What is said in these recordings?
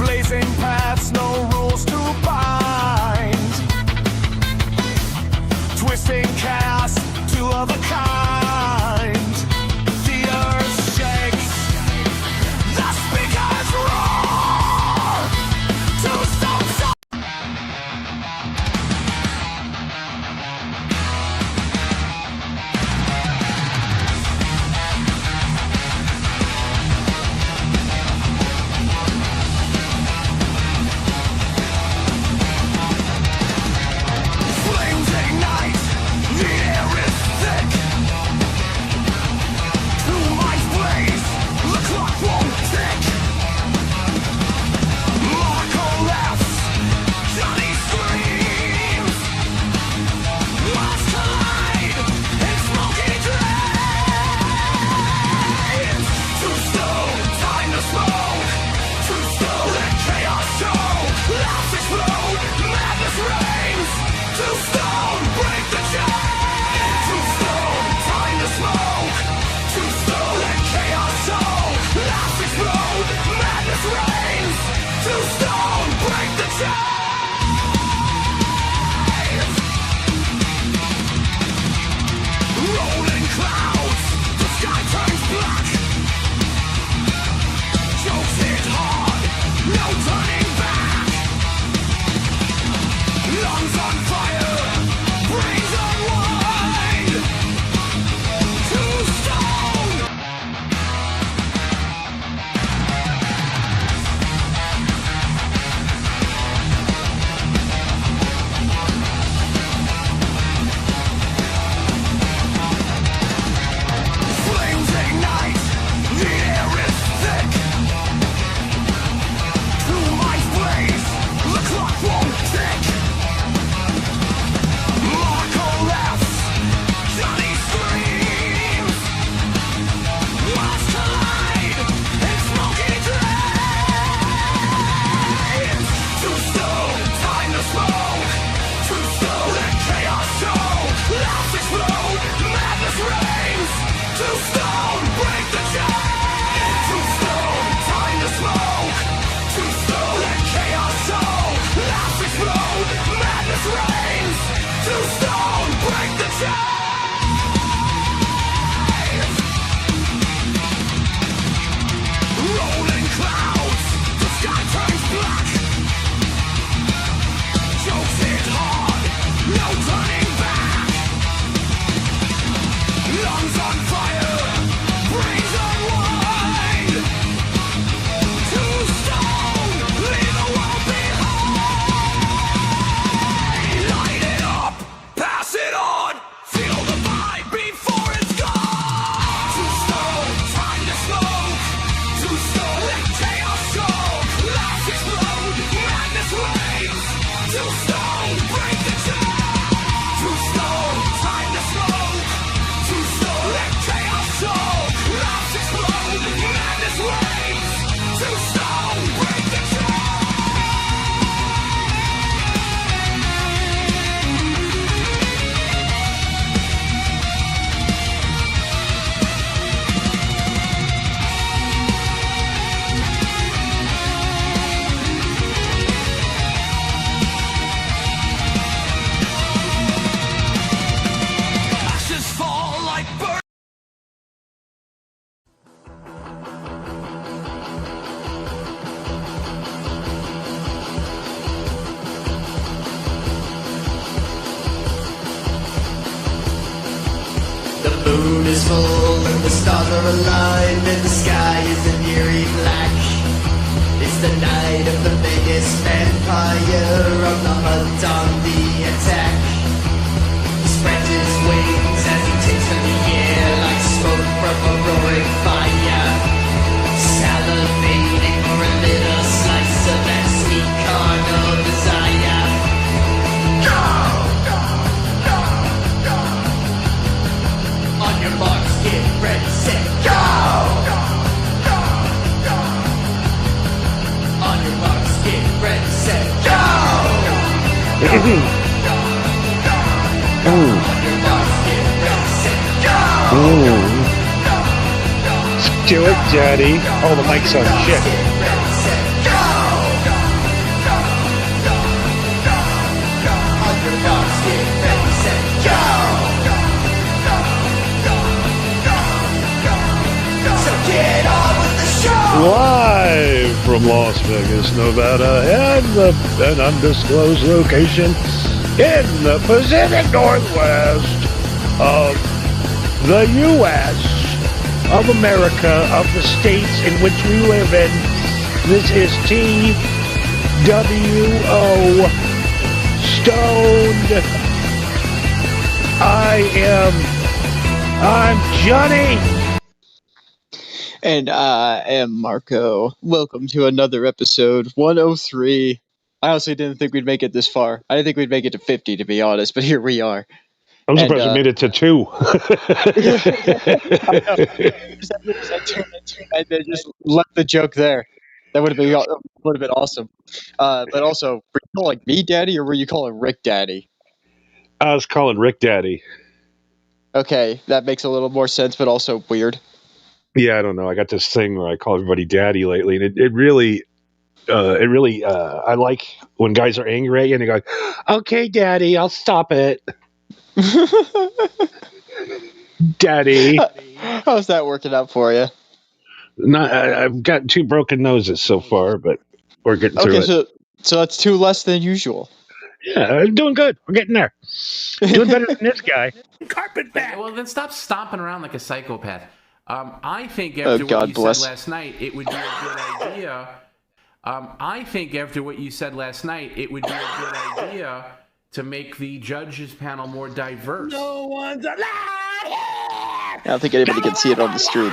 blazing paths, no rules to bind. Twisting chaos, two of a kind. The earth shakes, the speakers roar. Two stones. Flames ignite, the air is thick. Two minds blaze, the clock won't tick. Marco laughs, Johnny screams. Must collide in smoky dreams. Too slow, time to smoke. Too slow, let chaos show. Laughs explode, madness reigns. Too slow, break the chain. Too slow, time to smoke. Too slow, let chaos show. Laughs explode, madness reigns. Too slow, break the chain. Rolling clouds, the sky turns black. Jokes hit hard, no turning back. Lungs on fire, brains unwind. Too stone. Flames ignite, the air is thick. Two minds blaze, the clock won't tick. Marco laughs, Johnny screams. Must collide in smoky dreams. Too slow, time to smoke. Too slow, let chaos show. Laughs explode, madness reigns. Too slow, break the chain. Too slow, time to smoke. Too slow, let chaos show. Laughs explode, madness reigns. Too slow, break the chain. Rolling clouds, the sky turns black. Jokes hit hard, no turning back. Lungs on fire, brains unwind. Too stone, leave the world behind. Light it up, pass it on. Feel the vibe before it's gone. Too slow, time to smoke. Too slow, let chaos show. Laughs explode, madness reigns. Too slow, break the chain. Too slow, time to smoke. Too slow, let chaos show. Laughs explode, madness reigns. Too slow, break the chain. Ashes fall like birds. The moon is full and the stars are aligned and the sky is an eerie black. It's the night of the biggest vampire on the hunt, on the attack. He spreads his wings as he takes to the air like smoke from a roaring fire, salivating for a little slice of that sweet carnal desire. On your marks, get ready, set, go! On your marks, get ready, set, go! On your marks, get ready, set, go! Do it, Daddy. Oh, the mic's on. Shit. Get ready, set, go! from Las Vegas, Nevada, and an undisclosed location in the Pacific Northwest of the U.S. of America, of the states in which we live in. This is TWO Stoned. I'm Johnny. And I am Marco. Welcome to another episode 103. I honestly didn't think we'd make it this far. I didn't think we'd make it to 50, to be honest, but here we are. I'm surprised we made it to 2. And then just left the joke there. That would have been awesome. But also, were you calling me Daddy or were you calling Rick Daddy? I was calling Rick Daddy. Okay, that makes a little more sense, but also weird. Yeah, I don't know. I got this thing where I call everybody Daddy lately, and it really, I like when guys are angry at you and they go, "Okay, Daddy, I'll stop it." Daddy. How's that working out for you? I've got 2 broken noses so far, but we're getting through it. So that's 2 less than usual. Yeah, I'm doing good. We're getting there. Doing better than this guy. Carpetbag. Well, then stop stomping around like a psychopath. I think after what you said last night, it would be a good idea. To make the judges panel more diverse. No one's allowed here! I don't think anybody can see it on the stream.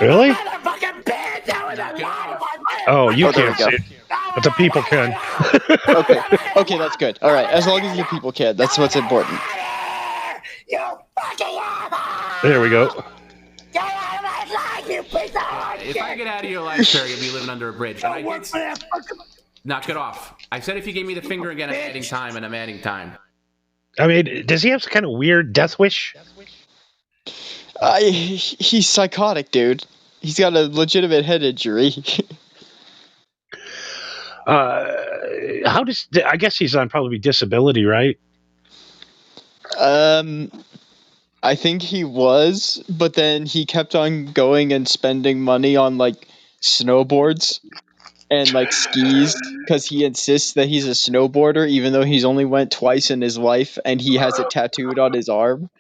Really? Oh, you can't see it, but the people can. Okay, that's good. All right, as long as the people can, that's what's important. There we go. Get out of my life, you piece of hard If I get out of your life, Perry, you'll be living under a bridge. And knock it off. I said if you gave me the finger again, I'm adding time, and I'm adding time. I mean, does he have some kind of weird death wish? He's psychotic, dude. He's got a legitimate head injury. I guess he's on probably disability, right? I think he was, but then he kept on going and spending money on like snowboards and like skis because he insists that he's a snowboarder, even though he's only went twice in his life and he has it tattooed on his arm.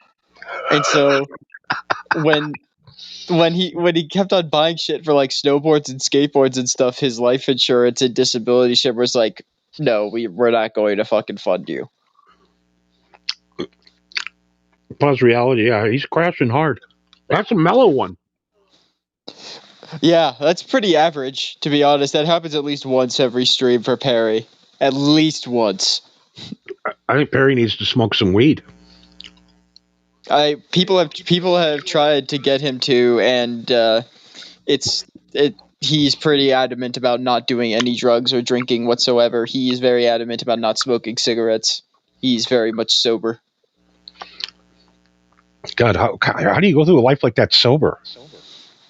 And so when he kept on buying shit for like snowboards and skateboards and stuff, his life insurance and disability shit was like, no, we're not going to fucking fund you. Plus reality, yeah, he's crashing hard. That's a mellow one. Yeah, that's pretty average, to be honest. That happens at least once every stream for Perry. At least once. I think Perry needs to smoke some weed. People have tried to get him to, and he's pretty adamant about not doing any drugs or drinking whatsoever. He is very adamant about not smoking cigarettes. He's very much sober. God, how do you go through a life like that sober?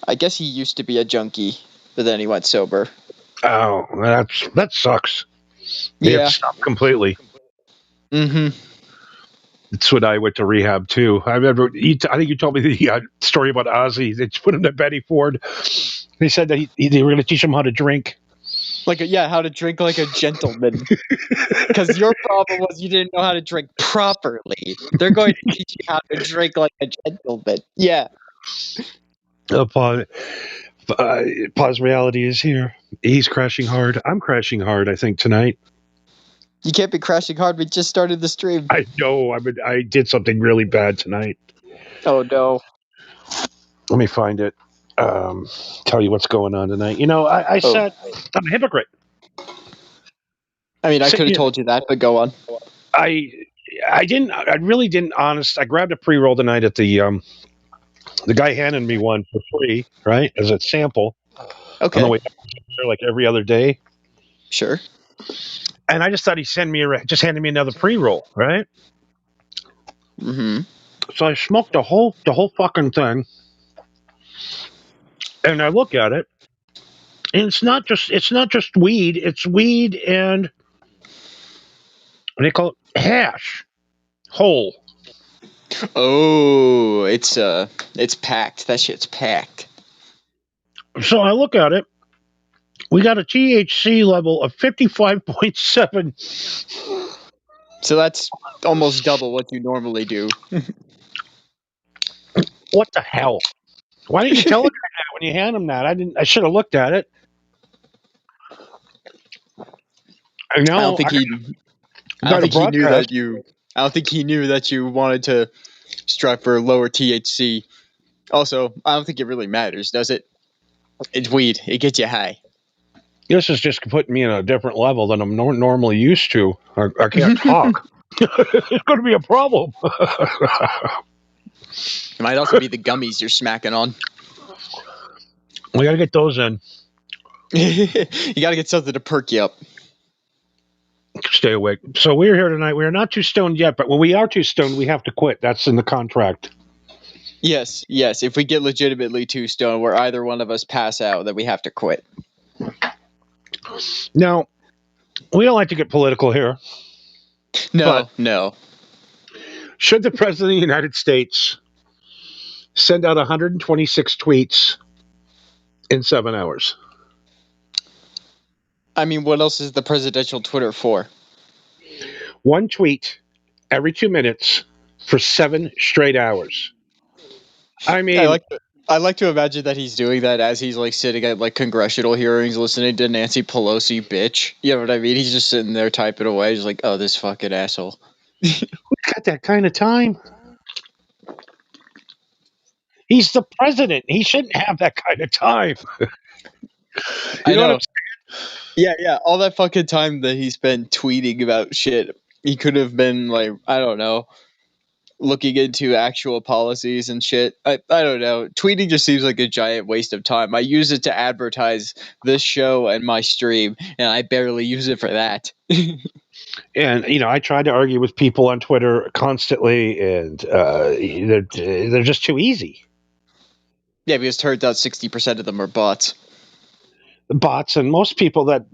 I guess he used to be a junkie, but then he went sober. Oh, that sucks. Yeah. It stopped completely. Mm-hmm. That's when I went to rehab too. I think you told me the story about Ozzy. They put him to Betty Ford. They said that they were going to teach him how to drink. How to drink like a gentleman. Because your problem was you didn't know how to drink properly. They're going to teach you how to drink like a gentleman. Yeah. Pause reality is here. He's crashing hard. I'm crashing hard, I think, tonight. You can't be crashing hard. We just started the stream. I know. I did something really bad tonight. Oh, no. Let me find it. Tell you what's going on tonight. You know, I said I'm a hypocrite. I mean, I could have told you that, but go on. I really didn't. I grabbed a pre-roll tonight at the guy handed me one for free, right, as a sample. Okay. On the way up there, like every other day. Sure. And I just thought just handed me another pre-roll, right? Mm-hmm. So I smoked the whole fucking thing. And I look at it, and it's not just weed. It's weed and they call it hash, whole. Oh, it's packed. That shit's packed. So I look at it, We got a THC level of 55.7. So that's almost double what you normally do. What the hell? Why didn't you tell the guy that when you hand him that? I should have looked at it. I know. I don't think he knew that you. I don't think he knew that you wanted to strive for lower THC. Also, I don't think it really matters, does it? It's weed. It gets you high. This is just putting me in a different level than I'm normally used to. I can't talk. It's going to be a problem. It might also be the gummies you're smacking on. We got to get those in. You got to get something to perk you up. Stay awake. So we're here tonight. We are not too stoned yet, but when we are too stoned, we have to quit. That's in the contract. Yes. If we get legitimately too stoned, where either one of us pass out, then we have to quit. Now, we don't like to get political here. No. Should the President of the United States send out 126 tweets in 7 hours? I mean, what else is the presidential Twitter for? One tweet every 2 minutes for 7 straight hours. I mean, I like to imagine that he's doing that as he's like sitting at like congressional hearings listening to Nancy Pelosi bitch. You know what I mean? He's just sitting there typing away. He's like, oh, this fucking asshole. Who's got that kind of time? He's the president. He shouldn't have that kind of time. I know. What I'm saying? Yeah. All that fucking time that he spent tweeting about shit, he could have been like, I don't know, looking into actual policies and shit. I don't know. Tweeting just seems like a giant waste of time. I use it to advertise this show and my stream, and I barely use it for that. And, I try to argue with people on Twitter constantly, and they're just too easy. Yeah, because it turns out 60% of them are bots. Bots, and most people that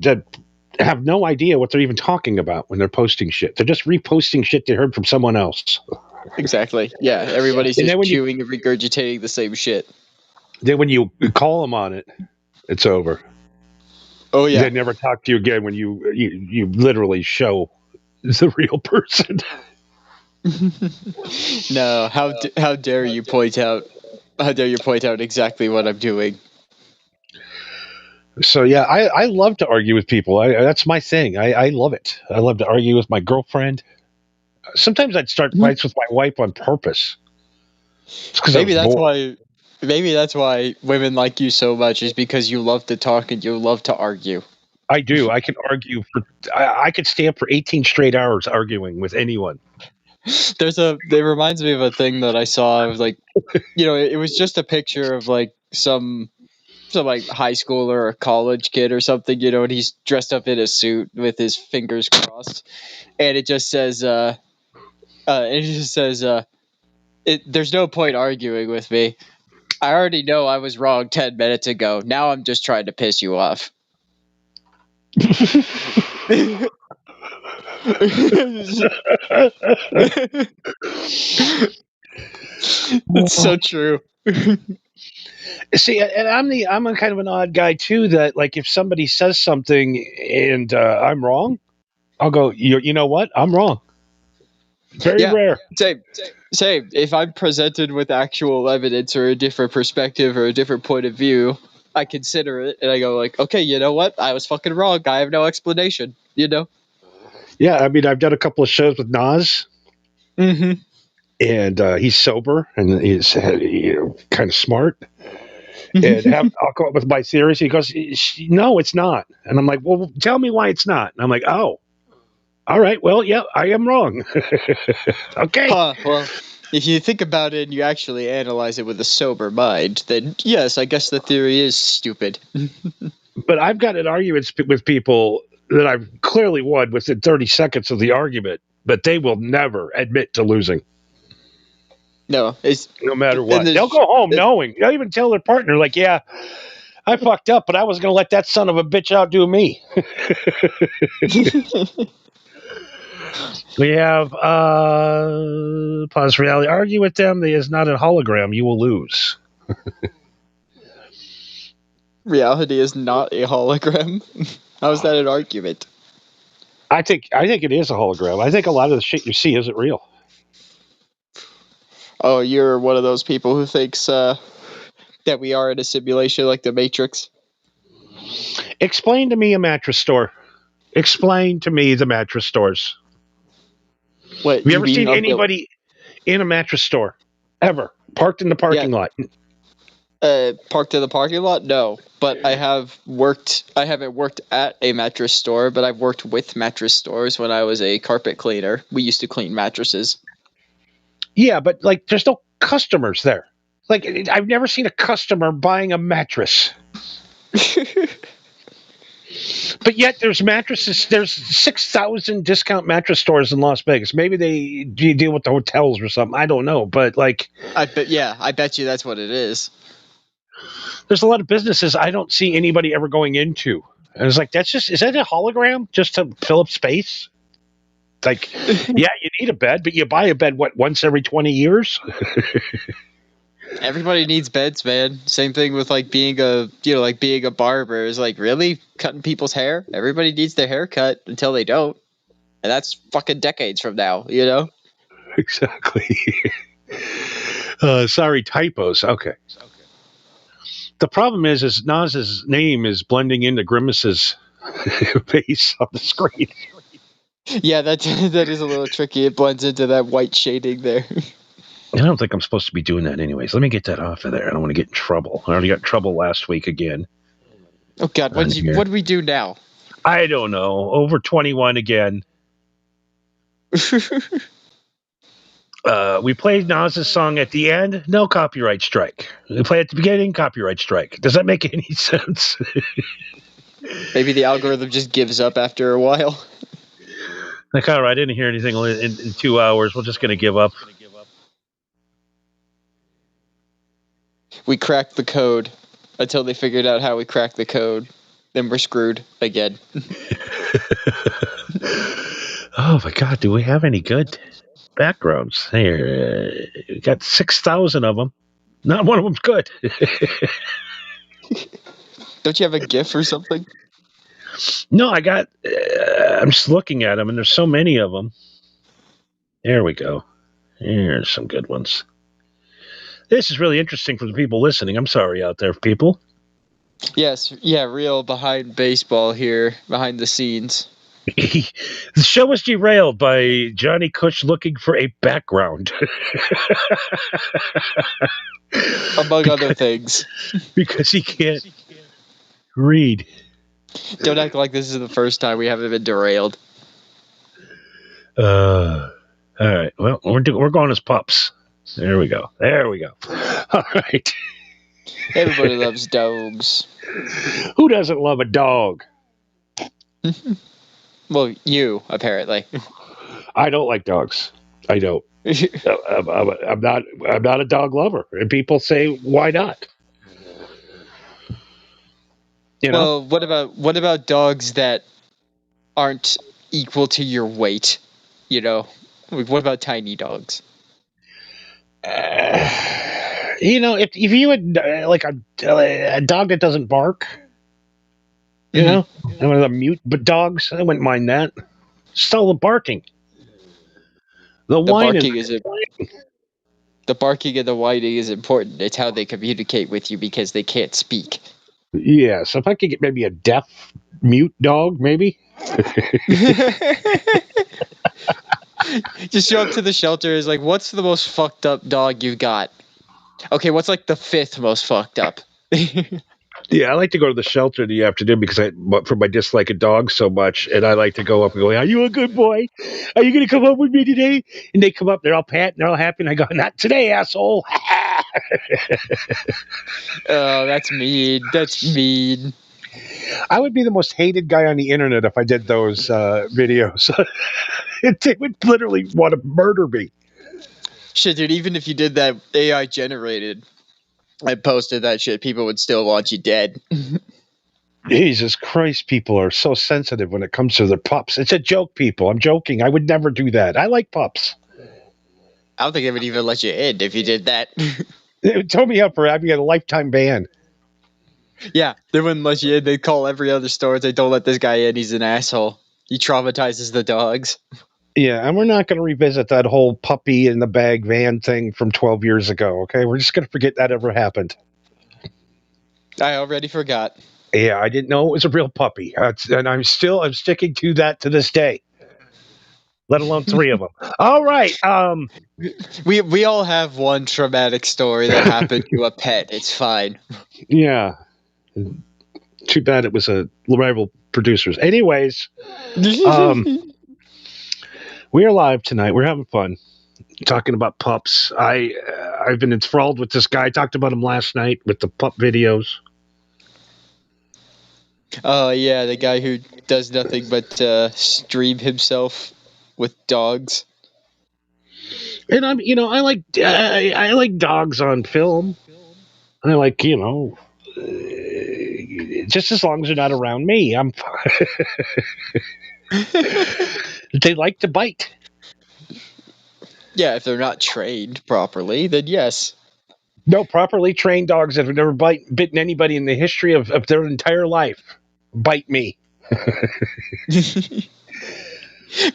have no idea what they're even talking about when they're posting shit. They're just reposting shit they heard from someone else. Exactly. Yeah, everybody's just chewing and regurgitating the same shit. Then when you call them on it, it's over. Oh yeah. They never talk to you again when you literally show the real person. No, how dare you point out? How dare you point out exactly what I'm doing? So yeah, I love to argue with people. That's my thing. I love it. I love to argue with my girlfriend. Sometimes I'd start fights with my wife on purpose. Maybe that's why women like you so much, is because you love to talk and you love to argue. I do. I can argue I could stay up for 18 straight hours arguing with anyone. It reminds me of a thing that I saw. I was like, it was just a picture of like some like high schooler or college kid or something, and he's dressed up in a suit with his fingers crossed, and it just says, there's no point arguing with me. I already know I was wrong 10 minutes ago. Now I'm just trying to piss you off. It's so true. See, and I'm a kind of an odd guy too. That like if somebody says something and I'm wrong, I'll go. You know what? I'm wrong. Very rare. Same. If I'm presented with actual evidence or a different perspective or a different point of view, I consider it and I go like, okay, you know what? I was fucking wrong. I have no explanation. Yeah, I mean, I've done a couple of shows with Nas. Mm-hmm. And he's sober and he's kind of smart. And I'll come up with my theories. He goes, no, it's not. And I'm like, well, tell me why it's not. And I'm like, oh, all right. Well, yeah, I am wrong. Okay. Well, if you think about it and you actually analyze it with a sober mind, then yes, I guess the theory is stupid. But I've got an argument with people that I've clearly won within 30 seconds of the argument, but they will never admit to losing. No, no matter what. They'll go home knowing. They'll even tell their partner, like, yeah, I fucked up, but I was going to let that son of a bitch outdo me. We have Pause Reality. Argue with them. There is not a hologram. You will lose. reality is not a hologram. How is that an argument? I think it is a hologram. I think a lot of the shit you see isn't real. Oh, you're one of those people who thinks that we are in a simulation like the Matrix. Explain to me a mattress store. Explain to me the mattress stores. What? Have you ever seen anybody in a mattress store? Ever? Parked in the parking lot? Parked in the parking lot? No. But I haven't worked at a mattress store, but I've worked with mattress stores when I was a carpet cleaner. We used to clean mattresses. Yeah, but like there's no customers there. Like I've never seen a customer buying a mattress. But yet there's mattresses. There's 6,000 discount mattress stores in Las Vegas. Maybe they deal with the hotels or something. I don't know. But like, I bet you that's what it is. There's a lot of businesses I don't see anybody ever going into. And it's like, is that a hologram just to fill up space? Like, yeah, you need a bed, but you buy a bed, once every 20 years? Everybody needs beds, man. Same thing with like being a barber is like, really cutting people's hair. Everybody needs their hair cut until they don't. And that's fucking decades from now, you know? Exactly. Sorry, typos. Okay. The problem is Nas's name is blending into Grimace's face on the screen. Yeah, that is a little tricky. It blends into that white shading there. I don't think I'm supposed to be doing that anyways. Let me get that off of there. I don't want to get in trouble. I already got in trouble last week again. Oh, God. What do we do now? I don't know. Over 21 again. We played Nas's song at the end. No copyright strike. We play at the beginning. Copyright strike. Does that make any sense? Maybe the algorithm just gives up after a while. Like, all right, I didn't hear anything in 2 hours. We're just going to give up. We cracked the code until they figured out how we cracked the code. Then we're screwed again. Oh, my God. Do we have any good backgrounds? Here, we got 6,000 of them. Not one of them's good. Don't you have a GIF or something? No, I got... I'm just looking at them, and there's so many of them. There we go. Here's some good ones. This is really interesting for the people listening. I'm sorry out there, people. Yes, yeah, real behind baseball here, behind the scenes. The show was derailed by Johnny Cush looking for a background. Among other things. Because he can't read. Don't act like this is the first time we haven't been derailed. All right. Well, we're going as pups. There we go. All right. Everybody loves dogs. Who doesn't love a dog? Well, you, apparently. I don't like dogs. I don't. I'm not a dog lover. And people say, why not? You know? Well, what about dogs that aren't equal to your weight? You know? Like, what about tiny dogs? If you had like a dog that doesn't bark, you know, and one of the mute dogs, I wouldn't mind that. Still the barking. The barking the barking and the whining is important. It's how they communicate with you because they can't speak. Yeah, so if I could get maybe a deaf mute dog, maybe. Just show up to the shelter. Is like, what's the most fucked up dog you've got? Okay, what's like the 5th most fucked up? Yeah, I like to go to the shelter in the afternoon because I dislike of dogs so much, and I like to go up and go, "Are you a good boy? Are you going to come up with me today?" And they come up, they're all pat, and they're all happy, and I go, "Not today, asshole." Oh, that's mean. That's mean. I would be the most hated guy on the internet if I did those videos. They would literally want to murder me. Shit, dude, even if you did that AI generated and posted that shit, people would still want you dead. Jesus Christ, people are so sensitive when it comes to their pups. It's a joke, people. I'm joking. I would never do that. I like pups. I don't think they would even let you in if you did that. They would throw me up for having a lifetime ban. Yeah, they wouldn't let you in. They'd call every other store. They don't let this guy in. He's an asshole. He traumatizes the dogs. Yeah, and we're not going to revisit that whole puppy in the bag van thing from 12 years ago, okay? We're just going to forget that ever happened. I already forgot. Yeah, I didn't know it was a real puppy. And I'm sticking to that to this day. Let alone 3 of them. All right. We all have one traumatic story that happened to a pet. It's fine. Yeah. Too bad it was a rival producers. Anyways, we are live tonight. We're having fun talking about pups. I've been enthralled with this guy. I talked about him last night with the pup videos. Oh yeah, the guy who does nothing but stream himself with dogs. And I like dogs on film. I like, just as long as they're not around me, I'm fine. They like to bite. Yeah, if they're not trained properly, then yes. No, properly trained dogs that have never bitten anybody in the history of their entire life bite me.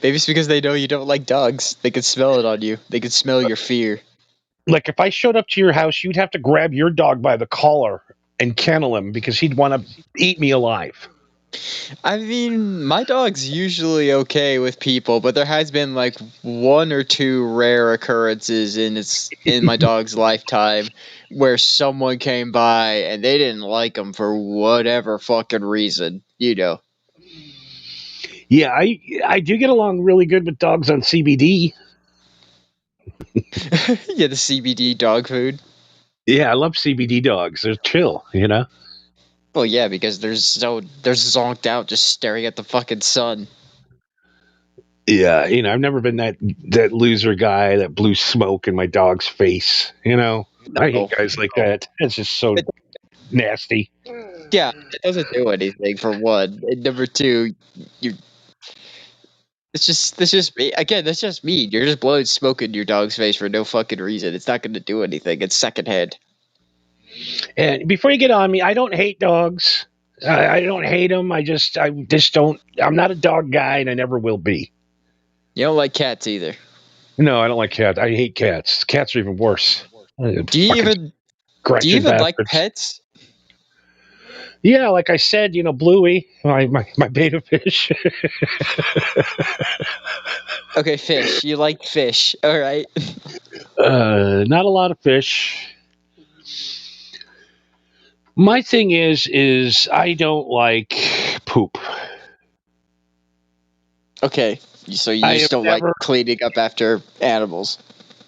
Maybe it's because they know you don't like dogs. They can smell it on you. They can smell your fear. Like, if I showed up to your house, you'd have to grab your dog by the collar and kennel him because he'd want to eat me alive. I mean, my dog's usually okay with people, but there has been like 1 or 2 rare occurrences in my dog's lifetime where someone came by and they didn't like him for whatever fucking reason, Yeah, I do get along really good with dogs on CBD. Yeah, the CBD dog food. Yeah, I love CBD dogs. They're chill, Well, yeah, because they're zonked out just staring at the fucking sun. Yeah, I've never been that loser guy that blew smoke in my dog's face. I hate guys like that. It's just so nasty. Yeah, it doesn't do anything for one. And number 2, it's just me. Again, that's just me. You're just blowing smoke in your dog's face for no fucking reason. It's not going to do anything. It's secondhand. And before you get on me, I don't hate dogs. I don't hate them. I just don't. I'm not a dog guy, and I never will be. You don't like cats either. No, I don't like cats. I hate cats. Cats are even worse. Do you even like pets? Yeah, like I said, Bluey, my beta fish. Okay, fish. You like fish. All right. Not a lot of fish. My thing is I don't like poop. Okay, so you just don't like cleaning up after animals.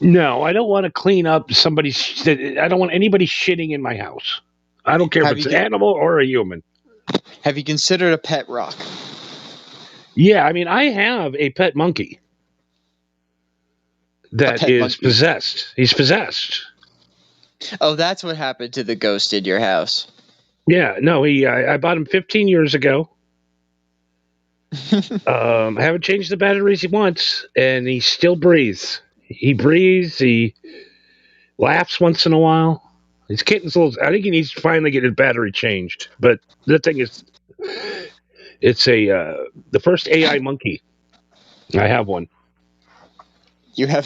No, I don't want to clean up somebody's. I don't want anybody shitting in my house. I don't care if it's an animal or a human. Have you considered a pet rock? Yeah, I mean, I have a pet monkey that is possessed. He's possessed. Oh, that's what happened to the ghost in your house. Yeah, no, I bought him 15 years ago. I haven't changed the batteries once, and he still breathes. He breathes. He laughs once in a while. His kitten's little. I think he needs to finally get his battery changed. But the thing is, it's the first AI monkey. I have one. You have.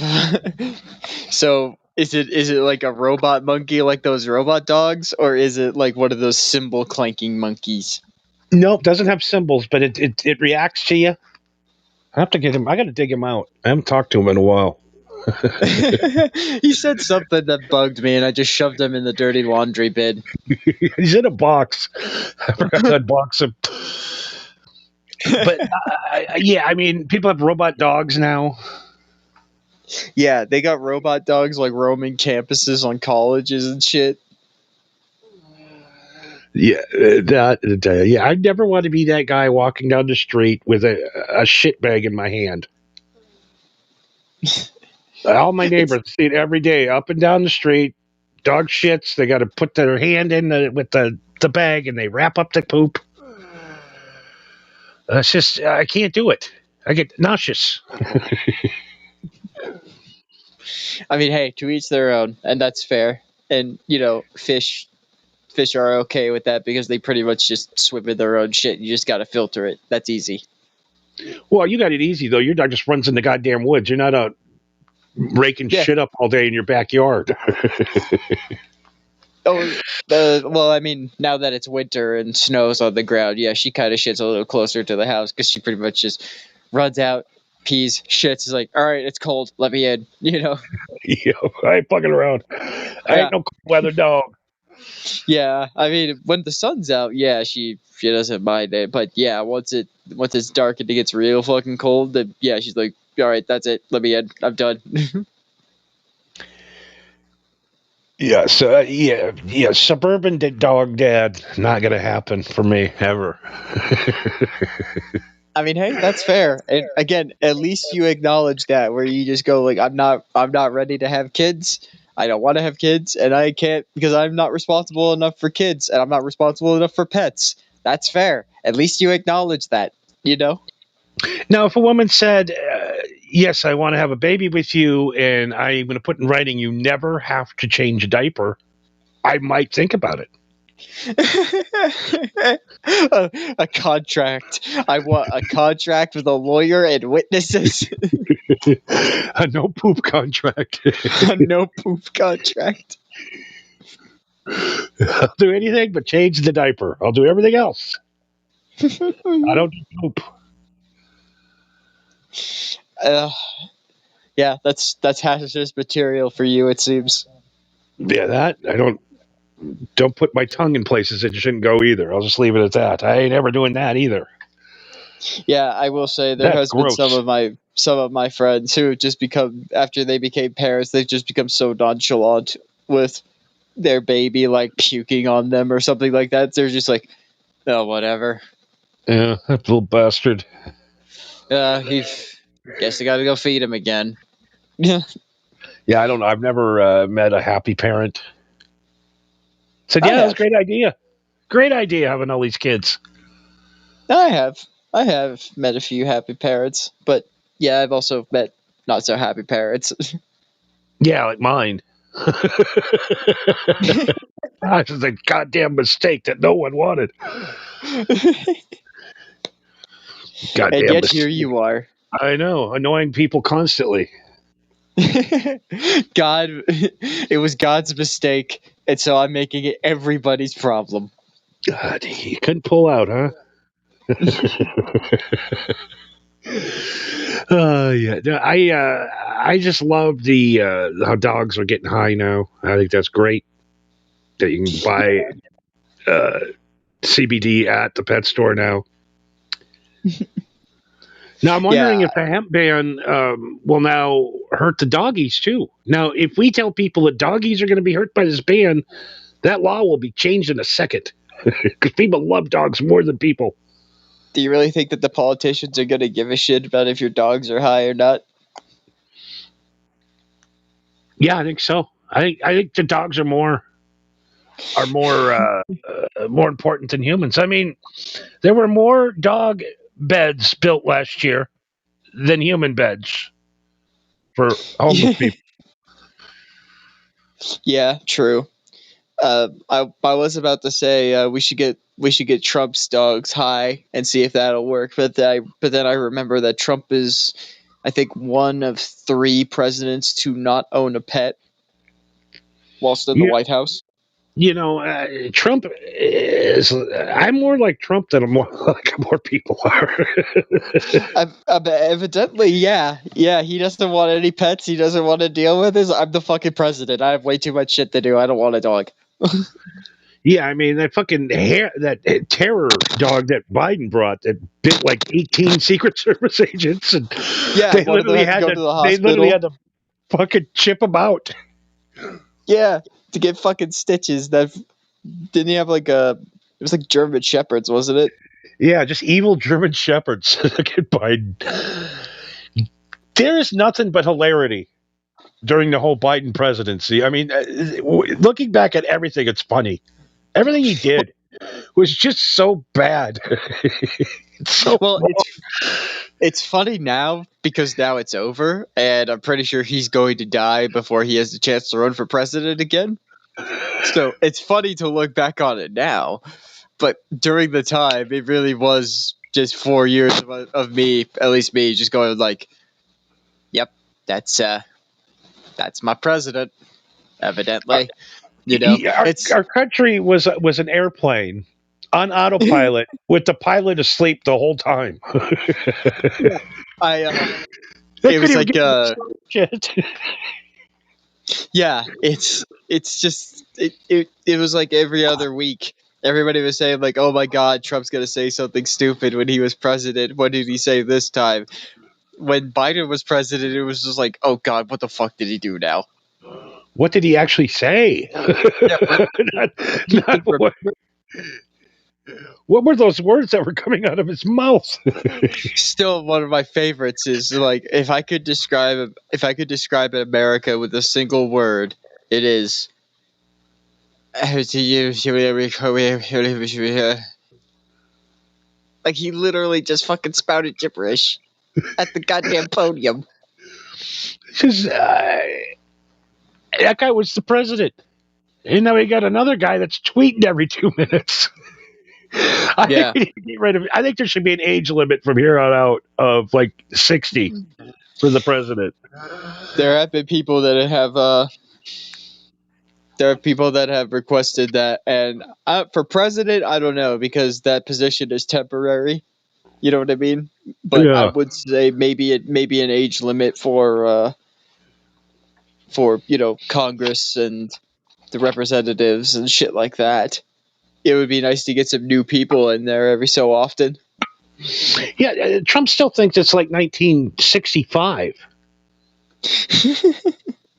So is it like a robot monkey, like those robot dogs, or is it like one of those cymbal clanking monkeys? Nope, doesn't have symbols, but it reacts to you. I have to get him. I got to dig him out. I haven't talked to him in a while. He said something that bugged me, and I just shoved him in the dirty laundry bin. He's in a box. I forgot that box. But yeah, I mean, people have robot dogs now. Yeah, they got robot dogs like roaming campuses on colleges and shit. Yeah, yeah. I never want to be that guy walking down the street with a shit bag in my hand. All my neighbors see it every day, up and down the street. Dog shits. They got to put their hand in with the bag, and they wrap up the poop. It's just I can't do it. I get nauseous. I mean, hey, to each their own, and that's fair. And fish fish are okay with that because they pretty much just swim in their own shit. You just got to filter it. That's easy. Well, you got it easy though. Your dog just runs in the goddamn woods. You're not out raking shit up all day in your backyard. Well, I mean, now that it's winter and snow's on the ground, yeah, she kind of shits a little closer to the house because she pretty much just runs out, pees, shits, is like, all right, it's cold, let me in, Yeah, I ain't fucking around. I ain't no cold weather dog. Yeah, I mean, when the sun's out, yeah, she doesn't mind it, but yeah, once it's dark and it gets real fucking cold, then yeah, she's like, all right, that's it, let me in, I'm done. Yeah, so yeah, suburban dog dad, not gonna happen for me ever. I mean, hey, that's fair. And again, at least you acknowledge that, where you just go like, I'm not ready to have kids. I don't want to have kids, and I can't because I'm not responsible enough for kids, and I'm not responsible enough for pets. That's fair. At least you acknowledge that, you know? Now, if a woman said, yes, I want to have a baby with you, and I'm going to put in writing you never have to change a diaper, I might think about it. A contract. I want a contract with a lawyer and witnesses. A no poop contract. A no poop contract. I'll do anything but change the diaper. I'll do everything else. I don't do poop. Yeah, that's hazardous material for you, it seems. Yeah, that I don't put my tongue in places it shouldn't go either. I'll just leave it at that. I ain't ever doing that either. Yeah, I will say there That's has gross. been some of my friends who just become, after they became parents, they've just become so nonchalant with their baby like puking on them or something like that. They're just like, oh, whatever. Yeah, that little bastard. Guess I gotta go feed him again. Yeah. Yeah, I don't know. I've never met a happy parent. Said, yeah, that was a great idea. Great idea having all these kids. I have met a few happy parents, but yeah, I've also met not so happy parents. Yeah, like mine. That was a goddamn mistake that no one wanted. Goddamn and yet mistake. here you are. I know, annoying people constantly. God, it was God's mistake, and so I'm making it everybody's problem. God, you couldn't pull out, huh? Yeah. I just love the how dogs are getting high now. I think that's great that you can buy CBD at the pet store now. Now I'm wondering if the hemp ban will now hurt the doggies too. Now, if we tell people that doggies are going to be hurt by this ban, that law will be changed in a second because people love dogs more than people. Do you really think that the politicians are going to give a shit about if your dogs are high or not? Yeah, I think so. I think the dogs are more important than humans. I mean, there were more dog beds built last year than human beds for homeless people. Yeah, true. I was about to say we should get Trump's dogs high and see if that'll work, but then I remember that Trump is, I think, one of 3 presidents to not own a pet whilst in the White House. You know, Trump is. I'm more like Trump than more people are. Evidently, yeah. He doesn't want any pets. He doesn't want to deal with this. I'm the fucking president. I have way too much shit to do. I don't want a dog. Yeah, I mean that fucking that terror dog that Biden brought that bit like 18 Secret Service agents, and they literally had to fucking chip him out. Yeah, to get fucking stitches. That didn't he have like it was like German Shepherds, wasn't it? Yeah, just evil German Shepherds. Get Biden. There is nothing but hilarity during the whole Biden presidency. I mean, looking back at everything, it's funny. Everything he did was just so bad. It's funny now because now it's over, and I'm pretty sure he's going to die before he has the chance to run for president again. So it's funny to look back on it now, but during the time, it really was just 4 years of me, at least me, just going like, "Yep, that's my president." Evidently, our country was an airplane on autopilot with the pilot asleep the whole time. It was like shit. Yeah, it's just it was like every other week. Everybody was saying like, "Oh my God, Trump's gonna say something stupid when he was president." What did he say this time? When Biden was president, it was just like, "Oh God, what the fuck did he do now?" What did he actually say? What were those words that were coming out of his mouth? Still, one of my favorites is like, if I could describe America with a single word, it is. Like, he literally just fucking spouted gibberish at the goddamn podium. Because that guy was the president. And now we got another guy that's tweeting every 2 minutes. I think there should be an age limit from here on out of like 60 for the president. There have been people that have requested that, and for president, I don't know, because that position is temporary. You know what I mean? But I would say maybe an age limit for Congress and the representatives and shit like that. It would be nice to get some new people in there every so often. Yeah, Trump still thinks it's like 1965.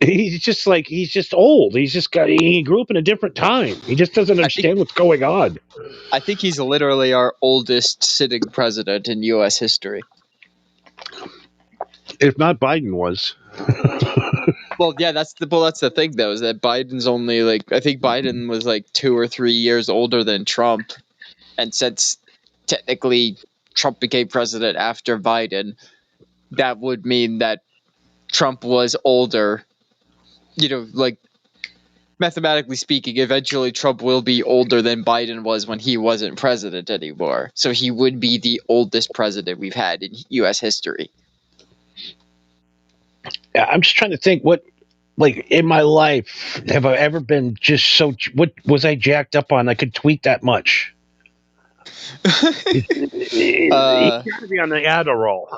He's just old. He grew up in a different time. He just doesn't understand what's going on. I think he's literally our oldest sitting president in U.S. history. If not, Biden was. Well, yeah, that's the thing though, is that Biden's only I think Biden was 2 or 3 years older than Trump, and since technically Trump became president after Biden, that would mean that Trump was older. Mathematically speaking, eventually Trump will be older than Biden was when he wasn't president anymore. So he would be the oldest president we've had in U.S. history. I'm just trying to think what, in my life, have I ever been what was I jacked up on? I could tweet that much. You got to be on the Adderall.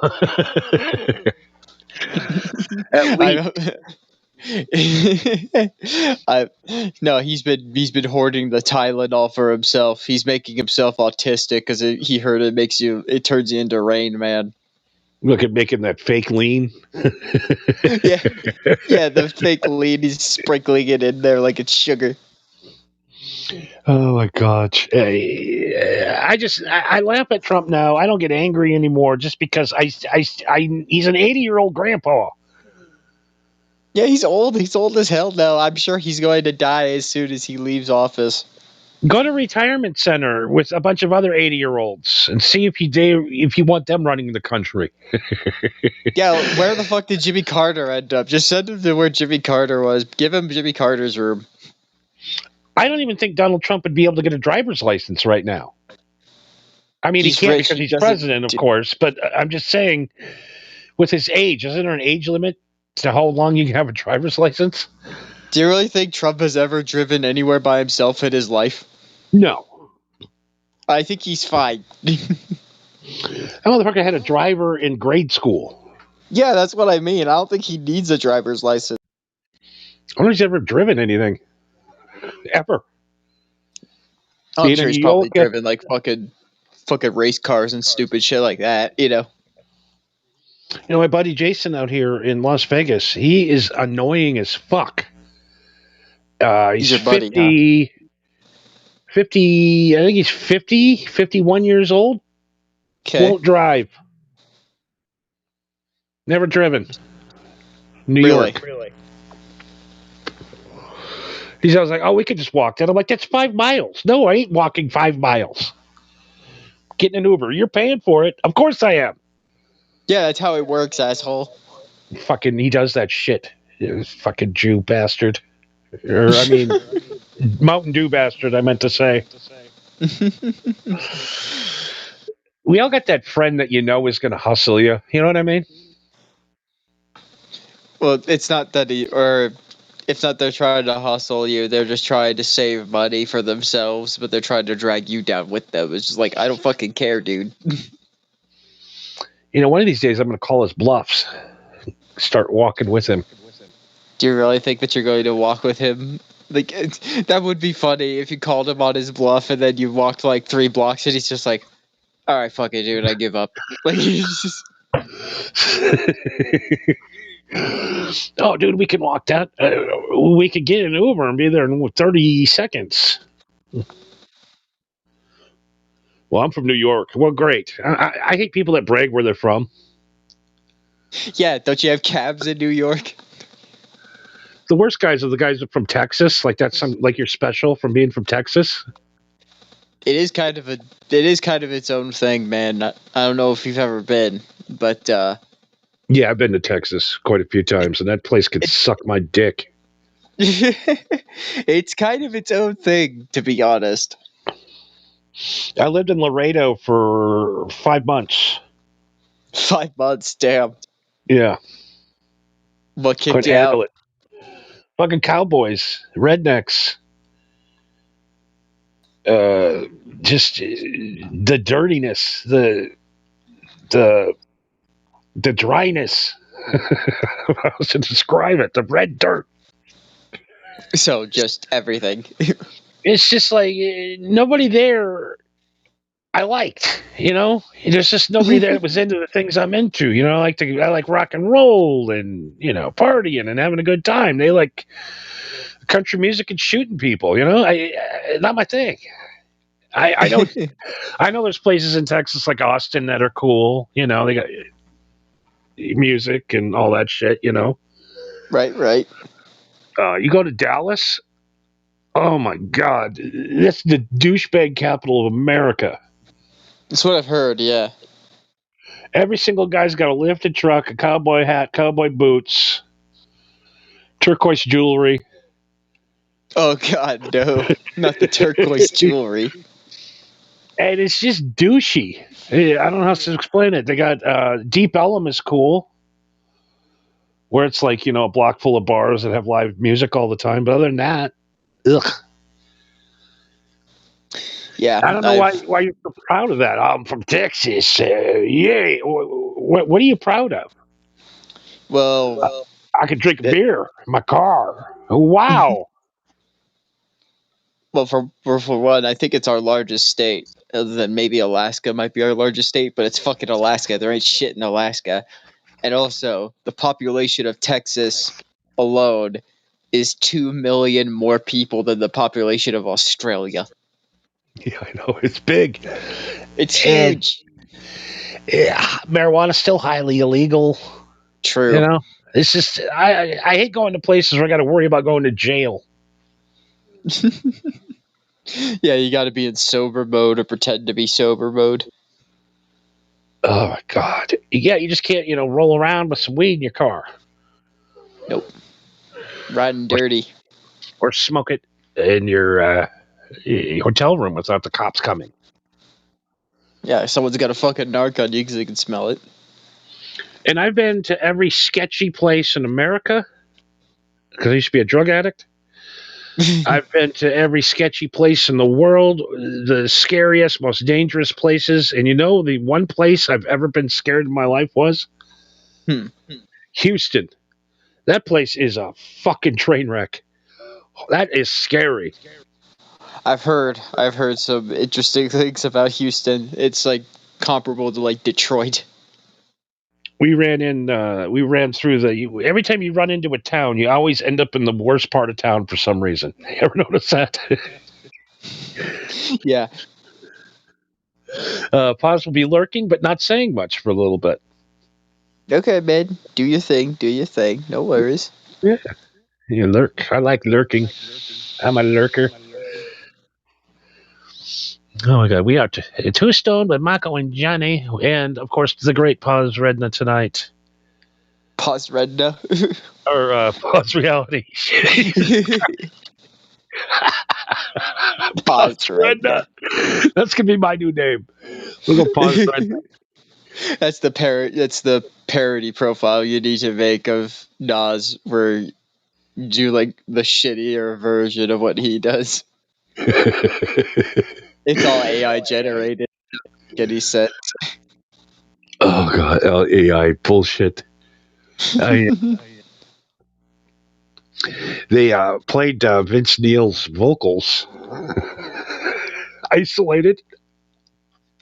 No, he's been hoarding the Tylenol for himself. He's making himself autistic because he heard it turns you into Rain Man. Look at making that fake lean. yeah, the fake lean. He's sprinkling it in there like it's sugar. Oh my God! I laugh at Trump now. I don't get angry anymore just because he's an 80-year-old grandpa. Yeah, he's old. He's old as hell now. I'm sure he's going to die as soon as he leaves office. Go to a retirement center with a bunch of other 80-year-olds and see if you want them running the country. Yeah, where the fuck did Jimmy Carter end up? Just send him to where Jimmy Carter was. Give him Jimmy Carter's room. I don't even think Donald Trump would be able to get a driver's license right now. I mean, he can't because he's president, of course, but I'm just saying, with his age, isn't there an age limit to how long you can have a driver's license? Do you really think Trump has ever driven anywhere by himself in his life? No. I think he's fine. That motherfucker had a driver in grade school. Yeah, that's what I mean. I don't think he needs a driver's license. I don't think he's ever driven anything. Ever. I'm sure he's probably driven fucking race cars and stupid shit like that, my buddy Jason out here in Las Vegas, he is annoying as fuck. He's your buddy, 50, huh? 50, I think he's 51 years old. Okay. Won't drive. Never driven. New York. Really? He's always like, oh, we could just walk that. I'm like, that's 5 miles. No, I ain't walking 5 miles. Getting an Uber. You're paying for it. Of course I am. Yeah, that's how it works, asshole. Fucking, he does that shit. Fucking Jew bastard. I mean, Mountain Dew bastard, I meant to say. We all got that friend that you know is going to hustle you. You know what I mean? Well, it's not that it's not they're trying to hustle you. They're just trying to save money for themselves, but they're trying to drag you down with them. It's just like, I don't fucking care, dude. You know, one of these days I'm going to call his bluffs. Start walking with him. Do you really think that you're going to walk with him? Like, that would be funny if you called him on his bluff and then you walked like 3 blocks and he's just like, all right, fuck it, dude, I give up. Like, he's just... Oh, dude, we can walk that. We could get an Uber and be there in 30 seconds. Well, I'm from New York. Well, great. I hate people that brag where they're from. Yeah, don't you have cabs in New York? The worst guys are the guys from Texas. Like that's like you're special from being from Texas. It is kind of its own thing, man. I don't know if you've ever been, but yeah, I've been to Texas quite a few times, and that place could suck my dick. It's kind of its own thing, to be honest. I lived in Laredo for 5 months. 5 months, damn. Yeah. What kicked you out? It. Fucking cowboys, rednecks. Just the dirtiness, the dryness. How else to describe it? The red dirt. So just everything. It's just like nobody there I liked, you know? There's just nobody there that was into the things I'm into. You know, I like rock and roll and, you know, partying and having a good time. They like country music and shooting people, you know? Not my thing. I don't I know there's places in Texas like Austin that are cool, you know, they got music and all that shit, you know. Right. You go to Dallas, oh my God, that's the douchebag capital of America. That's what I've heard, yeah. Every single guy's got a lifted truck, a cowboy hat, cowboy boots, turquoise jewelry. Oh God, no. Not the turquoise jewelry. And it's just douchey. I don't know how to explain it. They got Deep Ellum is cool, where it's like, you know, a block full of bars that have live music all the time. But other than that, ugh. Yeah, I don't know why you're so proud of that. I'm from Texas. Yay. What are you proud of? Well, I could drink a beer in my car. Wow. Well, for one, I think it's our largest state. Other than maybe Alaska might be our largest state, but it's fucking Alaska. There ain't shit in Alaska. And also, the population of Texas alone is 2 million more people than the population of Australia. Yeah, I know. It's big. It's huge. Yeah, marijuana's still highly illegal. True. You know? It's just, I hate going to places where I got to worry about going to jail. Yeah, you got to be in sober mode or pretend to be sober mode. Oh, my God. Yeah, you just can't, you know, roll around with some weed in your car. Nope. Riding dirty. Or smoke it in your hotel room without the cops coming. Yeah, someone's got a fucking narc on you because they can smell it. And I've been to every sketchy place in America because I used to be a drug addict. I've been to every sketchy place in the world, the scariest, most dangerous places. And you know, the one place I've ever been scared in my life was? Houston. That place is a fucking train wreck. That is scary. I've heard some interesting things about Houston. It's like comparable to like Detroit. We ran through every time you run into a town, you always end up in the worst part of town for some reason. You ever notice that? Yeah. Paz will be lurking, but not saying much for a little bit. Okay, man. Do your thing. No worries. Yeah. You lurk. I like lurking. I'm a lurker. Oh my God, we are Two Stone with Mako and Johnny, and of course the great Paz Redna tonight. Paz Redna? Or Paz Reality. Pause Brenda. That's gonna be my new name. We'll go Pause Brenda. That's the parody profile you need to make of Nas, where you do like the shittier version of what he does. It's all AI generated. Get he said. Oh god, AI bullshit. They played Vince Neil's vocals isolated.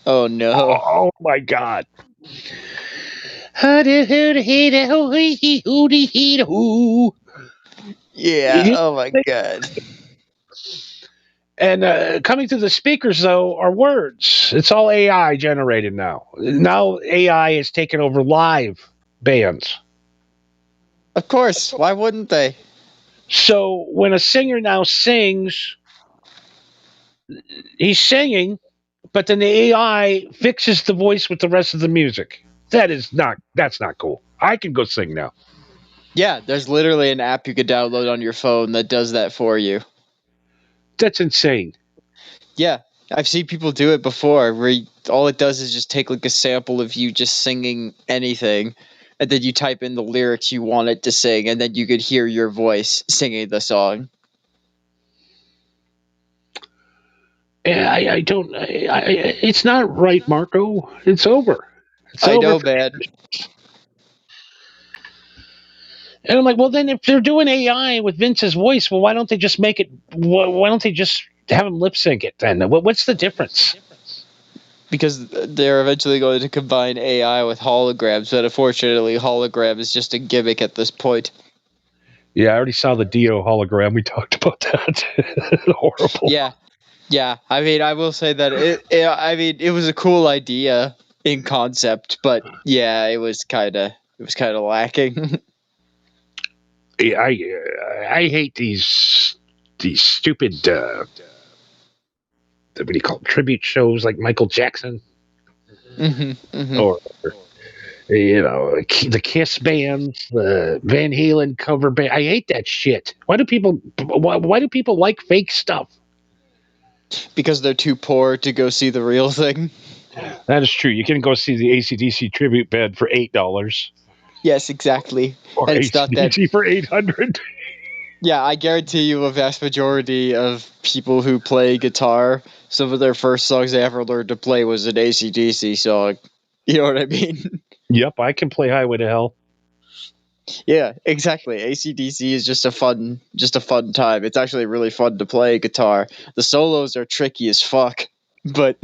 Oh no! Oh my god! Yeah. Oh my god. And coming to the speakers, though, are words. It's all AI generated now. Now AI is taking over live bands. Of course. Why wouldn't they? So when a singer now sings, he's singing, but then the AI fixes the voice with the rest of the music. That's not cool. I can go sing now. Yeah, there's literally an app you could download on your phone that does that for you. That's insane. Yeah, I've seen people do it before, where all it does is just take like a sample of you just singing anything, and then you type in the lyrics you want it to sing, and then you could hear your voice singing the song. Yeah, I don't. It's not right, Marco. It's over. I know, man. And I'm like, well, then if they're doing AI with Vince's voice, well, why don't they just make it? Why don't they just have him lip sync it then? What's the difference? Because they're eventually going to combine AI with holograms, but unfortunately, hologram is just a gimmick at this point. Yeah, I already saw the Dio hologram. We talked about that. Horrible. Yeah. I mean, I will say that it was a cool idea in concept, but yeah, it was kind of lacking. Yeah, I hate these stupid what do you call them? Tribute shows like Michael Jackson, or the Kiss bands, the Van Halen cover band. I hate that shit. Why do people like fake stuff? Because they're too poor to go see the real thing. That is true. You can go see the AC/DC tribute band for $8. Yes, exactly. Or and it's not that for $800. Yeah, I guarantee you a vast majority of people who play guitar, some of their first songs they ever learned to play was an AC/DC song. You know what I mean? Yep, I can play Highway to Hell. Yeah, exactly. AC/DC is just a fun time. It's actually really fun to play guitar. The solos are tricky as fuck, but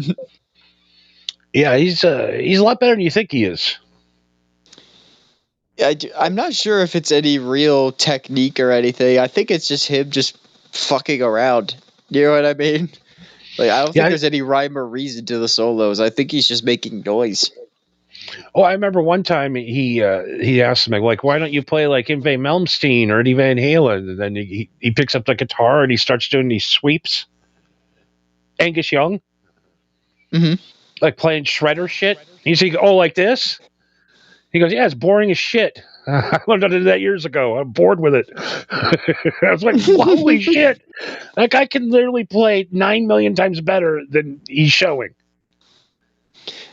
yeah, he's a lot better than you think he is. I'm not sure if it's any real technique or anything. I think it's just him just fucking around. You know what I mean? Like, I don't think there's any rhyme or reason to the solos. I think he's just making noise. Oh, I remember one time he asked me, like, why don't you play like Yngwie Malmsteen or Eddie Van Halen? And then he picks up the guitar and he starts doing these sweeps. Angus Young. Mm-hmm. Like playing shredder shit. He's like, oh, like this? He goes, yeah, it's boring as shit. I learned how to do that years ago. I'm bored with it. I was like, holy shit. That guy can literally play 9 million times better than he's showing.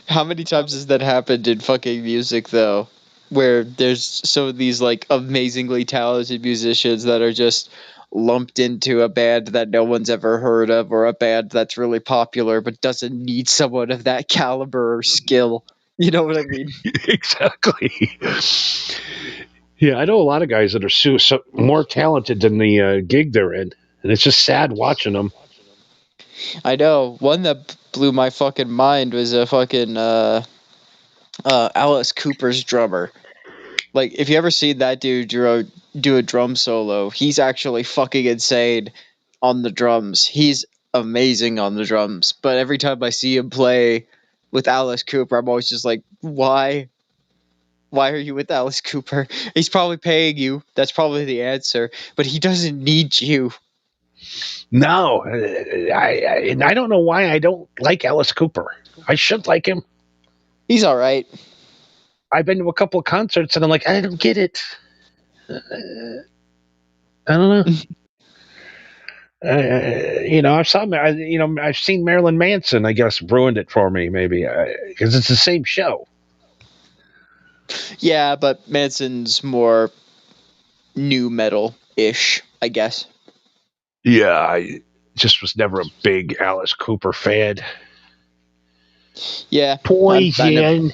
How many times has that happened in fucking music, though? Where there's some of these, like, amazingly talented musicians that are just lumped into a band that no one's ever heard of, or a band that's really popular but doesn't need someone of that caliber or skill. You know what I mean? Exactly. Yeah, I know a lot of guys that are more talented than the gig they're in, and it's just sad watching them. I know. One that blew my fucking mind was a fucking Alice Cooper's drummer. Like, if you ever seen that dude do a drum solo, he's actually fucking insane on the drums. He's amazing on the drums. But every time I see him play with Alice Cooper, I'm always just like, why? Why are you with Alice Cooper? He's probably paying you. That's probably the answer. But he doesn't need you. No, I don't know why I don't like Alice Cooper. I should like him. He's all right. I've been to a couple of concerts and I'm like, I don't get it. I don't know. I've seen Marilyn Manson. I guess ruined it for me, maybe because it's the same show. Yeah, but Manson's more new metal-ish, I guess. Yeah, I just was never a big Alice Cooper fan. Yeah. Poison.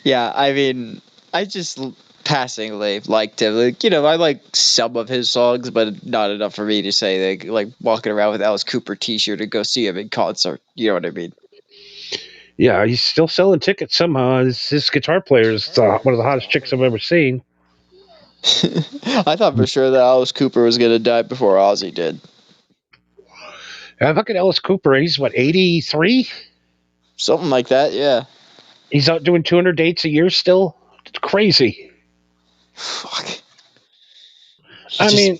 Yeah, I mean, I just passingly liked him. Like, I like some of his songs, but not enough for me to say like walking around with Alice Cooper t-shirt and go see him in concert. You know what I mean? Yeah, he's still selling tickets somehow. His guitar player is one of the hottest chicks I've ever seen. I thought for sure that Alice Cooper was gonna die before Ozzy did. Look at Alice Cooper. He's what, 83? Something like that, yeah. He's out doing 200 dates a year still. It's crazy. Fuck. I mean,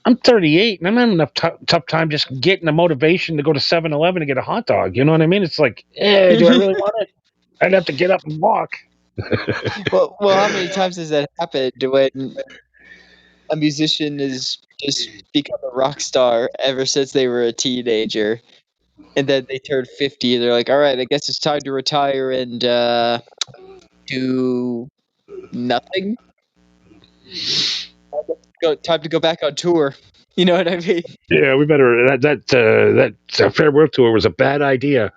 I'm 38 and I'm having a tough time just getting the motivation to go to 7-Eleven to get a hot dog. You know what I mean? It's like, do I really want it? I'd have to get up and walk. well, how many times has that happened when a musician has just become a rock star ever since they were a teenager, and then they turn 50 and they're like, all right, I guess it's time to retire and do nothing? Time to go back on tour. You know what I mean? Yeah, we better. That farewell tour was a bad idea.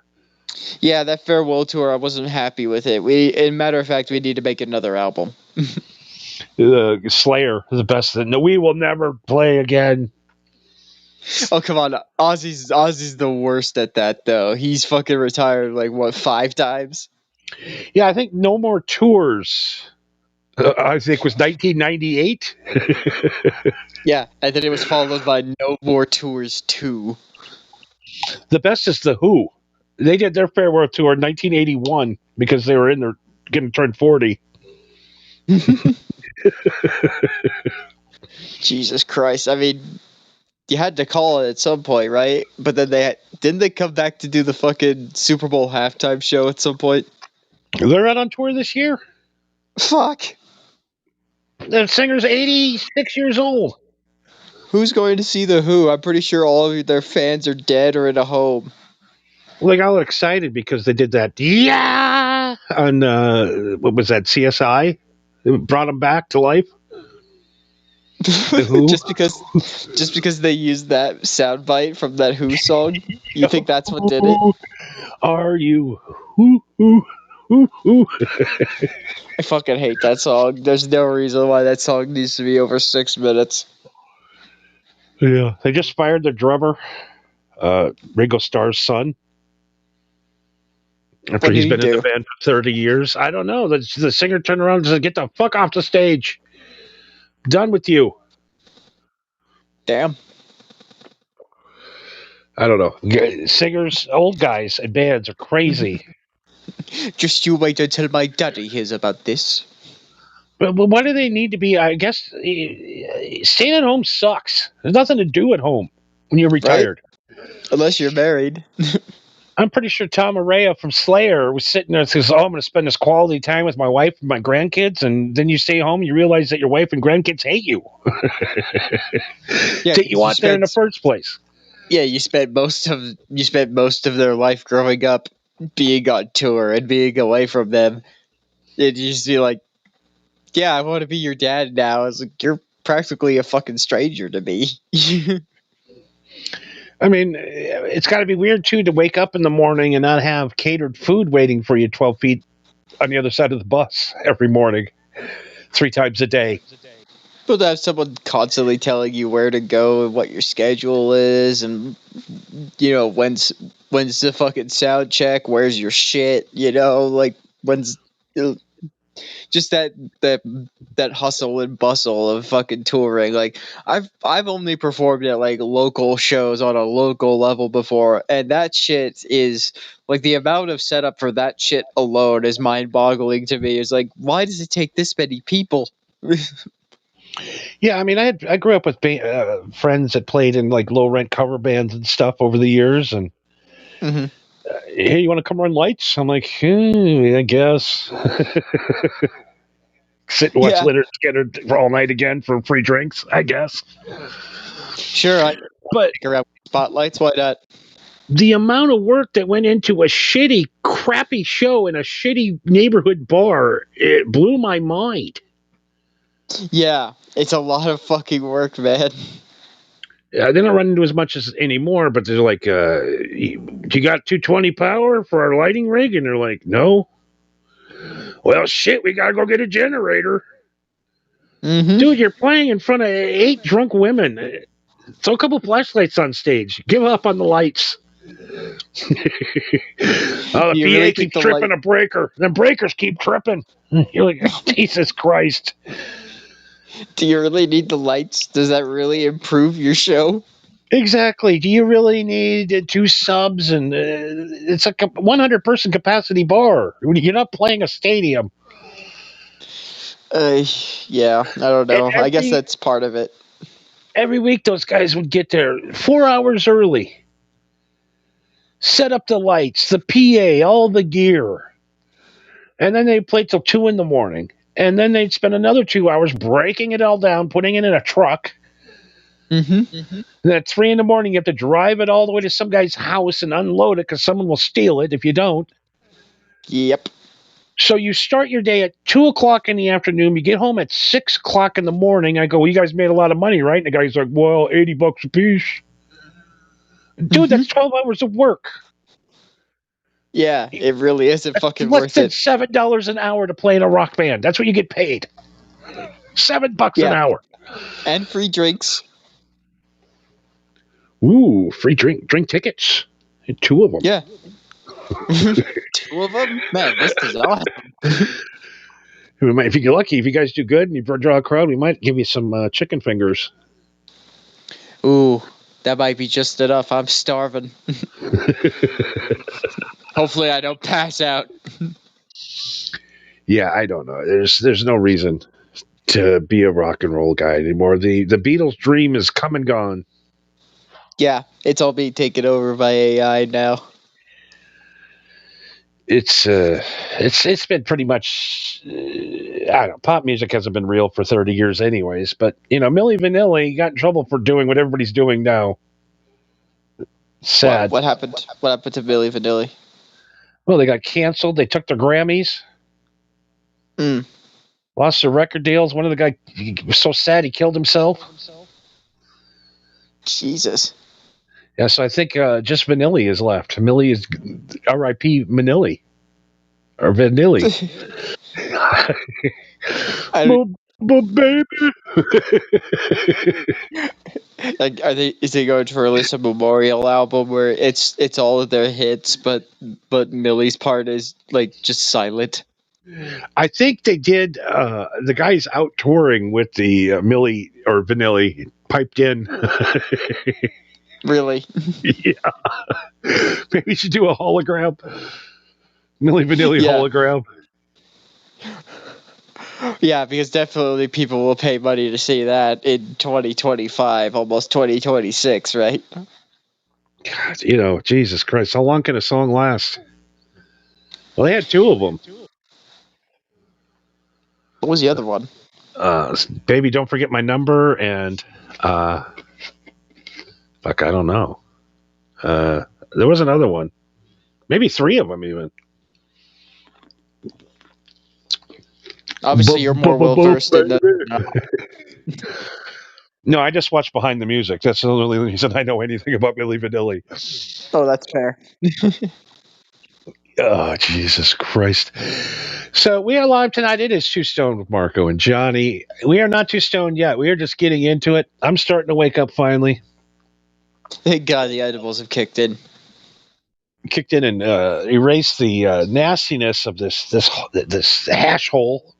Yeah, that farewell tour, I wasn't happy with it. In matter of fact, we need to make another album. Slayer is the best. No, we will never play again. Oh, come on. Ozzy's the worst at that, though. He's fucking retired, like, what, 5 times? Yeah, I think No More Tours, I think, was 1998. Yeah, and then it was followed by No More Tours 2. The best is The Who. They did their farewell tour in 1981 because they were going to turn 40. Jesus Christ. I mean, you had to call it at some point, right? But then didn't they come back to do the fucking Super Bowl halftime show at some point? They're out on tour this year? Fuck. The singer's 86 years old. Who's going to see The Who? I'm pretty sure all of their fans are dead or in a home. Well, they got all excited because they did that, yeah, on, what was that, CSI? It brought them back to life. The Who? just because they used that soundbite from that Who song? You think that's what did it? Are you Who? I fucking hate that song. There's no reason why that song needs to be over 6 minutes. Yeah, they just fired their drummer, Ringo Starr's son. After he's been in the band for 30 years. I don't know. The singer turned around and said, "Get the fuck off the stage. Done with you." Damn. I don't know. Singers, old guys and bands are crazy. Just you wait until my daddy hears about this. But why do they need to be? I guess staying at home sucks. There's nothing to do at home when you're retired. Right? Unless you're married. I'm pretty sure Tom Araya from Slayer was sitting there and says, "Oh, I'm going to spend this quality time with my wife and my grandkids." And then you stay home and you realize that your wife and grandkids hate you. Yeah, that you want there in the first place. Yeah, you spent most of their life growing up being on tour and being away from them. And you just be like, yeah, I want to be your dad now. It's like, you're practically a fucking stranger to me. I mean, it's got to be weird, too, to wake up in the morning and not have catered food waiting for you 12 feet on the other side of the bus every morning, 3 times a day. But to have someone constantly telling you where to go and what your schedule is and, when's the fucking sound check, where's your shit, like, when's... Just that hustle and bustle of fucking touring. Like I've only performed at like local shows on a local level before, and that shit is like the amount of setup for that shit alone is mind-boggling to me. It's like, why does it take this many people? Yeah, I mean, I grew up with friends that played in like low rent cover bands and stuff over the years, and hey, you want to come run lights? I'm like, I guess. sit and watch Yeah. Lynyrd Skynyrd for all night again for free drinks, I guess. Sure, But around spotlights. Why not? the amount of work that went into a shitty, crappy show in a shitty neighborhood bar, it blew my mind. Yeah, it's a lot of fucking work, man. They don't run into as much as anymore, but they're like, you got 220 power for our lighting rig? And they're like, no. Well, shit, we gotta go get a generator. Mm-hmm. Dude, you're playing in front of 8 drunk women. Throw a couple flashlights on stage. Give up on the lights. The You PA really keeps think the tripping a breaker. The breakers keep tripping. You're like, Jesus Christ. Do you really need the lights? Does that really improve your show? Exactly. Do you really need 2 subs? And it's a 100-person capacity bar. You're not playing a stadium. Yeah, I don't know. I guess that's part of it. Every week, those guys would get there 4 hours early, set up the lights, the PA, all the gear, and then they'd play till 2 in the morning. And then they'd spend another 2 hours breaking it all down, putting it in a truck. Mm-hmm. And at 3 in the morning, you have to drive it all the way to some guy's house and unload it because someone will steal it if you don't. Yep. So you start your day at 2 o'clock in the afternoon. You get home at 6 o'clock in the morning. I go, well, you guys made a lot of money, right? And the guy's like, well, $80 a piece. Dude, that's 12 hours of work. Yeah, it really isn't fucking Less worth than it. $7 an hour to play in a rock band. That's what you get paid. $7 an hour. And free drinks. Ooh, free drink tickets. 2 of them. Yeah. 2 of them? Man, this is awesome. If you get lucky, if you guys do good and you draw a crowd, we might give you some chicken fingers. Ooh, that might be just enough. I'm starving. Hopefully I don't pass out. Yeah, I don't know. There's no reason to be a rock and roll guy anymore. The Beatles' dream is come and gone. Yeah, it's all being taken over by AI now. It's been pretty much, I don't know, pop music hasn't been real for 30 years anyways, but, Milli Vanilli got in trouble for doing what everybody's doing now. Sad. What happened? What happened to Milli Vanilli? Well, they got canceled. They took their Grammys. Lost their record deals. One of the guys, he was so sad he killed himself. Jesus. Yeah, so I think just Vanilli is left. Millie is R.I.P. Manilli. Or Vanilli. Baby. Is they going to release a memorial album where it's all of their hits, but Millie's part is like just silent? I think they did. The guy's out touring with the Millie or Vanilli piped in. Really? Yeah. Maybe we should do a hologram. Milli Vanilli hologram. Yeah, because definitely people will pay money to see that in 2025, almost 2026, right? God, Jesus Christ, how long can a song last? Well, they had 2 of them. What was the other one? Baby, Don't Forget My Number, and fuck, I don't know. There was another one. Maybe 3 of them even. Obviously, you're more well-versed in the... No, I just watch Behind the Music. That's the only reason I know anything about Milli Vanilli. Oh, that's fair. Oh, Jesus Christ. So we are live tonight. It is Too Stoned with Marco and Johnny. We are not too stoned yet. We are just getting into it. I'm starting to wake up finally. Thank God the edibles have kicked in. Kicked in and erased the nastiness of this hash hole.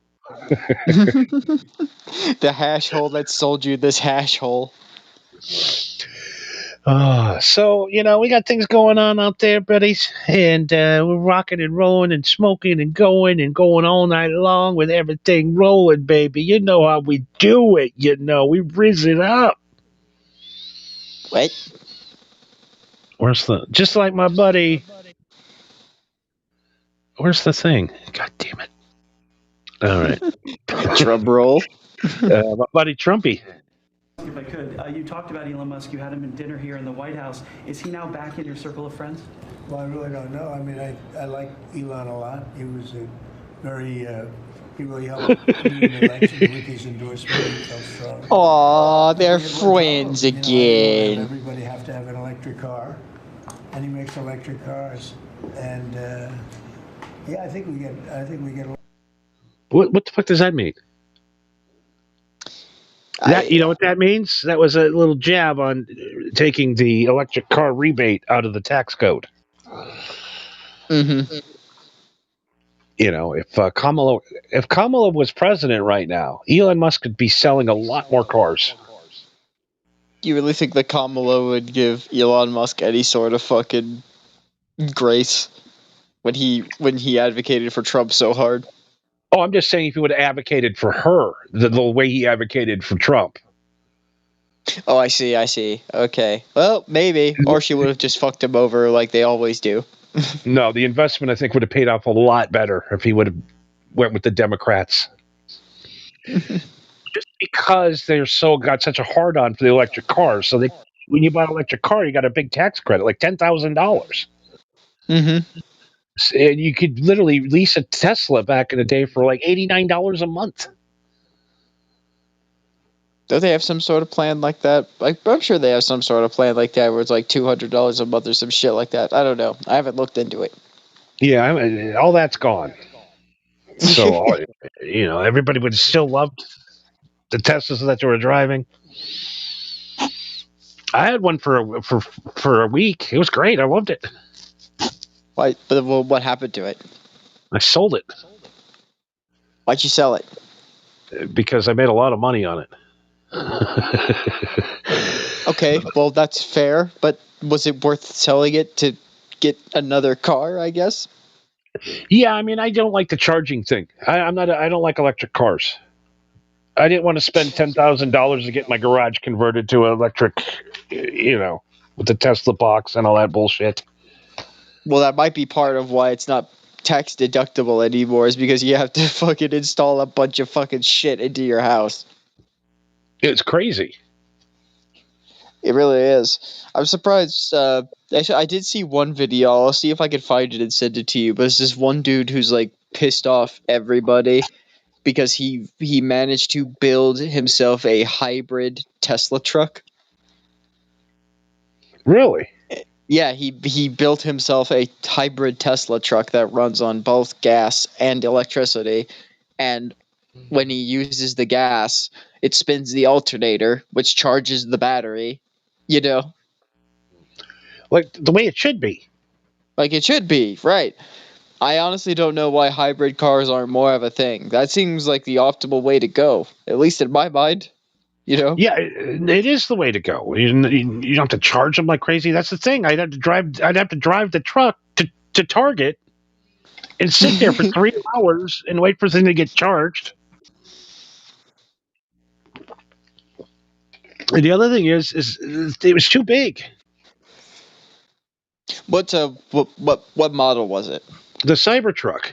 The hash hole that sold you this hash hole. So, we got things going on out there, buddies, and we're rocking and rolling and smoking and going all night long with everything rolling, baby. You know how we do it, we rizz it up. What? Where's just like my buddy, where's the thing? God damn it. All right. Drum roll. My buddy Trumpy. If I could, you talked about Elon Musk. You had him in dinner here in the White House. Is he now back in your circle of friends? Well, I really don't know. I mean, I like Elon a lot. He was a very, he really helped me in the election with his endorsement. He felt strong. Aw, they're We had one friends problem, again. Everybody have to have an electric car, and he makes electric cars. And yeah, I think we get. What the fuck does that mean? You know what that means? That was a little jab on taking the electric car rebate out of the tax code. Mm-hmm. You know, if Kamala was president right now, Elon Musk could be selling a lot more cars. You really think that Kamala would give Elon Musk any sort of fucking grace when he advocated for Trump so hard? Oh, I'm just saying if he would have advocated for her the way he advocated for Trump. Oh, I see. Okay. Well, maybe. Or she would have just fucked him over like they always do. No, the investment, I think, would have paid off a lot better if he would have went with the Democrats. Just because they're got such a hard-on for the electric cars. So when you buy an electric car, you got a big tax credit, like $10,000. Mm-hmm. And you could literally lease a Tesla back in the day for like $89 a month. Don't they have some sort of plan like that? Like, I'm sure they have some sort of plan like that where it's like $200 a month or some shit like that. I don't know. I haven't looked into it. Yeah, all that's gone. So, you know, everybody would have still loved the Teslas that they were driving. I had one for a week. It was great. I loved it. Why? But what happened to it? I sold it. Why'd you sell it? Because I made a lot of money on it. Okay, well, that's fair, but was it worth selling it to get another car, I guess? Yeah, I mean, I don't like the charging thing. I don't like electric cars. I didn't want to spend $10,000 to get my garage converted to an electric, you know, with the Tesla box and all that bullshit. Well, that might be part of why it's not tax deductible anymore, is because you have to fucking install a bunch of fucking shit into your house. It's crazy. It really is. I'm surprised. Actually, I did see one video. I'll see if I can find it and send it to you. But it's this one dude who's like pissed off everybody because he managed to build himself a hybrid Tesla truck. Really? Yeah, he built himself a hybrid Tesla truck that runs on both gas and electricity, and when he uses the gas, it spins the alternator, which charges the battery. You know, like the way it should be. Like it should be, right? I honestly don't know why hybrid cars aren't more of a thing. That seems like the optimal way to go, at least in my mind. You know? Yeah, it is the way to go. You don't have to charge them like crazy. That's the thing. I'd have to drive the truck to Target and sit there for 3 hours and wait for things to get charged. And the other thing is it was too big. What model was it? The Cybertruck.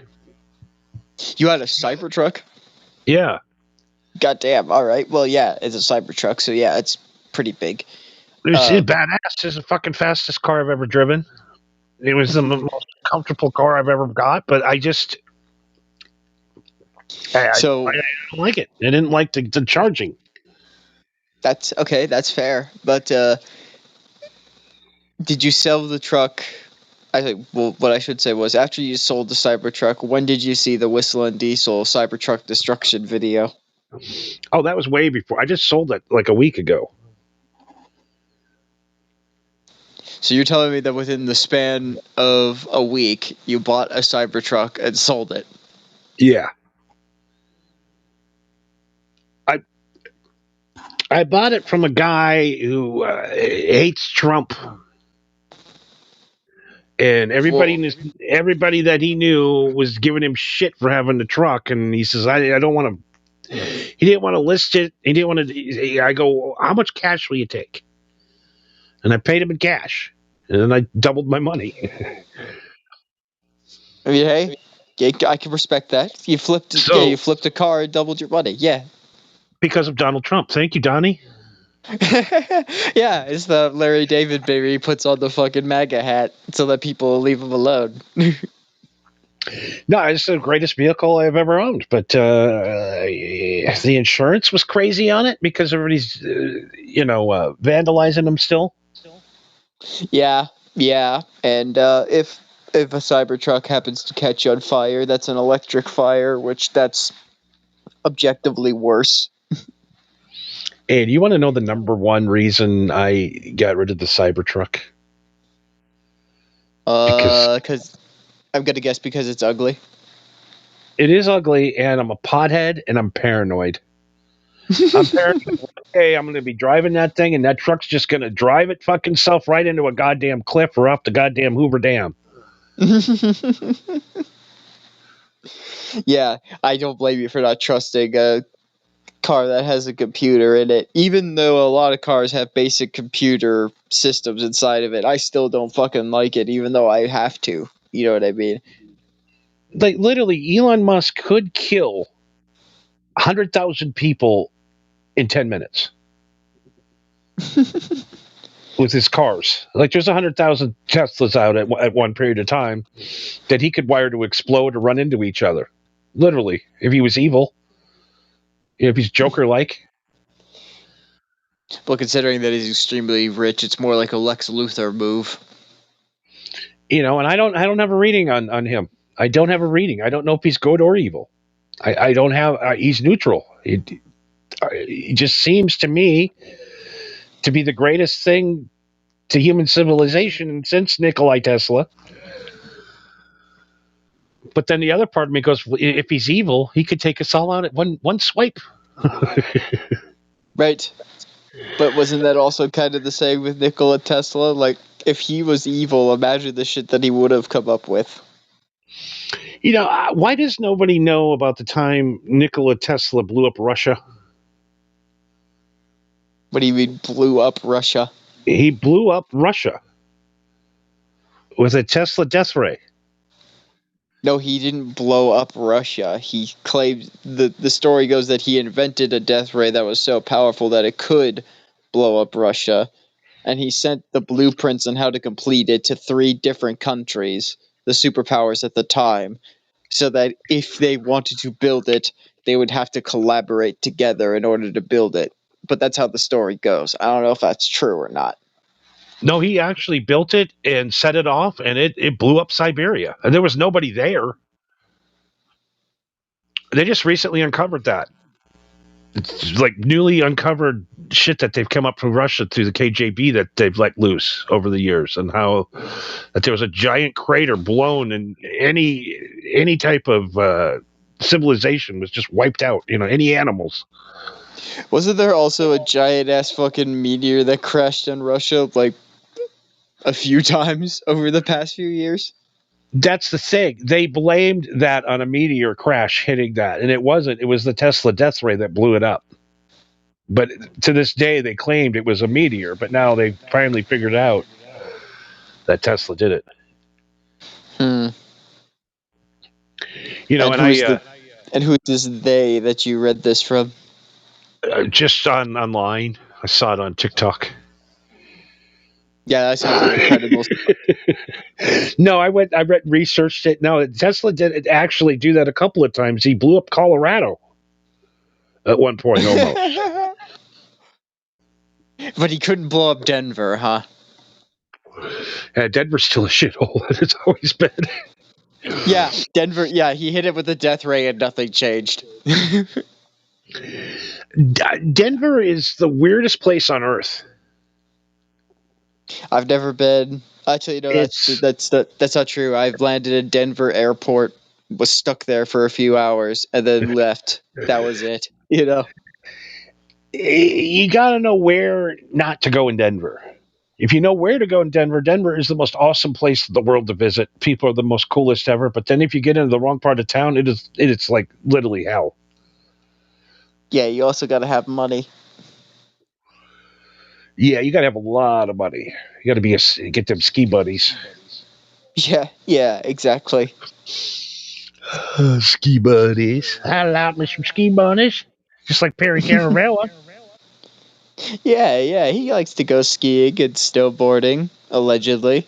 You had a Cybertruck? Yeah. Goddamn. All right. Well, yeah, it's a Cybertruck, so yeah, it's pretty big. It's badass. It's the fucking fastest car I've ever driven. It was the most comfortable car I've ever got, but I don't like it. I didn't like the charging. That's okay. That's fair. But did you sell the truck? I think. Well, what I should say was after you sold the Cybertruck, when did you see the Whistle and Diesel Cybertruck destruction video? Oh, that was way before. I just sold it like a week ago. So you're telling me that within the span of a week, you bought a Cybertruck and sold it? Yeah. I bought it from a guy who hates Trump. And everybody that he knew was giving him shit for having the truck. And he says, I don't want to. He didn't want to list it. He didn't want to. I go, how much cash will you take? And I paid him in cash. And then I doubled my money. I mean, hey, Yeah, I can respect that. You flipped a car and doubled your money. Yeah. Because of Donald Trump. Thank you, Donnie. Yeah, it's the Larry David baby. He puts on the fucking MAGA hat so that people leave him alone. No, it's the greatest vehicle I've ever owned. But the insurance was crazy on it because everybody's, vandalizing them still. Yeah. And if a Cybertruck happens to catch on fire, that's an electric fire, which that's objectively worse. Hey, do you want to know the number one reason I got rid of the Cybertruck? Because I'm gonna guess because it's ugly. It is ugly, and I'm a pothead, and I'm paranoid. I'm paranoid. Okay, I'm going to be driving that thing, and that truck's just going to drive it fucking self right into a goddamn cliff or off the goddamn Hoover Dam. Yeah, I don't blame you for not trusting a car that has a computer in it. Even though a lot of cars have basic computer systems inside of it, I still don't fucking like it, even though I have to. You know what I mean? Like, literally, Elon Musk could kill 100,000 people in 10 minutes with his cars. Like, there's 100,000 Teslas out at one period of time that he could wire to explode or run into each other. Literally, if he was evil. If he's Joker-like. Well, considering that he's extremely rich, it's more like a Lex Luthor move. And I don't have a reading on him. I don't have a reading. I don't know if he's good or evil. I don't have. He's neutral. He just seems to me to be the greatest thing to human civilization since Nikola Tesla. But then the other part of me goes, if he's evil, he could take us all out at one swipe. Right. But wasn't that also kind of the same with Nikola Tesla? Like, if he was evil, imagine the shit that he would have come up with. Why does nobody know about the time Nikola Tesla blew up Russia? What do you mean, blew up Russia? He blew up Russia with a Tesla death ray. No, he didn't blow up Russia. He claimed the story goes that he invented a death ray that was so powerful that it could blow up Russia, and he sent the blueprints on how to complete it to 3 different countries, the superpowers at the time, so that if they wanted to build it, they would have to collaborate together in order to build it. But that's how the story goes. I don't know if that's true or not. No, he actually built it and set it off, and it blew up Siberia. And there was nobody there. They just recently uncovered that. It's like newly uncovered shit that they've come up from Russia through the KGB that they've let loose over the years, and how that there was a giant crater blown, and any type of civilization was just wiped out. Any animals. Wasn't there also a giant ass fucking meteor that crashed in Russia like a few times over the past few years? That's the thing. They blamed that on a meteor crash hitting that, and it wasn't. It was the Tesla death ray that blew it up. But to this day, they claimed it was a meteor, but now they finally figured out that Tesla did it. And who is they that you read this from? Just online. I saw it on TikTok. Yeah, that sounds like incredible. No, I researched it. No, Tesla did actually do that a couple of times. He blew up Colorado at one point almost. But he couldn't blow up Denver, huh? Denver's still a shithole. It's always been. Yeah, Denver. Yeah, he hit it with a death ray and nothing changed. Denver is the weirdest place on Earth. I've never been. Actually, no, that's not true. I've landed in Denver airport, was stuck there for a few hours, and then left. That was it. You gotta know where not to go in Denver. If you know where to go in Denver, Denver is the most awesome place in the world to visit. People are the most coolest ever. But then if you get into the wrong part of town, it's like literally hell. Yeah, you also got to have money. Yeah, you got to have a lot of money. You got to get them ski buddies. Yeah, exactly. Ski buddies. I like me some ski buddies. Just like Perry Caravella. Yeah, he likes to go skiing and snowboarding, allegedly.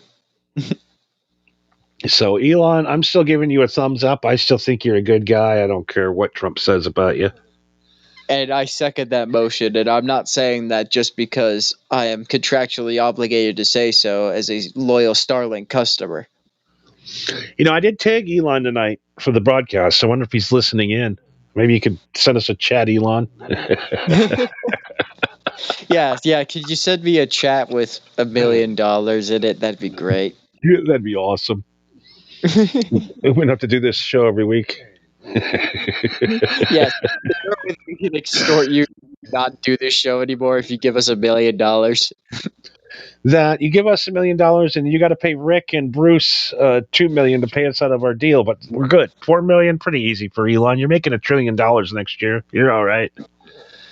So, Elon, I'm still giving you a thumbs up. I still think you're a good guy. I don't care what Trump says about you. And I second that motion, and I'm not saying that just because I am contractually obligated to say so as a loyal Starlink customer. You know, I did tag Elon tonight for the broadcast. I wonder if he's listening in. Maybe you could send us a chat, Elon. Yeah. Could you send me a chat with $1 million in it? That'd be great. Yeah, that'd be awesome. We wouldn't have to do this show every week. Yes. We can extort you to not do this show anymore if you give us $1 million. That you give us $1 million and you got to pay Rick and Bruce $2 million to pay us out of our deal, but we're good. $4 million, pretty easy for Elon. You're making $1 trillion next year. You're all right.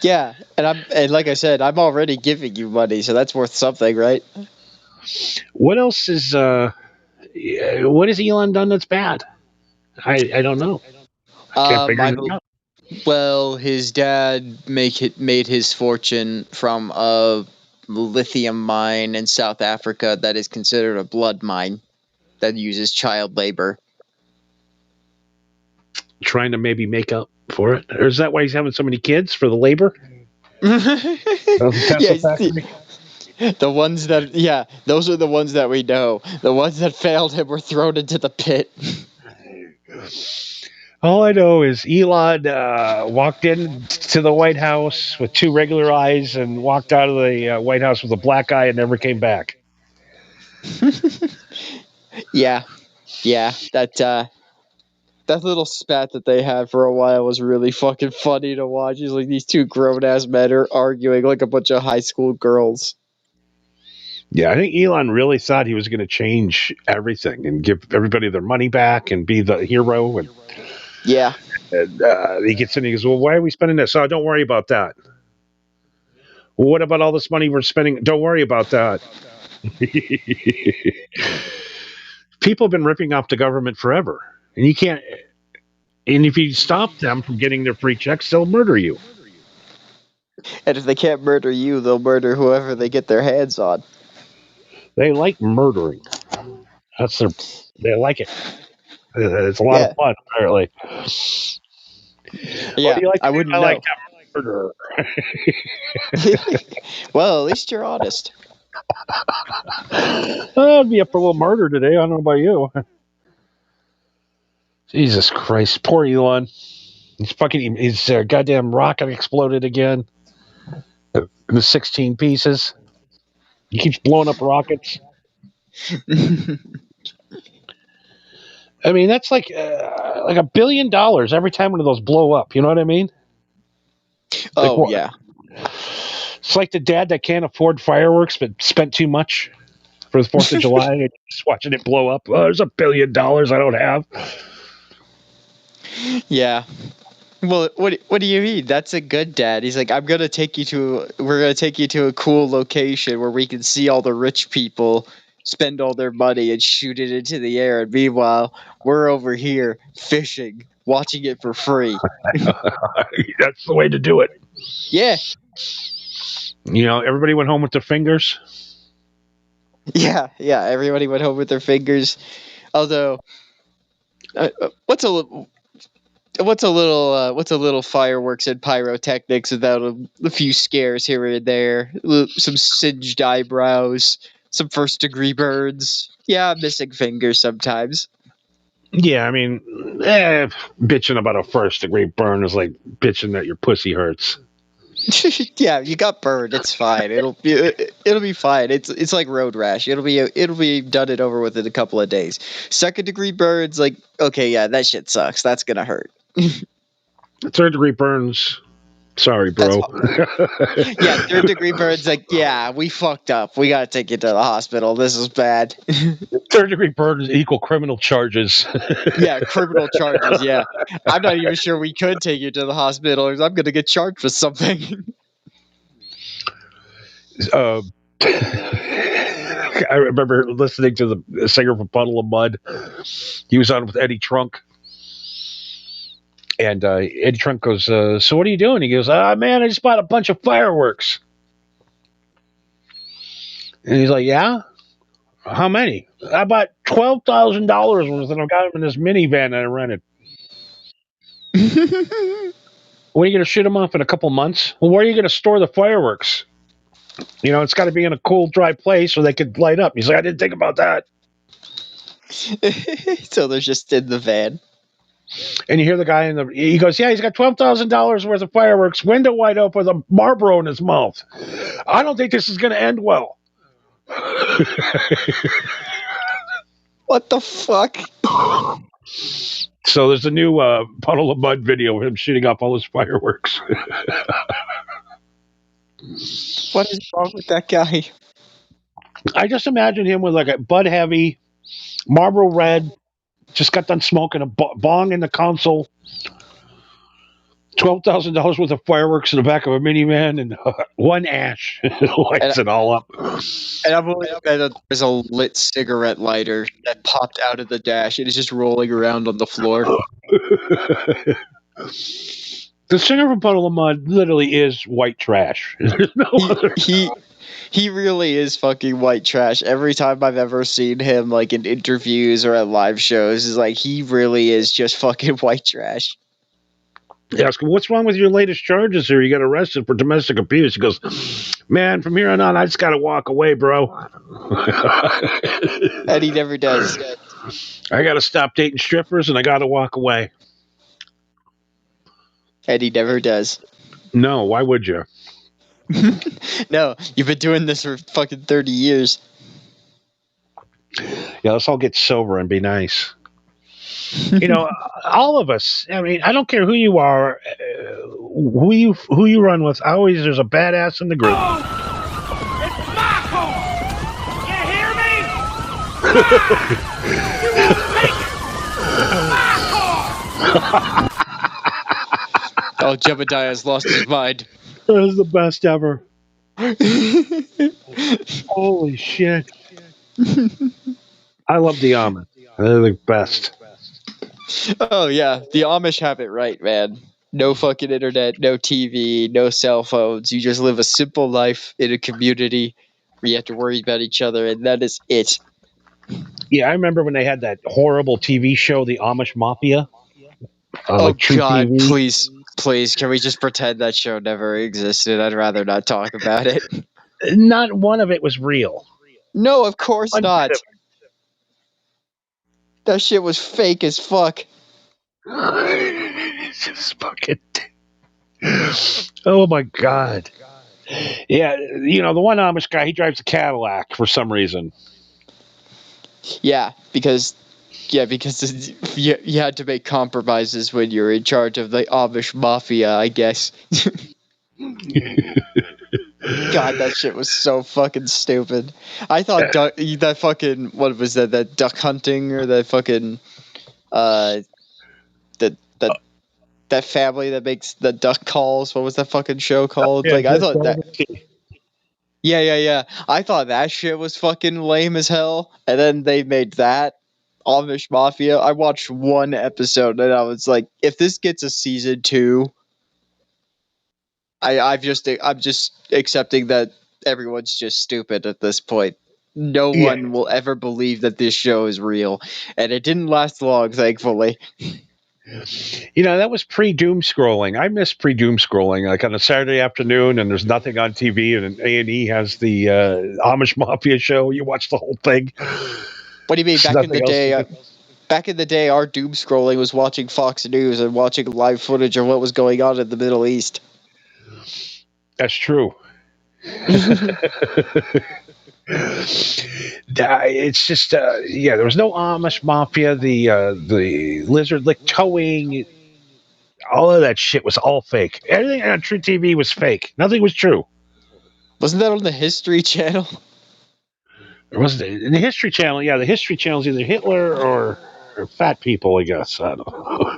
Yeah, and like I said, I'm already giving you money, so that's worth something, right? What else is what has Elon done that's bad? I don't know. I can't figure it out. Well, his dad made his fortune from a lithium mine in South Africa that is considered a blood mine that uses child labor. Trying to maybe make up for it, or is that why he's having so many kids for the labor? The ones that, those are the ones that we know. The ones that failed him were thrown into the pit. All I know is Elon walked into the White House with 2 regular eyes and walked out of the White House with a black eye and never came back. Yeah, that little spat that they had for a while was really fucking funny to watch. It's like these 2 grown-ass men are arguing like a bunch of high school girls. Yeah, I think Elon really thought he was going to change everything and give everybody their money back and be the hero. And yeah, and he gets in and he goes, well, why are we spending this? Oh, don't worry about that. Well, what about all this money we're spending? Don't worry about that. People have been ripping off the government forever. And you can't. And if you stop them from getting their free checks, they'll murder you. And if they can't murder you, they'll murder whoever they get their hands on. They like murdering. They like it. It's a lot of fun, apparently. Yeah, I wouldn't know. Like murder. Well, at least you're honest. I'd be up for a little murder today. I don't know about you. Jesus Christ, poor Elon. His goddamn rocket exploded again. The 16 pieces. He keeps blowing up rockets. I mean, that's like $1 billion every time one of those blow up. You know what I mean? Oh, yeah. It's like the dad that can't afford fireworks but spent too much for the 4th of July and just watching it blow up. Oh, there's $1 billion I don't have. Yeah. Well, what do you mean? That's a good dad. He's like, we're gonna take you to a cool location where we can see all the rich people spend all their money and shoot it into the air. And meanwhile, we're over here fishing, watching it for free. That's the way to do it. Yeah. You know, everybody went home with their fingers. Yeah. Everybody went home with their fingers. Although, what's a little fireworks and pyrotechnics without a few scares here and there, some singed eyebrows, some first-degree burns. Yeah, missing fingers sometimes. Yeah, I mean, bitching about a first-degree burn is like bitching that your pussy hurts. Yeah, you got burned. It's fine. It'll be fine. It's like road rash. It'll be done and over with in a couple of days. 2nd-degree burns, like, okay, yeah, that shit sucks. That's gonna hurt. 3rd-degree burns. Sorry, bro. Yeah, 3rd-degree burns. Like, yeah, we fucked up. We gotta take you to the hospital. This is bad. 3rd-degree burns equal criminal charges. Yeah, criminal charges. Yeah, I'm not even sure we could take you to the hospital. I'm gonna get charged with something. I remember listening to the singer from Puddle of Mud. He was on with Eddie Trunk. And Eddie Trunk goes, so what are you doing? He goes, man, I just bought a bunch of fireworks. And he's like, yeah? How many? I bought $12,000 worth, and I got them in this minivan that I rented. When are you going to shoot them off in a couple months? Well, where are you going to store the fireworks? You know, it's got to be in a cool, dry place so they could light up. He's like, I didn't think about that. So they're just in the van. And you hear the guy he goes, yeah, he's got $12,000 worth of fireworks, window wide open with a Marlboro in his mouth. I don't think this is going to end well. What the fuck? So there's a new Puddle of Mud video of him shooting off all his fireworks. What is wrong with that guy? I just imagine him with like a Bud Heavy, Marlboro Red, just got done smoking a bong in the console, $12,000 worth of fireworks in the back of a minivan, and one ash lights it all up. And I've only bet that there's a lit cigarette lighter that popped out of the dash and is just rolling around on the floor. The singer from Puddle of Mud literally is white trash. There's no other. He really is fucking white trash. Every time I've ever seen him, like in interviews or at live shows, is like he really is just fucking white trash. They ask him, what's wrong with your latest charges here? You got arrested for domestic abuse. He goes, man, from here on I just got to walk away, bro. And he never does. I got to stop dating strippers and I got to walk away. And he never does. No, why would you? No, you've been doing this for fucking 30 years. Yeah, let's all get sober and be nice. You know, all of us. I mean, I don't care who you are, who you run with. Always, there's a badass in the group. Oh, it's Michael! You hear me? You won't make it! Michael! Oh, Jebediah's lost his mind. That was the best ever. Holy shit. I love the Amish. They're the best. Oh, yeah. The Amish have it right, man. No fucking internet, no TV, no cell phones. You just live a simple life in a community where you have to worry about each other, and that is it. Yeah, I remember when they had that horrible TV show, The Amish Mafia. Oh, like God, TV. Please, can we just pretend that show never existed? I'd rather not talk about it. Not one of it was real. No, of course not. That shit was fake as fuck. It's just fucking. Oh my God. Yeah, you know, the one Amish guy, he drives a Cadillac for some reason. Yeah, because you had to make compromises when you're in charge of the Amish mafia, I guess. God, that shit was so fucking stupid. I thought that fucking, what was that duck hunting or that fucking that family that makes the duck calls, what was that fucking show called? Yeah, like I thought that Yeah. I thought that shit was fucking lame as hell. And then they made that Amish Mafia. I watched one episode and I was like, if this gets a season 2, I'm just accepting that everyone's just stupid at this point. No one will ever believe that this show is real. And it didn't last long, thankfully. You know, that was pre-doom scrolling. I miss pre-doom scrolling, like on a Saturday afternoon, and there's nothing on TV, and A&E has the Amish Mafia show. You watch the whole thing. What do you mean? Back in the day, our doom scrolling was watching Fox News and watching live footage of what was going on in the Middle East. That's true. It's just there was no Amish Mafia. The lizard lick towing, all of that shit was all fake. Everything on True TV was fake. Nothing was true. Wasn't that on the History Channel? Or wasn't it in the History Channel? Yeah, the History Channel is either Hitler or fat people, I guess. I don't know.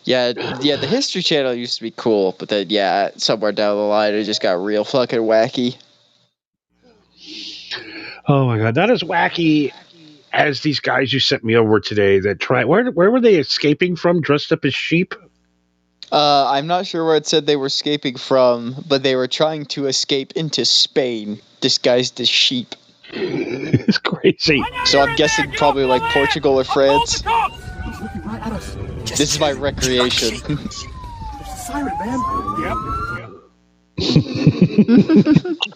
Yeah, the History Channel used to be cool, but then somewhere down the line it just got real fucking wacky. Oh my God, not as wacky as these guys you sent me over today that try. Where were they escaping from, dressed up as sheep? I'm not sure where it said they were escaping from, but they were trying to escape into Spain, disguised as sheep. It's crazy. So I'm guessing probably like Portugal or France. This is my recreation.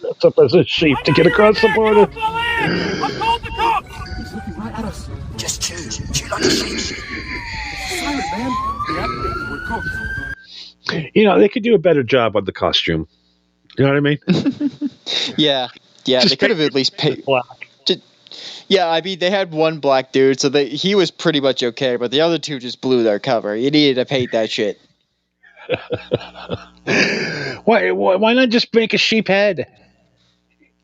That's up as a sheep to get across the border. Just chew like a sheep. You know, they could do a better job on the costume. You know what I mean? Yeah, they could have at least paid. Black. Yeah, I mean, they had one black dude, so he was pretty much okay, but the other two just blew their cover. You needed to paint that shit. Why not just make a sheep head?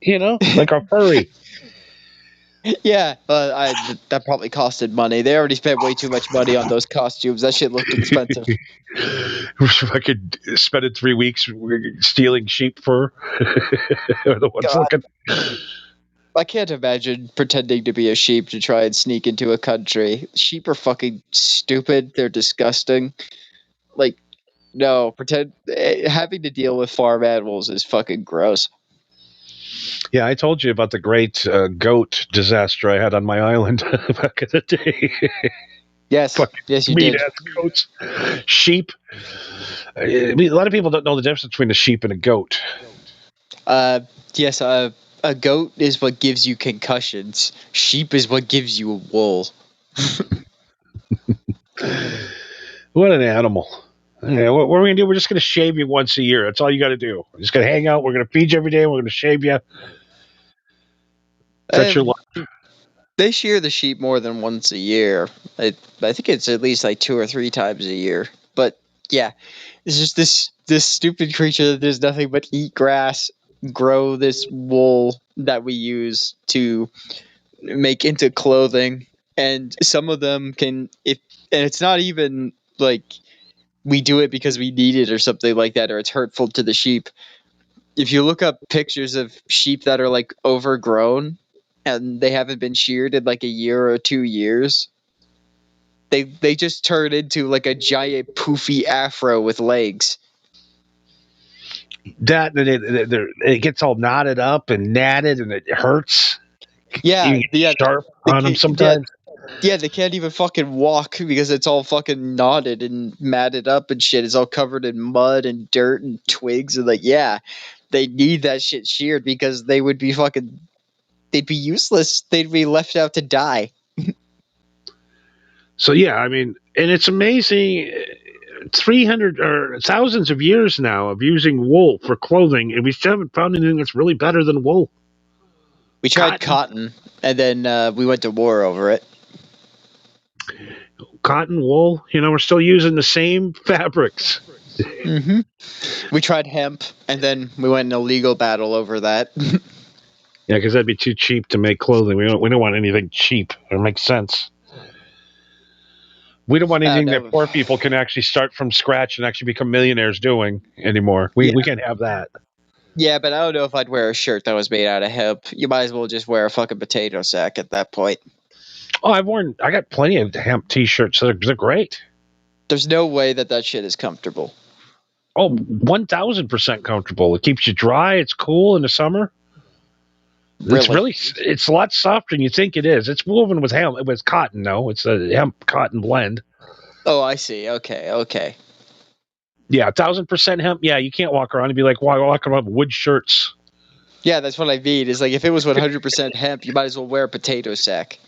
You know, like a furry. Yeah, that probably costed money. They already spent way too much money on those costumes. That shit looked expensive. If I could spend it 3 weeks stealing sheep fur, or the ones looking. I can't imagine pretending to be a sheep to try and sneak into a country. Sheep are fucking stupid. They're disgusting. Like, no, having to deal with farm animals is fucking gross. Yeah, I told you about the great goat disaster I had on my island back in the day. Yes, yes, you did. Goats, sheep. I mean, a lot of people don't know the difference between a sheep and a goat. Yes, a goat is what gives you concussions. Sheep is what gives you wool. What an animal. Yeah, what are we going to do? We're just going to shave you once a year. That's all you got to do. We're just going to hang out. We're going to feed you every day. We're going to shave you. That's your life. They shear the sheep more than once a year. I think it's at least like 2 or 3 times a year. But yeah, it's just this stupid creature that does nothing but eat grass, grow this wool that we use to make into clothing, and some of them and it's not even like we do it because we need it or something like that, or it's hurtful to the sheep. If you look up pictures of sheep that are like overgrown and they haven't been sheared in like a year or 2 years, they just turn into like a giant poofy afro with legs. That it gets all knotted up and natted and it hurts. Yeah, sharp on them sometimes. Yeah, they can't even fucking walk because it's all fucking knotted and matted up and shit. It's all covered in mud and dirt and twigs and like, yeah, they need that shit sheared because they would be they'd be useless. They'd be left out to die. So yeah, I mean, and it's amazing. 300 or thousands of years now of using wool for clothing, and we still haven't found anything that's really better than wool. We tried cotton and then we went to war over it. Cotton, wool, we're still using the same fabrics. Mm-hmm. We tried hemp, and then we went in a legal battle over that. Yeah, because that'd be too cheap to make clothing. We don't want anything cheap. It makes sense. We don't want anything that poor people can actually start from scratch and actually become millionaires doing anymore. We can't have that. Yeah, but I don't know if I'd wear a shirt that was made out of hemp. You might as well just wear a fucking potato sack at that point. Oh, I got plenty of hemp t-shirts. They're great. There's no way that shit is comfortable. Oh, 1,000% comfortable. It keeps you dry. It's cool in the summer. Really? It's a lot softer than you think it is. It's woven with hemp. With cotton, no. It's a hemp cotton blend. Oh, I see. Okay. Yeah, 1,000% hemp. Yeah, you can't walk around and be like, "Why walking around with wood shirts?" Yeah, that's what I mean. It's like if it was 100% hemp, you might as well wear a potato sack.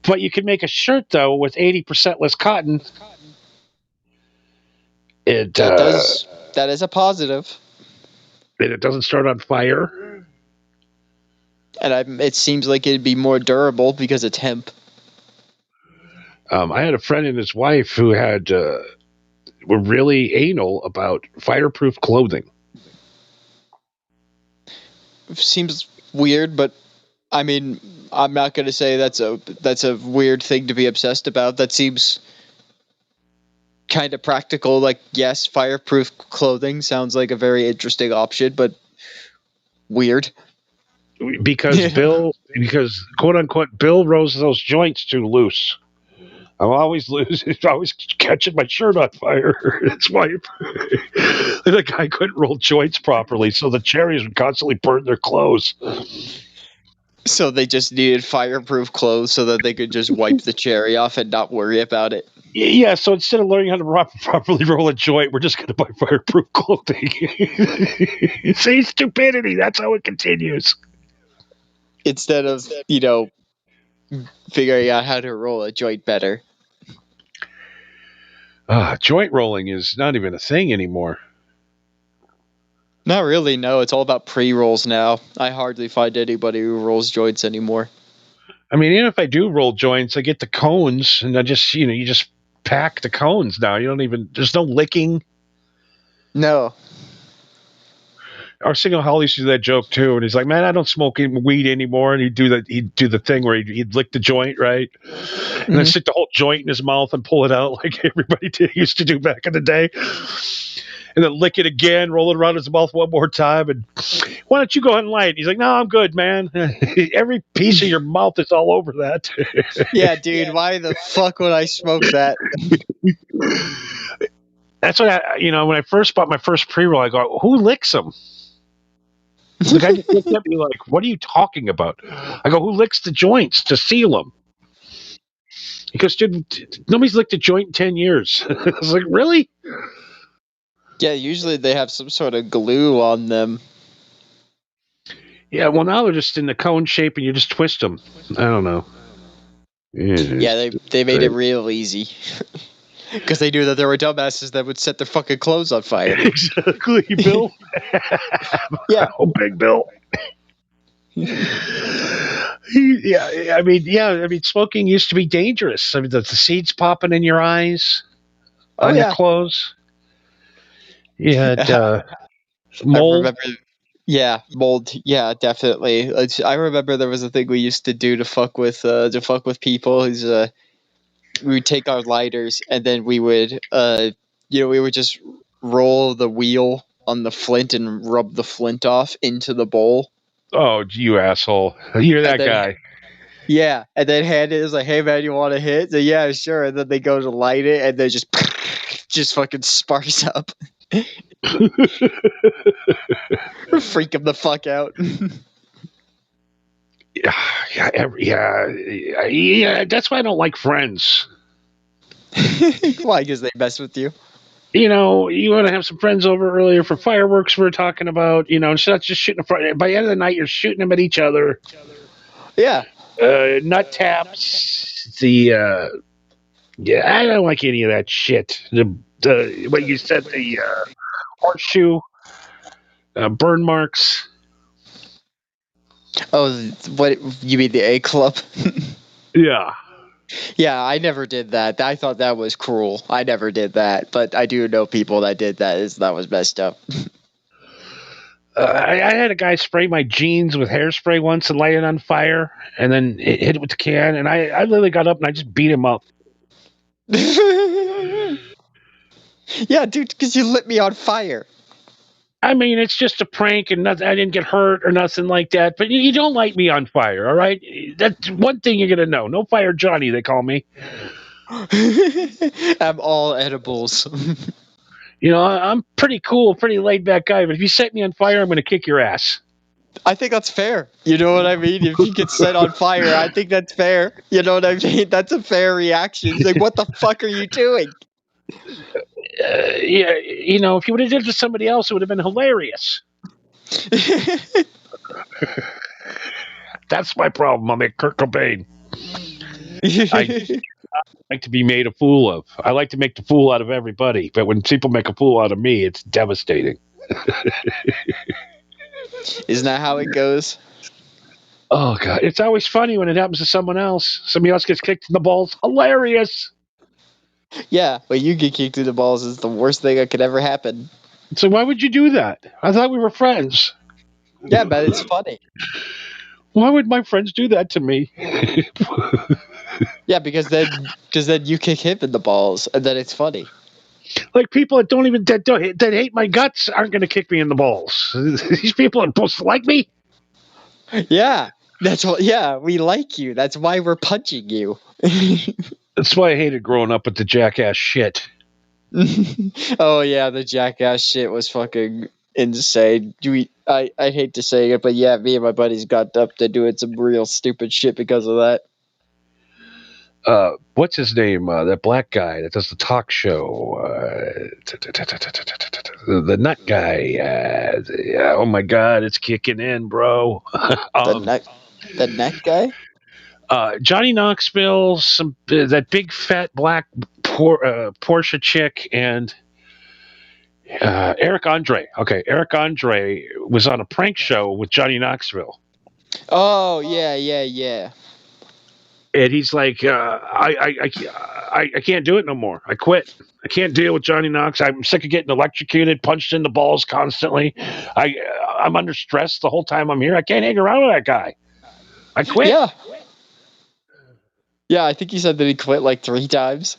But you can make a shirt though with 80% less cotton. That is a positive. And it doesn't start on fire. And it seems like it'd be more durable because it's hemp. I had a friend and his wife who were really anal about fireproof clothing. Seems weird, but I mean, I'm not going to say that's a weird thing to be obsessed about. That seems kind of practical. Like, yes, fireproof clothing sounds like a very interesting option, but weird. Because quote unquote, Bill rolls those joints too loose. I'm always losing. Always catching my shirt on fire. That's why the guy couldn't roll joints properly, so the cherries would constantly burn their clothes. So they just needed fireproof clothes so that they could just wipe the cherry off and not worry about it. Yeah, so instead of learning how to properly roll a joint, we're just going to buy fireproof clothing. See, stupidity. That's how it continues. Instead of, figuring out how to roll a joint better. Joint rolling is not even a thing anymore. Not really, no. It's all about pre-rolls now. I hardly find anybody who rolls joints anymore. I mean, even if I do roll joints, I get the cones, and I just, you just pack the cones now. You don't even, there's no licking. No. Our single Holly used to do that joke too, and he's like, "Man, I don't smoke weed anymore." And he'd do the thing where he'd lick the joint, right, and then stick the whole joint in his mouth and pull it out like everybody used to do back in the day, and then lick it again, roll it around his mouth one more time, and why don't you go ahead and light it? He's like, "No, I'm good, man. Every piece of your mouth is all over that." Yeah, dude. Why the fuck would I smoke that? That's what when I first bought my first pre-roll, I go, "Who licks them?" The guy just looked at me like, "What are you talking about?" I go, "Who licks the joints to seal them?" He goes, "Dude, nobody's licked a joint in 10 years." I was like, "Really?" Yeah, usually they have some sort of glue on them. Yeah, well, now they're just in the cone shape and you just twist them. I don't know. Yeah, they made it real easy. Because they knew that there were dumbasses that would set their fucking clothes on fire. Exactly, Bill. Yeah. Oh, Big Bill. I mean, smoking used to be dangerous. I mean, the seeds popping in your eyes, on your clothes. You had mold. Mold. Yeah, definitely. I remember there was a thing we used to do to fuck with people. Is we would take our lighters and then we would we would just roll the wheel on the flint and rub the flint off into the bowl. Oh, you asshole! You're that guy. Yeah, and then hand it is like, "Hey man, you want to hit?" So yeah, sure. And then they go to light it, and they just fucking sparks up. Freak them the fuck out. Yeah. That's why I don't like friends. Why? Because they mess with you. You want to have some friends over earlier for fireworks we were talking about, instead of just shooting by the end of the night, you're shooting them at each other. Yeah. Nut taps. I don't like any of that shit. What you said, the horseshoe, burn marks. Oh, what you mean the A Club? Yeah. Yeah, I never did that. I thought that was cruel. I never did that, but I do know people that did that. That was messed up. I had a guy spray my jeans with hairspray once and light it on fire, and then hit it with the can, and I literally got up and I just beat him up. Yeah, dude, because you lit me on fire. I mean, it's just a prank, and nothing. I didn't get hurt or nothing like that. But you don't light me on fire, all right? That's one thing you're gonna know. No Fire Johnny, they call me. I'm all edibles. I'm pretty cool, pretty laid back guy. But if you set me on fire, I'm gonna kick your ass. I think that's fair. You know what I mean? If you get set on fire, I think that's fair. You know what I mean? That's a fair reaction. It's like, what the fuck are you doing? Yeah, if you would have did it to somebody else, it would have been hilarious. That's my problem. I'm like Kurt Cobain. I like to be made a fool of. I like to make the fool out of everybody, but when people make a fool out of me, it's devastating. Isn't that how it goes? Oh God, it's always funny when it happens to someone else. Somebody else gets kicked in the balls. Hilarious. Yeah, but you get kicked in the balls is the worst thing that could ever happen. So why would you do that? I thought we were friends. Yeah, but it's funny. Why would my friends do that to me? Yeah, because then you kick him in the balls, and then it's funny. Like people that hate my guts aren't going to kick me in the balls. These people are supposed to like me. Yeah, that's what. Yeah, we like you. That's why we're punching you. That's why I hated growing up with the jackass shit. Oh yeah, the jackass shit was fucking insane. I hate to say it, but yeah, me and my buddies got up to doing some real stupid shit because of that. What's his name? That black guy that does the talk show. The nut guy. Oh my God, it's kicking in, bro. The neck guy? Johnny Knoxville, that big fat black Porsche chick, and Eric Andre. Okay, Eric Andre was on a prank show with Johnny Knoxville. Oh yeah. And he's like, I can't do it no more. I quit. I can't deal with Johnny Knox. I'm sick of getting electrocuted, punched in the balls constantly. I'm under stress the whole time I'm here. I can't hang around with that guy. I quit. Yeah, I think he said that he quit like 3 times.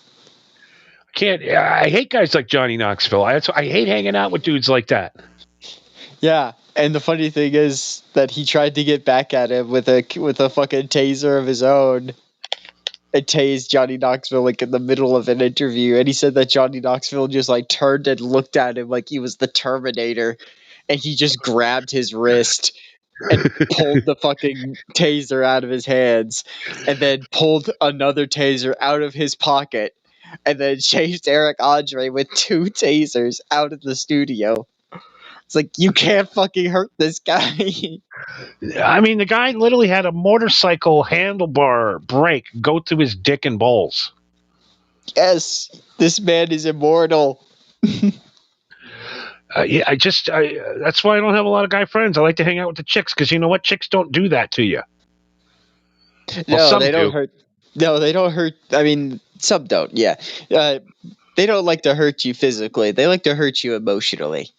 I hate guys like Johnny Knoxville. I hate hanging out with dudes like that. Yeah, and the funny thing is that he tried to get back at him with a fucking taser of his own. And tased Johnny Knoxville like in the middle of an interview, and he said that Johnny Knoxville just like turned and looked at him like he was the Terminator, and he just grabbed his wrist and pulled the fucking taser out of his hands, and then pulled another taser out of his pocket, and then chased Eric Andre with 2 tasers out of the studio. It's like, you can't fucking hurt this guy. I mean, the guy literally had a motorcycle handlebar brake go through his dick and balls. Yes, this man is immortal. Yeah, that's why I don't have a lot of guy friends. I like to hang out with the chicks because you know what? Chicks don't do that to you. No, they don't hurt. No, they don't hurt. I mean, some don't. Yeah, they don't like to hurt you physically. They like to hurt you emotionally.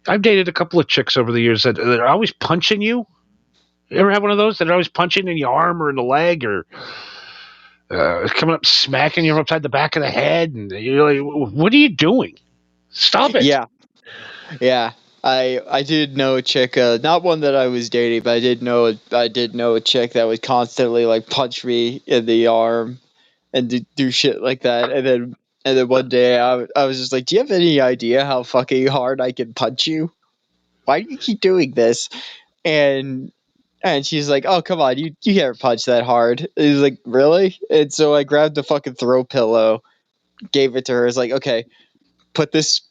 I've dated a couple of chicks over the years that are always punching you. You ever have one of those that are always punching in your arm or in the leg or coming up smacking you upside the back of the head? And you're like, what are you doing? Stop it. Yeah. I did know a chick, not one that I was dating, but I did know a chick that would constantly like punch me in the arm and do shit like that. And then one day I was just like, do you have any idea how fucking hard I can punch you? Why do you keep doing this? And she's like, oh, come on, you can't punch that hard. And he's like, really? And so I grabbed the fucking throw pillow, gave it to her. It's like, okay, put this,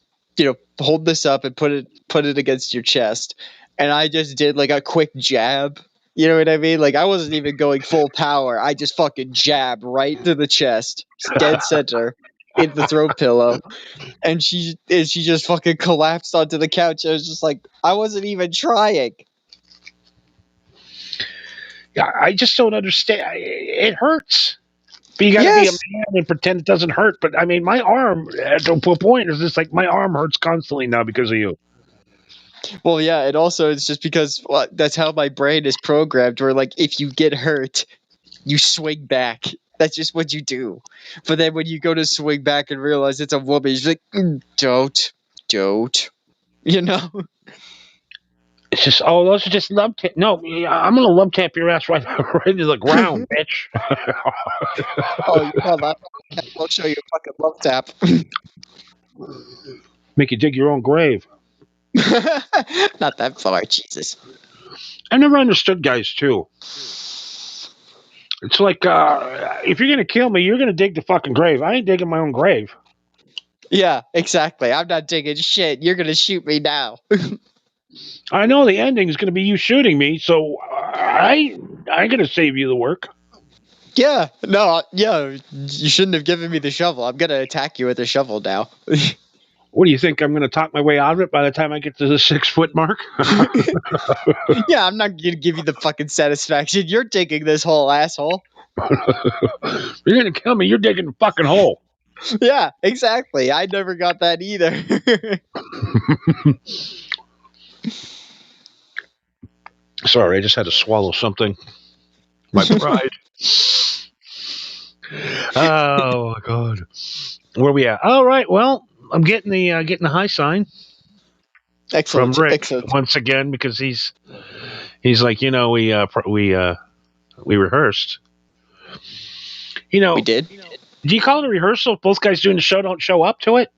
hold this up and put it against your chest. And I just did like a quick jab. You know what I mean? Like, I wasn't even going full power. I just fucking jab right to the chest, dead center, in the throw pillow. And she just fucking collapsed onto the couch. I was just like, I wasn't even trying. Yeah, I just don't understand. It hurts. But you got to be a man and pretend it doesn't hurt. But I mean, my arm, at a point, is just like my arm hurts constantly now because of you. Well, yeah, and also it's just because that's how my brain is programmed. Where like, if you get hurt, you swing back. That's just what you do. But then when you go to swing back and realize it's a woman, you're like, don't. You know? It's just, those are just love tap. No, I'm going to love tap your ass right into the ground, bitch. Oh, yeah, I'll show you a fucking love tap. Make you dig your own grave. Not that far, Jesus. I never understood guys, too. It's like, if you're going to kill me, you're going to dig the fucking grave. I ain't digging my own grave. Yeah, exactly. I'm not digging shit. You're going to shoot me now. I know the ending is going to be you shooting me, so I'm going to save you the work. Yeah, you shouldn't have given me the shovel. I'm going to attack you with a shovel now. What do you think? I'm going to talk my way out of it by the time I get to the 6-foot mark? Yeah, I'm not going to give you the fucking satisfaction. You're digging this hole, asshole. You're going to kill me. You're digging the fucking hole. Yeah, exactly. I never got that either. Sorry, I just had to swallow something. My pride. Oh my God. Where we at? All right. Well, I'm getting the high sign. Excellent. From Rick Excellent. once again because he's like, we rehearsed. You know, We did. Do you call it a rehearsal if both guys doing the show don't show up to it?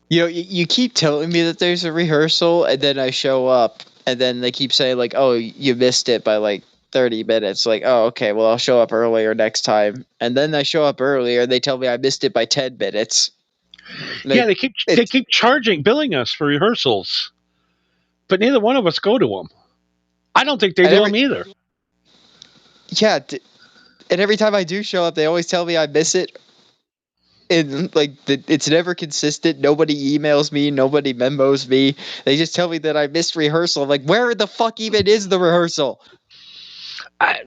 You know, you keep telling me that there's a rehearsal, and then I show up, and then they keep saying, like, oh, you missed it by, like, 30 minutes. Like, oh, okay, well, I'll show up earlier next time. And then I show up earlier, and they tell me I missed it by 10 minutes. Yeah, they keep billing us for rehearsals, but neither one of us go to them. I don't think they do them either. Yeah, and every time I do show up, they always tell me I miss it. And like it's never consistent. Nobody emails me. Nobody memos me. They just tell me that I missed rehearsal. I'm like, where the fuck even is the rehearsal? I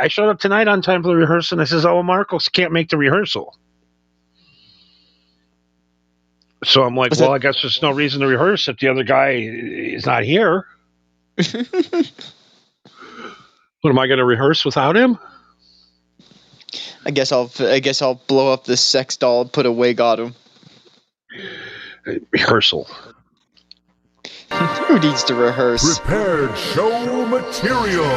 showed up tonight on time for the rehearsal, and I says, "Oh, Marcos can't make the rehearsal." So I'm like, well, I guess there's no reason to rehearse if the other guy is not here. What am I going to rehearse without him? I guess I'll blow up this sex doll and put a wig on him. Rehearsal. Who needs to rehearse? Prepared show material.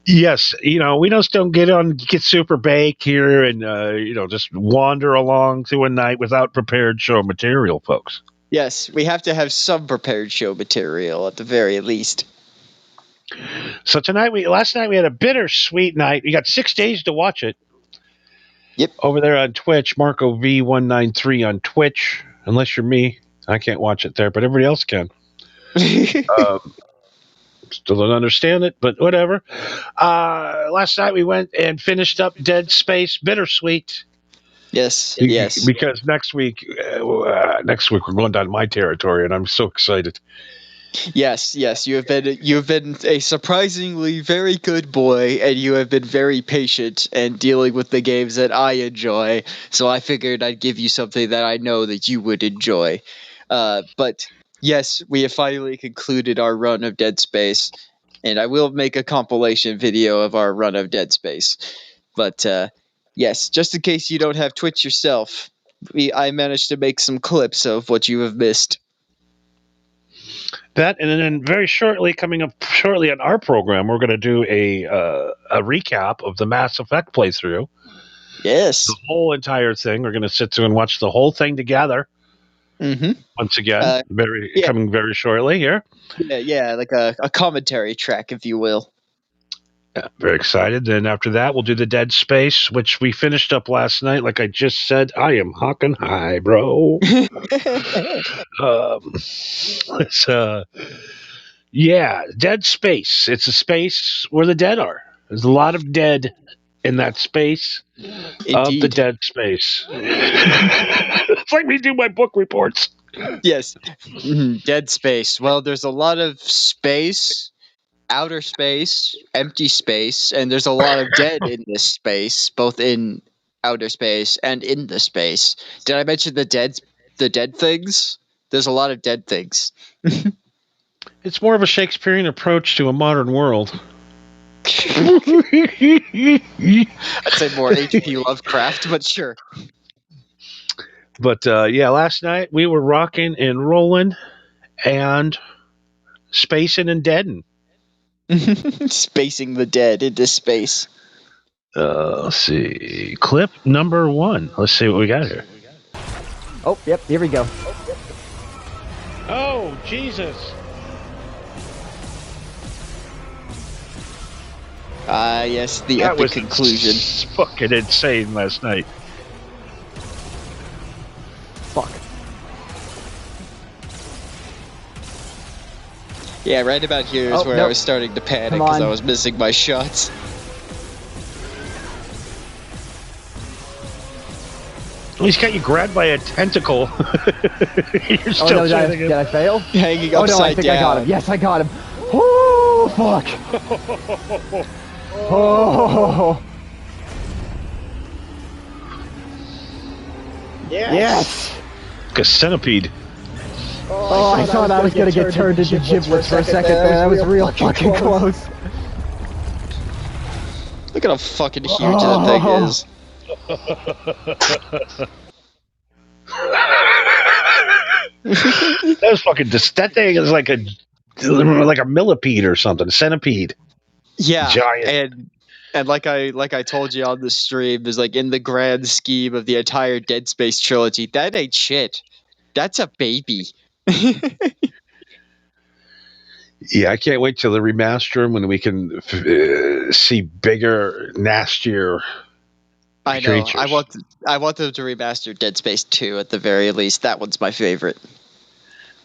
Yes, we just don't get super baked here and just wander along through a night without prepared show material, folks. Yes, we have to have some prepared show material at the very least. So last night we had a bittersweet night. We got 6 days to watch it. Yep. Over there on Twitch, Marco V193 on Twitch. Unless you're me, I can't watch it there, but everybody else can. Still don't understand it, but whatever. Last night we went and finished up Dead Space Bittersweet. Yes. Because next week we're going down my territory, and I'm so excited. Yes, you have been a surprisingly very good boy, and you have been very patient and dealing with the games that I enjoy. So I figured I'd give you something that I know that you would enjoy. But yes, we have finally concluded our run of Dead Space, and I will make a compilation video of our run of Dead Space. But yes, just in case you don't have Twitch yourself, I managed to make some clips of what you have missed. That, and then coming up shortly on our program, we're going to do a recap of the Mass Effect playthrough. Yes. The whole entire thing. We're going to sit through and watch the whole thing together. Mm-hmm. Once again, coming very shortly here. Yeah, like a commentary track, if you will. Yeah, very excited. Then after that, we'll do the Dead Space, which we finished up last night. Like I just said, I am hawking high, bro. Dead Space. It's a space where the dead are. There's a lot of dead in that space. Indeed. Of the Dead Space. It's like we do my book reports. Yes. Dead Space. Well, there's a lot of space, outer space, empty space, and there's a lot of dead in this space, both in outer space and in the space. Did I mention the dead things? There's a lot of dead things. It's more of a Shakespearean approach to a modern world. I'd say more H.P. Lovecraft, but sure. But last night we were rocking and rolling and spacing and deading. Spacing the dead into space. Let's see. Clip number 1. Let's see what we got here. Oh, yep, here we go. Oh, Jesus. Yes, the epic conclusion. Fucking insane last night. Fuck. Yeah, right about here is where I was starting to panic because I was missing my shots. He's got you grabbed by a tentacle. You're still did I fail? Hanging no, I upside think down. I got him. Yes, I got him. Oh, fuck. Oh. Yes. Like a centipede. Oh, I thought I was gonna get turned into giblets for a second there. That was real fucking close. Look at how fucking huge that thing is. That was fucking. That thing is like a millipede or something, a centipede. Yeah, Giant. and like I told you on the stream, is like in the grand scheme of the entire Dead Space trilogy, that ain't shit. That's a baby. Yeah, I can't wait till the remaster when we can see bigger, nastier. I know. Creatures. I want them to remaster Dead Space 2 at the very least. That one's my favorite.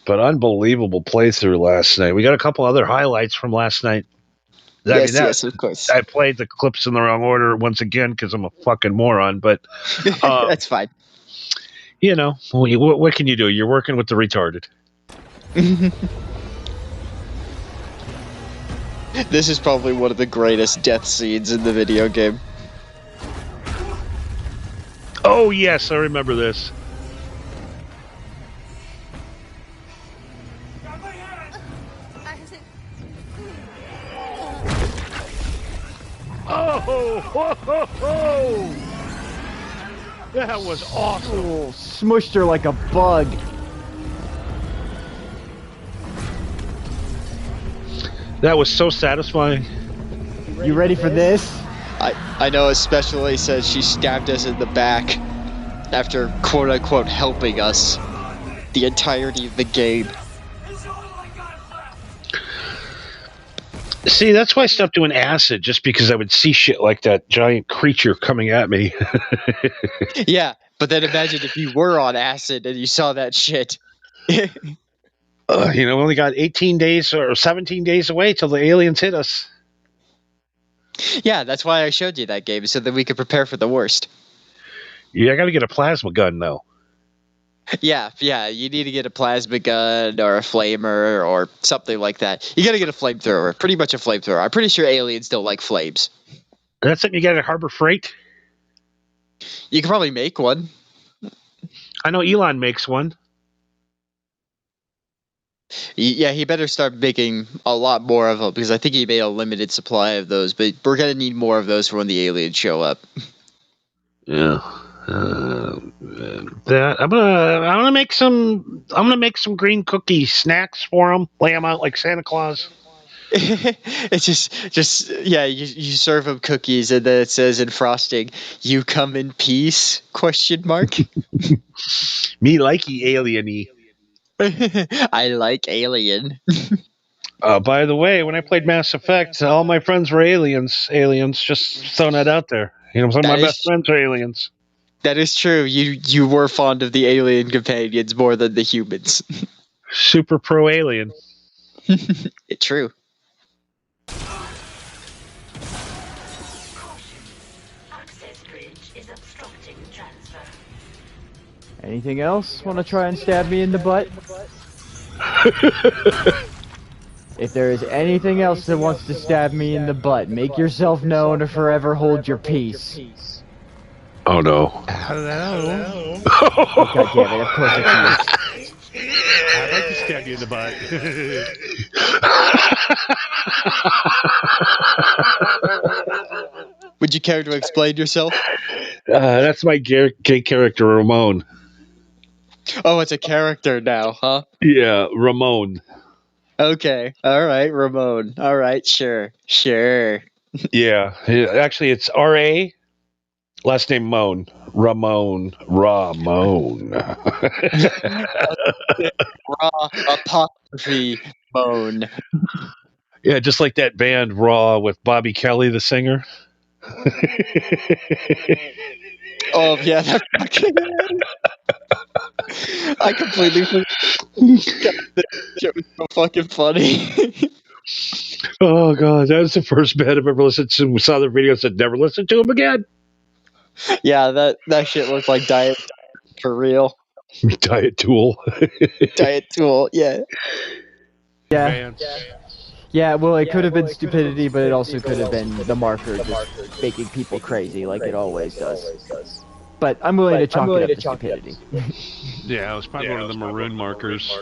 But unbelievable playthrough last night. We got a couple other highlights from last night. Yes, of course. I played the clips in the wrong order once again because I'm a fucking moron. But that's fine. You know, what can you do? You're working with the retarded. This is probably one of the greatest death scenes in the video game. Oh, yes, I remember this. Oh, ho, ho, ho. That was awesome. Oh, smushed her like a bug. That was so satisfying. You ready for this? I know, especially since she stabbed us in the back after quote-unquote helping us the entirety of the game. See, that's why I stopped doing acid, just because I would see shit like that giant creature coming at me. Yeah, but then imagine if you were on acid and you saw that shit. We only got 18 days or 17 days away till the aliens hit us. Yeah, that's why I showed you that game, so that we could prepare for the worst. Yeah, I got to get a plasma gun, though. Yeah, you need to get a plasma gun or a flamer or something like that. You gotta get a flamethrower, pretty much a flamethrower. I'm pretty sure aliens don't like flames. That's something you get at Harbor Freight? You can probably make one. I know Elon makes one. Yeah, he better start making a lot more of them, because I think he made a limited supply of those, but we're gonna need more of those for when the aliens show up. Yeah. That I'm gonna make some green cookie snacks for them. Lay them out like Santa Claus. It's just you serve them cookies and then it says in frosting, "You come in peace?" ? Me likey alien-y. I like alien. By the way, when I played Mass Effect, all my friends were aliens. Just throwing that out there. Some of my best friends are aliens. That is true. You were fond of the alien companions more than the humans. Super pro alien. It's true. Anything else? Want to try and stab me in the butt? If there is anything else that wants to stab me in the butt, make yourself known or forever hold your peace. Oh no. Hello. Oh, God damn it, of course it's I'd like to stab you in the butt. Would you care to explain yourself? That's my gay character, Ramon. Oh, it's a character now, huh? Yeah, Ramon. Okay, alright, Ramon. Alright, sure. Yeah, actually it's R.A., last name Moan. Ramon. Raw apostrophe Moan. Yeah, just like that band Raw with Bobby Kelly, the singer. Oh, yeah, that fucking... I completely forgot. That shit was so fucking funny. Oh, God, that was the first band I've ever listened to. We saw the videos and never listened to them again. Yeah, that shit looked like Diet for real. Diet Tool. Diet Tool, yeah. Yeah, well, it could have been stupidity, but it also could have been the marker just making people crazy like it always does. But I'm willing to chalk it up to stupidity. Yeah, it was probably one of the maroon markers.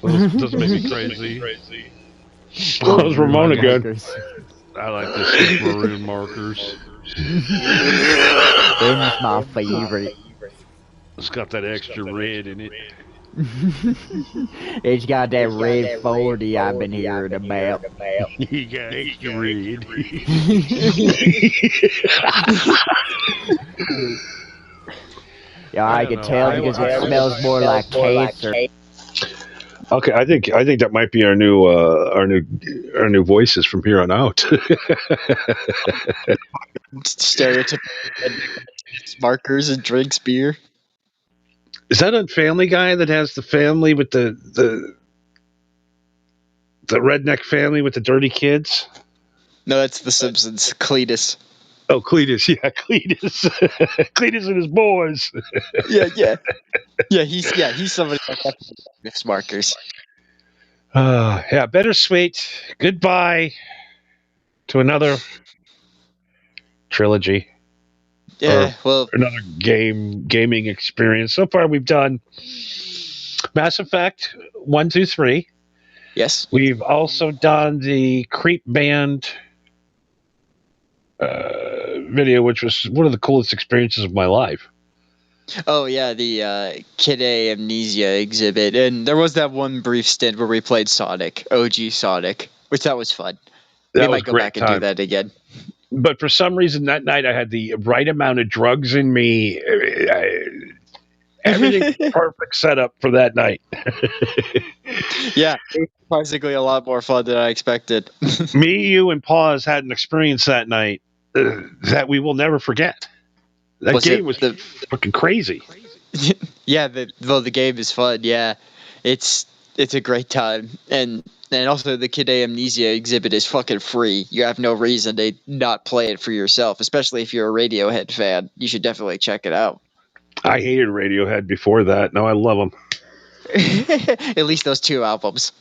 Doesn't make me crazy. That was Ramon again. I like this maroon markers. Them's my favorite. It's got that extra red in it. It's got that red 40 I've been hearing about. You got extra read. Yeah, I can tell because it smells more like cancer. Okay, I think that might be our new voices from here on out. Stereotypical markers and drinks beer. Is that a Family Guy that has the family with the redneck family with the dirty kids? No, that's The Simpsons. Cletus. Oh, Cletus, yeah, Cletus. Cletus and his boys. Yeah, he's somebody like that. With markers. Yeah, bittersweet. Goodbye to another trilogy. Yeah, well, another gaming experience. So far, we've done Mass Effect 1, 2, 3. Yes. We've also done the Creep Band video, which was one of the coolest experiences of my life. Oh yeah, the Kid A Amnesia exhibit, and there was that one brief stint where we played Sonic, OG Sonic, which that was fun. We might go back and do that again. But for some reason that night I had the right amount of drugs in me. Everything perfect setup for that night. Yeah, it was basically a lot more fun than I expected. Me, you, and Paws had an experience that night that we will never forget. That game was fucking crazy. Yeah, the game is fun. Yeah, it's a great time, and also the Kid A Amnesia exhibit is fucking free. You have no reason to not play it for yourself, especially if you're a Radiohead fan. You should definitely check it out. I hated Radiohead before that. Now I love them. At least those 2 albums.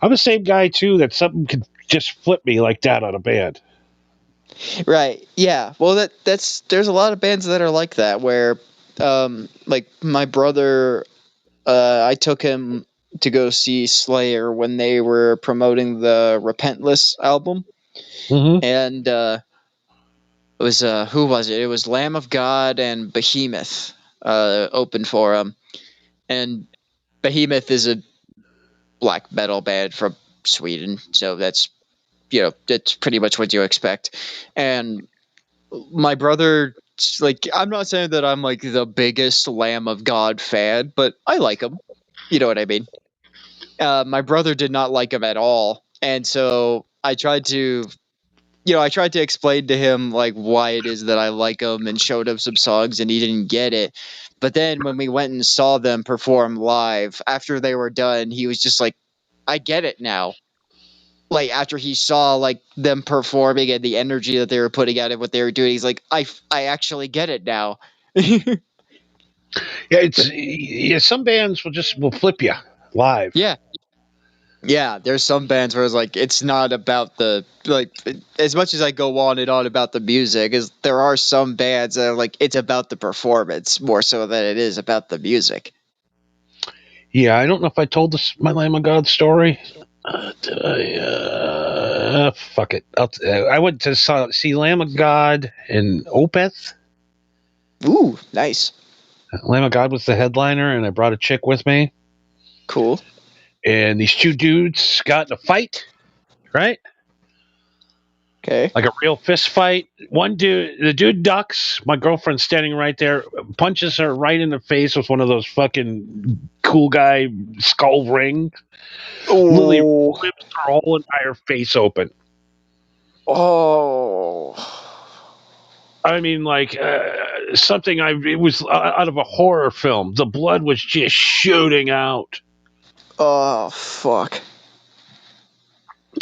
I'm the same guy too. That something could just flip me like that on a band. Right. Yeah. Well, there's a lot of bands that are like that where, like my brother, I took him to go see Slayer when they were promoting the Repentless album, and it was who was it? It was Lamb of God and Behemoth opened for him, and Behemoth is a black metal band from Sweden, so that's pretty much what you expect. And my brother, like, I'm not saying that I'm like the biggest Lamb of God fan, but I like him. You know what I mean? My brother did not like him at all, and so I tried to explain to him like why it is that I like him and showed him some songs, and he didn't get it. But then when we went and saw them perform live after they were done, he was just like, I get it now. Like after he saw like them performing and the energy that they were putting out and what they were doing, he's like, I actually get it now. Yeah, some bands will flip you live. Yeah, there's some bands where it's like it's not about the like as much as I go on and on about the music, is there are some bands that are like it's about the performance more so than it is about the music. Yeah, I don't know if I told my Lamb of God story. Did I? Fuck it. I went to see Lamb of God in Opeth. Ooh, nice. Lamb of God was the headliner, and I brought a chick with me. Cool. And these 2 dudes got in a fight, right? Okay. Like a real fist fight. The dude ducks. My girlfriend's standing right there, punches her right in the face with one of those fucking cool guy skull rings. Lily rips her whole entire face open. Oh. I mean, like something. It was out of a horror film. The blood was just shooting out. Oh fuck.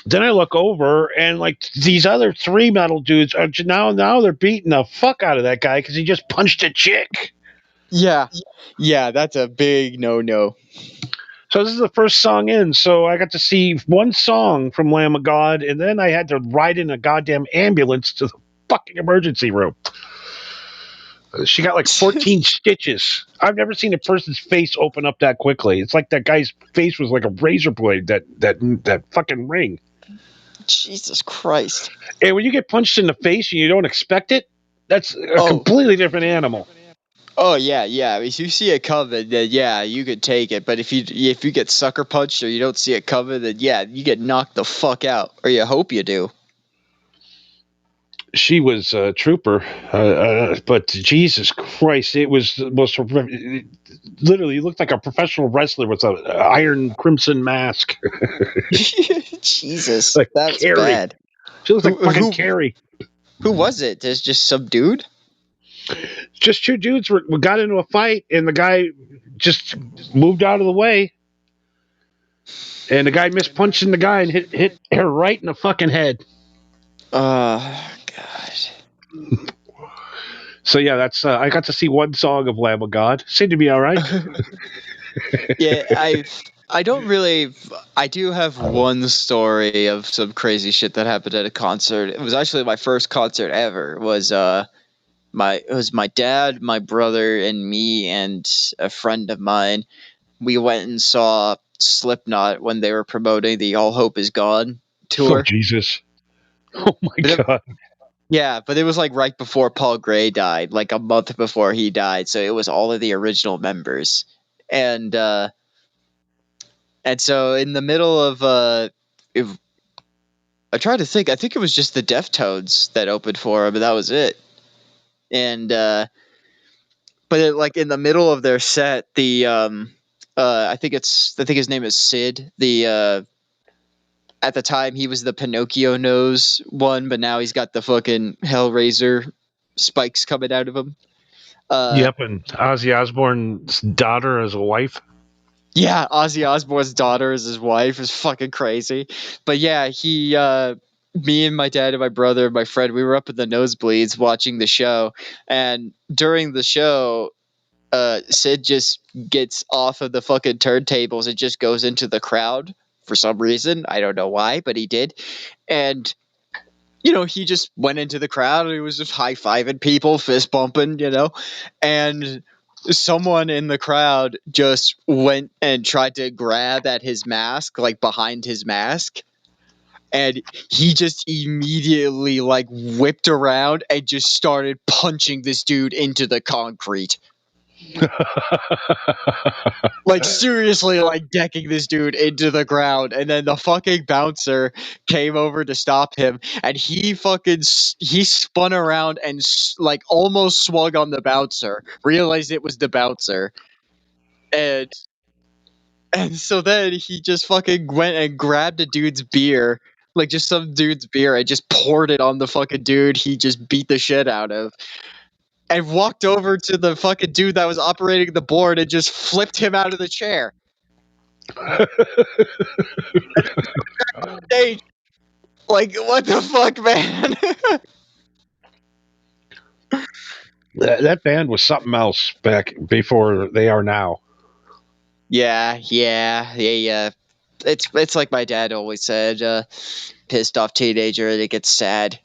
Then I look over and like these other 3 metal dudes are now they're beating the fuck out of that guy because he just punched a chick. Yeah, that's a big no. So this is the first song in, so I got to see 1 song from Lamb of God, and then I had to ride in a goddamn ambulance to the fucking emergency room. She got like 14 stitches. I've never seen a person's face open up that quickly. It's like that guy's face was like a razor blade, that fucking ring. Jesus Christ. And when you get punched in the face and you don't expect it, that's a completely different animal. Oh yeah. If you see it coming, then yeah, you could take it. But if you get sucker punched or you don't see it coming, then yeah, you get knocked the fuck out, or you hope you do. She was a trooper, but Jesus Christ, it was the most literally looked like a professional wrestler with an iron crimson mask. Jesus, like that's Carrie. bad. She looks like fucking Carrie. Who was it? There's just some dude? Just two dudes got into a fight, and the guy just moved out of the way. And the guy missed punching the guy and hit her right in the fucking head. God. So yeah, that's I got to see one song of Lamb of God. Seemed to be all right. Yeah, I don't really. I do have one story of some crazy shit that happened at a concert. It was actually my first concert ever. It was my dad, my brother, and me, and a friend of mine. We went and saw Slipknot when they were promoting the All Hope Is Gone tour. Oh Jesus! Oh my God! Yeah, but it was like right before Paul Gray died, like a month before he died. So it was all of the original members, and so in the middle of I tried to think. I think it was just the Deftones that opened for him, and that was it. And but like in the middle of their set, the I think his name is Sid. The at the time he was the Pinocchio nose one, but now he's got the fucking Hellraiser spikes coming out of him. Yep, and Ozzy Osbourne's daughter as a wife. Yeah, Ozzy Osbourne's daughter as his wife is fucking crazy. But yeah, me and my dad and my brother and my friend, we were up in the nosebleeds watching the show, and during the show, Sid just gets off of the fucking turntables and just goes into the crowd for some reason. I don't know why, but he did. And, he just went into the crowd and he was just high-fiving people, fist bumping, and someone in the crowd just went and tried to grab at his mask, like behind his mask. And he just immediately like whipped around and just started punching this dude into the concrete. Like seriously, like decking this dude into the ground, and then the fucking bouncer came over to stop him, and he spun around and like almost swung on the bouncer, realized it was the bouncer, and so then he just fucking went and grabbed a dude's beer, like just some dude's beer, and just poured it on the fucking dude he just beat the shit out of. And walked over to the fucking dude that was operating the board and just flipped him out of the chair. Like, what the fuck, man? That band was something else back before they are now. Yeah. It's like my dad always said, pissed off teenager and it gets sad,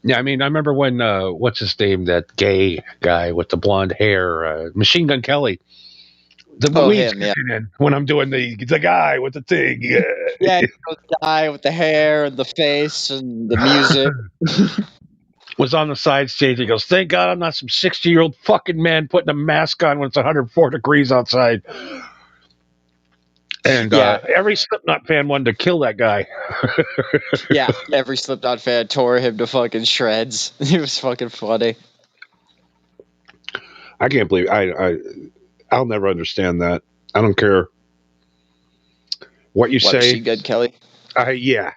Yeah, I mean, I remember when, what's his name, that gay guy with the blonde hair, Machine Gun Kelly. When I'm doing the guy with the thing. Yeah, the guy with the hair and the face and the music. Was on the side stage. He goes, "Thank God I'm not some 60-year-old fucking man putting a mask on when it's 104 degrees outside." And every Slipknot fan wanted to kill that guy. Yeah, every Slipknot fan tore him to fucking shreds. It was fucking funny. I can't believe I'll never understand that. I don't care what you say. Machine Gun Kelly? Yeah.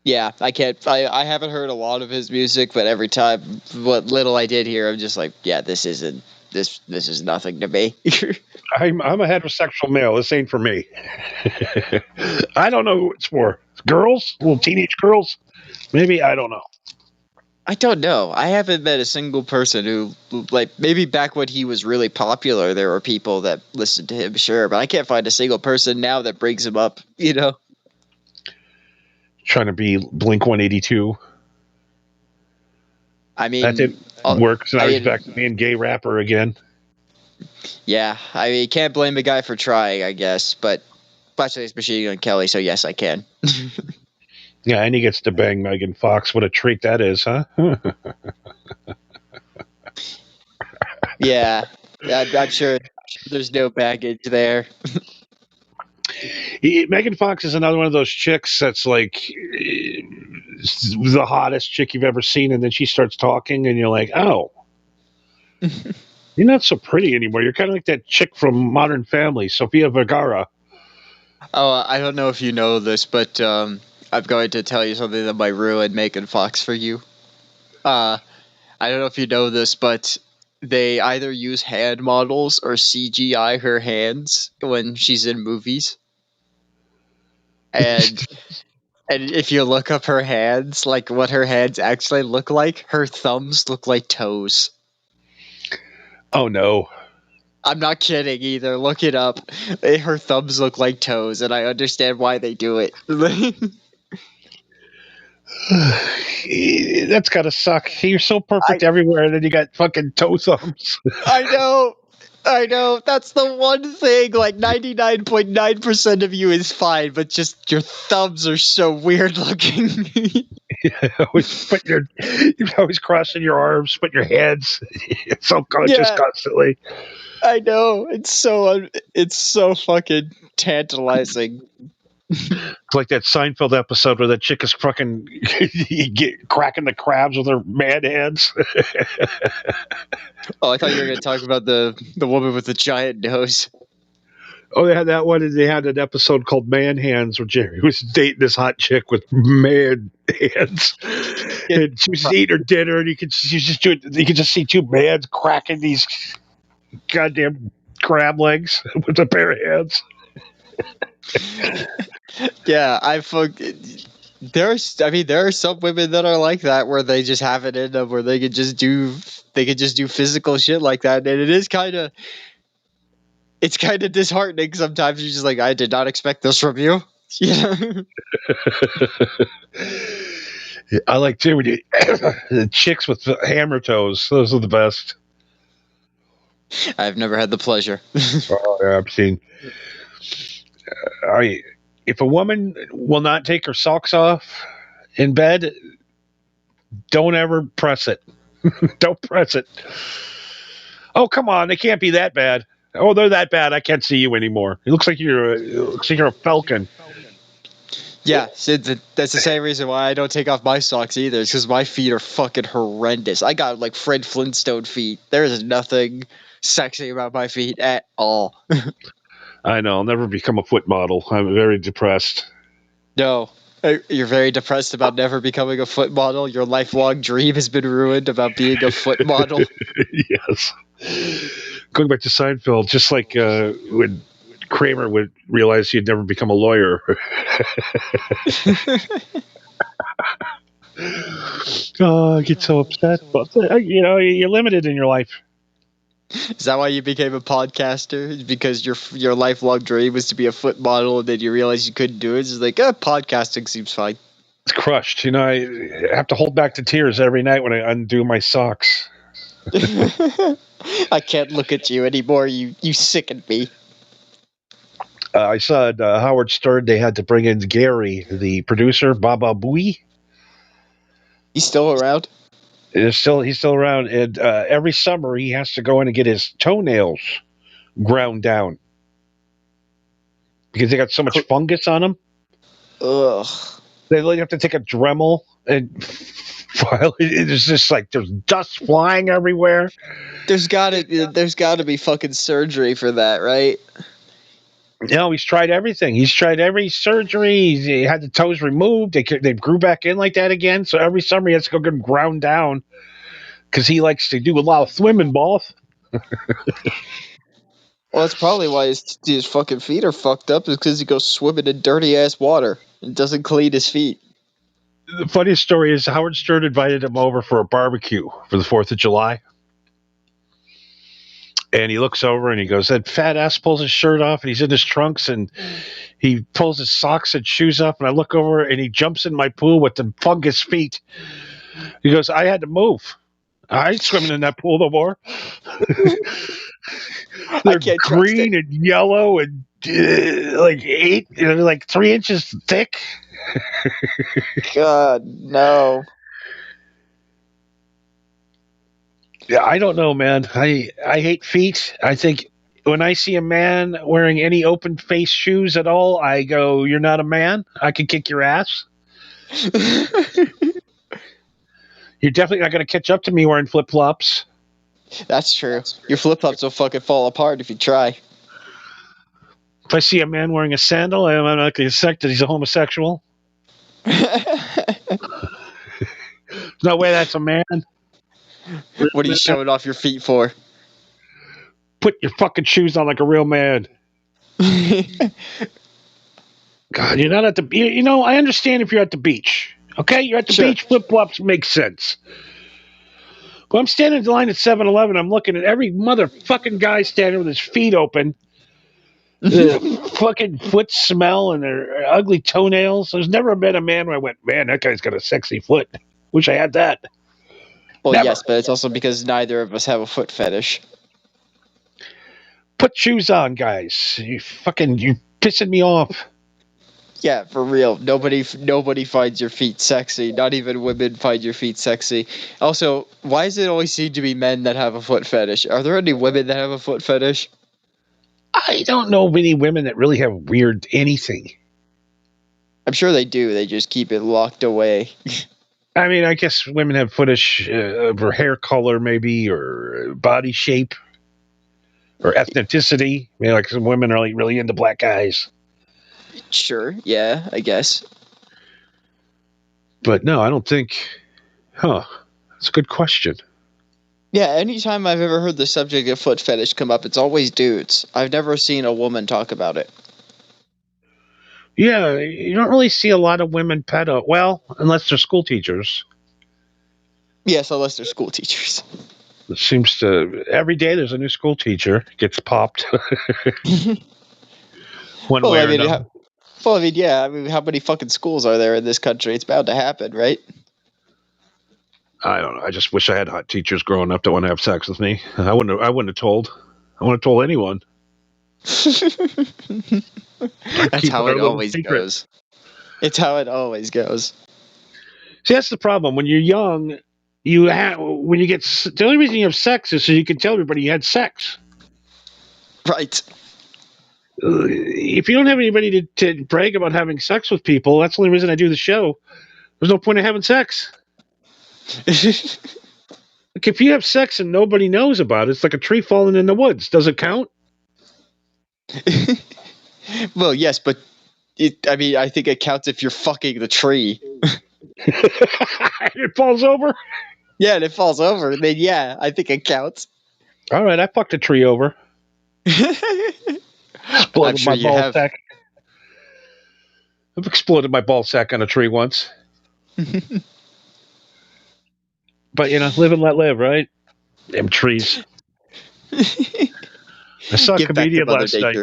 Yeah, I can't. I haven't heard a lot of his music, but every time, what little I did hear, I'm just like, yeah, this isn't. This is nothing to me. I'm a heterosexual male. This ain't for me. I don't know who it's for. Girls? Little teenage girls? Maybe, I don't know. I don't know. I haven't met a single person who, like, maybe back when he was really popular, there were people that listened to him, sure, but I can't find a single person now that brings him up, Trying to be Blink 182. I mean, that didn't work, so now he's back to being gay rapper again. Yeah, I mean, can't blame the guy for trying, I guess, but especially it's Machine Gun Kelly, so yes, I can. Yeah, and he gets to bang Megan Fox. What a treat that is, huh? Yeah, I'm sure there's no baggage there. Megan Fox is another one of those chicks that's like the hottest chick you've ever seen, and then she starts talking, and you're like, oh, you're not so pretty anymore. You're kind of like that chick from Modern Family, Sofia Vergara. Oh, I don't know if you know this, but I'm going to tell you something that might ruin Megan Fox for you. I don't know if you know this, but they either use hand models or CGI her hands when she's in movies. And if you look up her hands, like what her hands actually look like, her thumbs look like toes. Oh no. I'm not kidding either. Look it up. Her thumbs look like toes, and I understand why they do it. That's gotta suck. You're so perfect everywhere, and then you got fucking toe thumbs. I know. That's the one thing. Like 99.9% of you is fine, but just your thumbs are so weird looking. You're always crossing your arms, putting your hands. It's so conscious constantly. I know. It's so fucking tantalizing. It's like that Seinfeld episode where that chick is fucking cracking the crabs with her man hands. Oh, I thought you were going to talk about the woman with the giant nose. Oh, they had that one, and they had an episode called Man Hands where Jerry was dating this hot chick with man hands. And she was eating her dinner, and you could just see two mans cracking these goddamn crab legs with a pair of hands. Yeah, there are some women that are like that where they just have it in them where they could just do physical shit like that, and it's kind of disheartening sometimes. You're just like, I did not expect this from you. Yeah. I like too when the chicks with hammer toes. Those are the best. I've never had the pleasure. Oh, yeah, I've seen. If a woman will not take her socks off in bed, don't ever press it. Don't press it. Oh, come on. They can't be that bad. Oh, they're that bad. I can't see you anymore. It looks like you're a falcon. Yeah, so that's the same reason why I don't take off my socks either. It's because my feet are fucking horrendous. I got like Fred Flintstone feet. There is nothing sexy about my feet at all. I know. I'll never become a foot model. I'm very depressed. No. You're very depressed about never becoming a foot model? Your lifelong dream has been ruined about being a foot model? Yes. Going back to Seinfeld, just like when Kramer would realize he'd never become a lawyer. Oh, I get so upset. But, you're limited in your life. Is that why you became a podcaster? Because your lifelong dream was to be a foot model, and then you realized you couldn't do it? It's like, podcasting seems fine. It's crushed. I have to hold back the tears every night when I undo my socks. I can't look at you anymore. You sicken me. I saw Howard Stern. They had to bring in Gary, the producer, Baba Booey. He's still around? He's still around, and every summer he has to go in and get his toenails ground down because they got so much fungus on them. Ugh. They have to take a Dremel and file it. It's just like there's dust flying everywhere. There's gotta be fucking surgery for that, right? No, he's tried everything. He's tried every surgery. He had the toes removed. They grew back in like that again. So every summer he has to go get them ground down because he likes to do a lot of swimming balls. Well, that's probably why his fucking feet are fucked up, is because he goes swimming in dirty ass water and doesn't clean his feet. The funniest story is Howard Stern invited him over for a barbecue for the 4th of July. And he looks over and he goes, that fat ass pulls his shirt off and he's in his trunks and he pulls his socks and shoes up. And I look over and he jumps in my pool with the fungus feet. He goes, I had to move. I ain't swimming in that pool no more. They're green and yellow and like 3 inches thick. God, no. Yeah, I don't know, man. I hate feet. I think when I see a man wearing any open face shoes at all, I go, "You're not a man. I can kick your ass." You're definitely not going to catch up to me wearing flip flops. That's true. Your flip flops will fucking fall apart if you try. If I see a man wearing a sandal, I'm not going to suspect that he's a homosexual. No way, that's a man. What are you showing off your feet for? Put your fucking shoes on like a real man. God, you're not at the. You know, I understand if you're at the beach. Okay, you're at the beach. Flip flops make sense. But I'm standing in the line at 7-Eleven. I'm looking at every motherfucking guy standing with his feet open. The fucking foot smell and their ugly toenails. There's never been a man where I went, man, that guy's got a sexy foot. Wish I had that. Well, never. Yes, but it's also because neither of us have a foot fetish. Put shoes on, guys. You pissing me off. Yeah, for real. Nobody finds your feet sexy. Not even women find your feet sexy. Also, why does it always seem to be men that have a foot fetish? Are there any women that have a foot fetish? I don't know of any women that really have weird anything. I'm sure they do. They just keep it locked away. I mean, I guess women have fetish for hair color, maybe, or body shape, or ethnicity. I mean, like some women are like really into black guys. Sure, yeah, I guess. But no, I don't think. Huh? That's a good question. Yeah, anytime I've ever heard the subject of foot fetish come up, it's always dudes. I've never seen a woman talk about it. Yeah, you don't really see a lot of women pedo. Well, unless they're school teachers. Yes, unless they're school teachers. It seems to every day there's a new school teacher gets popped. One way or another. Well, I mean, yeah. I mean, how many fucking schools are there in this country? It's bound to happen, right? I don't know. I just wish I had hot teachers growing up that want to have sex with me. I wouldn't have told. I wouldn't have told anyone. That's how it always goes. It's how it always goes. See, that's the problem. When you're young, the only reason you have sex is so you can tell everybody you had sex. Right. If you don't have anybody to brag about having sex with people, that's the only reason I do the show. There's no point in having sex. Like if you have sex and nobody knows about it, it's like a tree falling in the woods. Does it count? Well, yes, but I think it counts if you're fucking the tree. It falls over? Yeah, and it falls over. Then yeah, I think it counts. All right, I fucked a tree over. I'm sure you have. Sack. I've exploded my ball sack on a tree once. But, live and let live, right? Damn trees. I saw a comedian last night.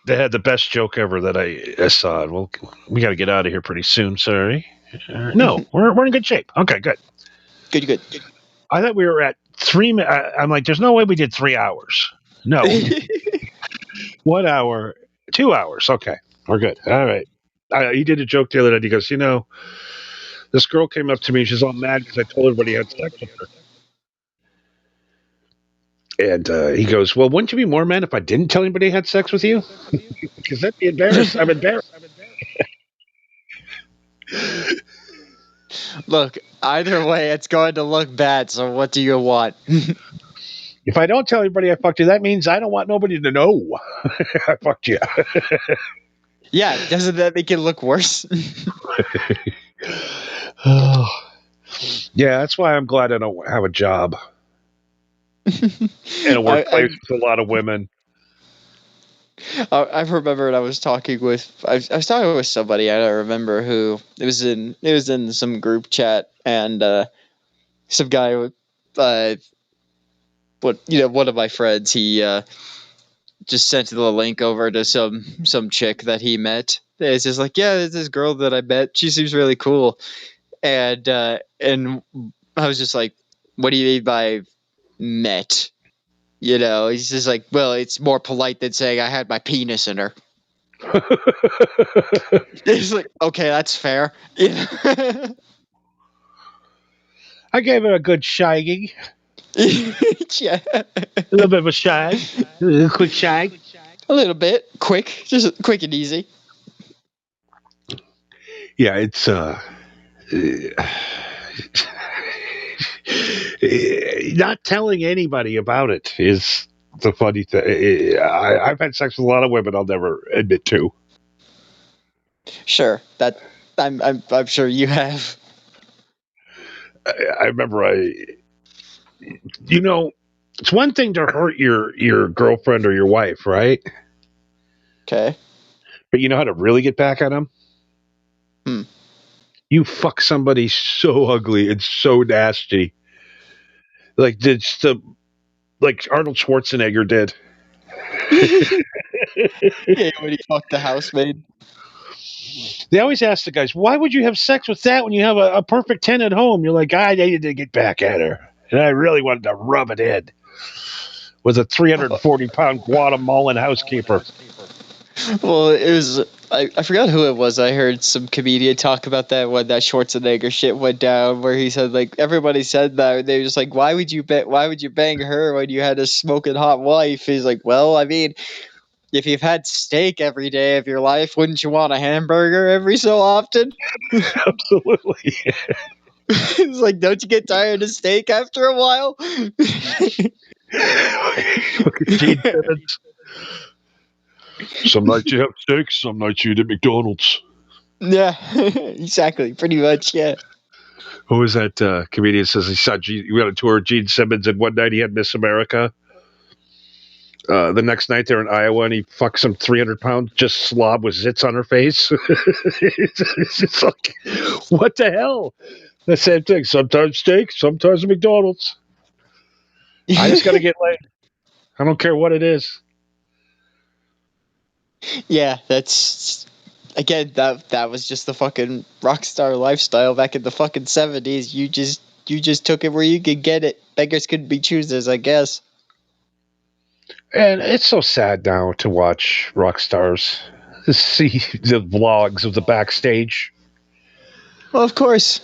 They had the best joke ever that I saw. Well, we got to get out of here pretty soon, sorry. No, we're in good shape. Okay, good. Good. I thought we were at 3 minutes. I'm like, there's no way we did 3 hours. No. 1 hour, 2 hours. Okay, we're good. All right. He did a joke the other night. He goes, this girl came up to me. She's all mad because I told everybody I had sex with her. And he goes, well, wouldn't you be more mad if I didn't tell anybody I had sex with you? Because that'd be embarrassed. I'm embarrassed. Look, either way, it's going to look bad, so what do you want? If I don't tell anybody I fucked you, that means I don't want nobody to know I fucked you. Yeah, doesn't that make it look worse? Yeah, that's why I'm glad I don't have a job. In a workplace with a lot of women. I remember I was talking with somebody, I don't remember who. It was in some group chat, and some guy with one of my friends, he just sent the link over to some chick that he met. It's just like, yeah, there's this girl that I met. She seems really cool. And I was just like, what do you mean by met? He's just like, well, it's more polite than saying I had my penis in her. It's like, okay, that's fair. Yeah. I gave it a good shagging. Yeah. A little bit of a shag. A quick shag. A little bit. Quick. Just quick and easy. Yeah, it's not telling anybody about it is the funny thing. I've had sex with a lot of women I'll never admit to. Sure. That I'm sure you have. I remember it's one thing to hurt your girlfriend or your wife, right? Okay. But you know how to really get back at them? You fuck somebody so ugly and so nasty. Like Arnold Schwarzenegger did. Yeah, when he fucked the housemaid. They always ask the guys, why would you have sex with that when you have a perfect 10 at home? You're like, I needed to get back at her. And I really wanted to rub it in. Was a 340-pound Guatemalan housekeeper. Well, it was... I forgot who it was. I heard some comedian talk about that when that Schwarzenegger shit went down, where he said, like, everybody said that. They were just like, why would you bang her when you had a smoking hot wife? He's like, well, I mean... If you've had steak every day of your life, wouldn't you want a hamburger every so often? Absolutely. It's like, don't you get tired of steak after a while? Gene Simmons. Some nights you have steak, some nights you eat at McDonald's. Yeah, exactly. Pretty much, yeah. Who was that comedian says he saw we went on a tour with Gene Simmons, and one night he had Miss America. The next night they're in Iowa and he fucks some 300-pound just slob with zits on her face. It's just like, what the hell? The same thing. Sometimes steak, sometimes McDonald's. I just got to get laid. I don't care what it is. Yeah, that's... Again, that was just the fucking rock star lifestyle back in the fucking 70s. You just took it where you could get it. Beggars couldn't be choosers, I guess. And it's so sad now to watch rock stars, to see the vlogs of the backstage. Well, of course.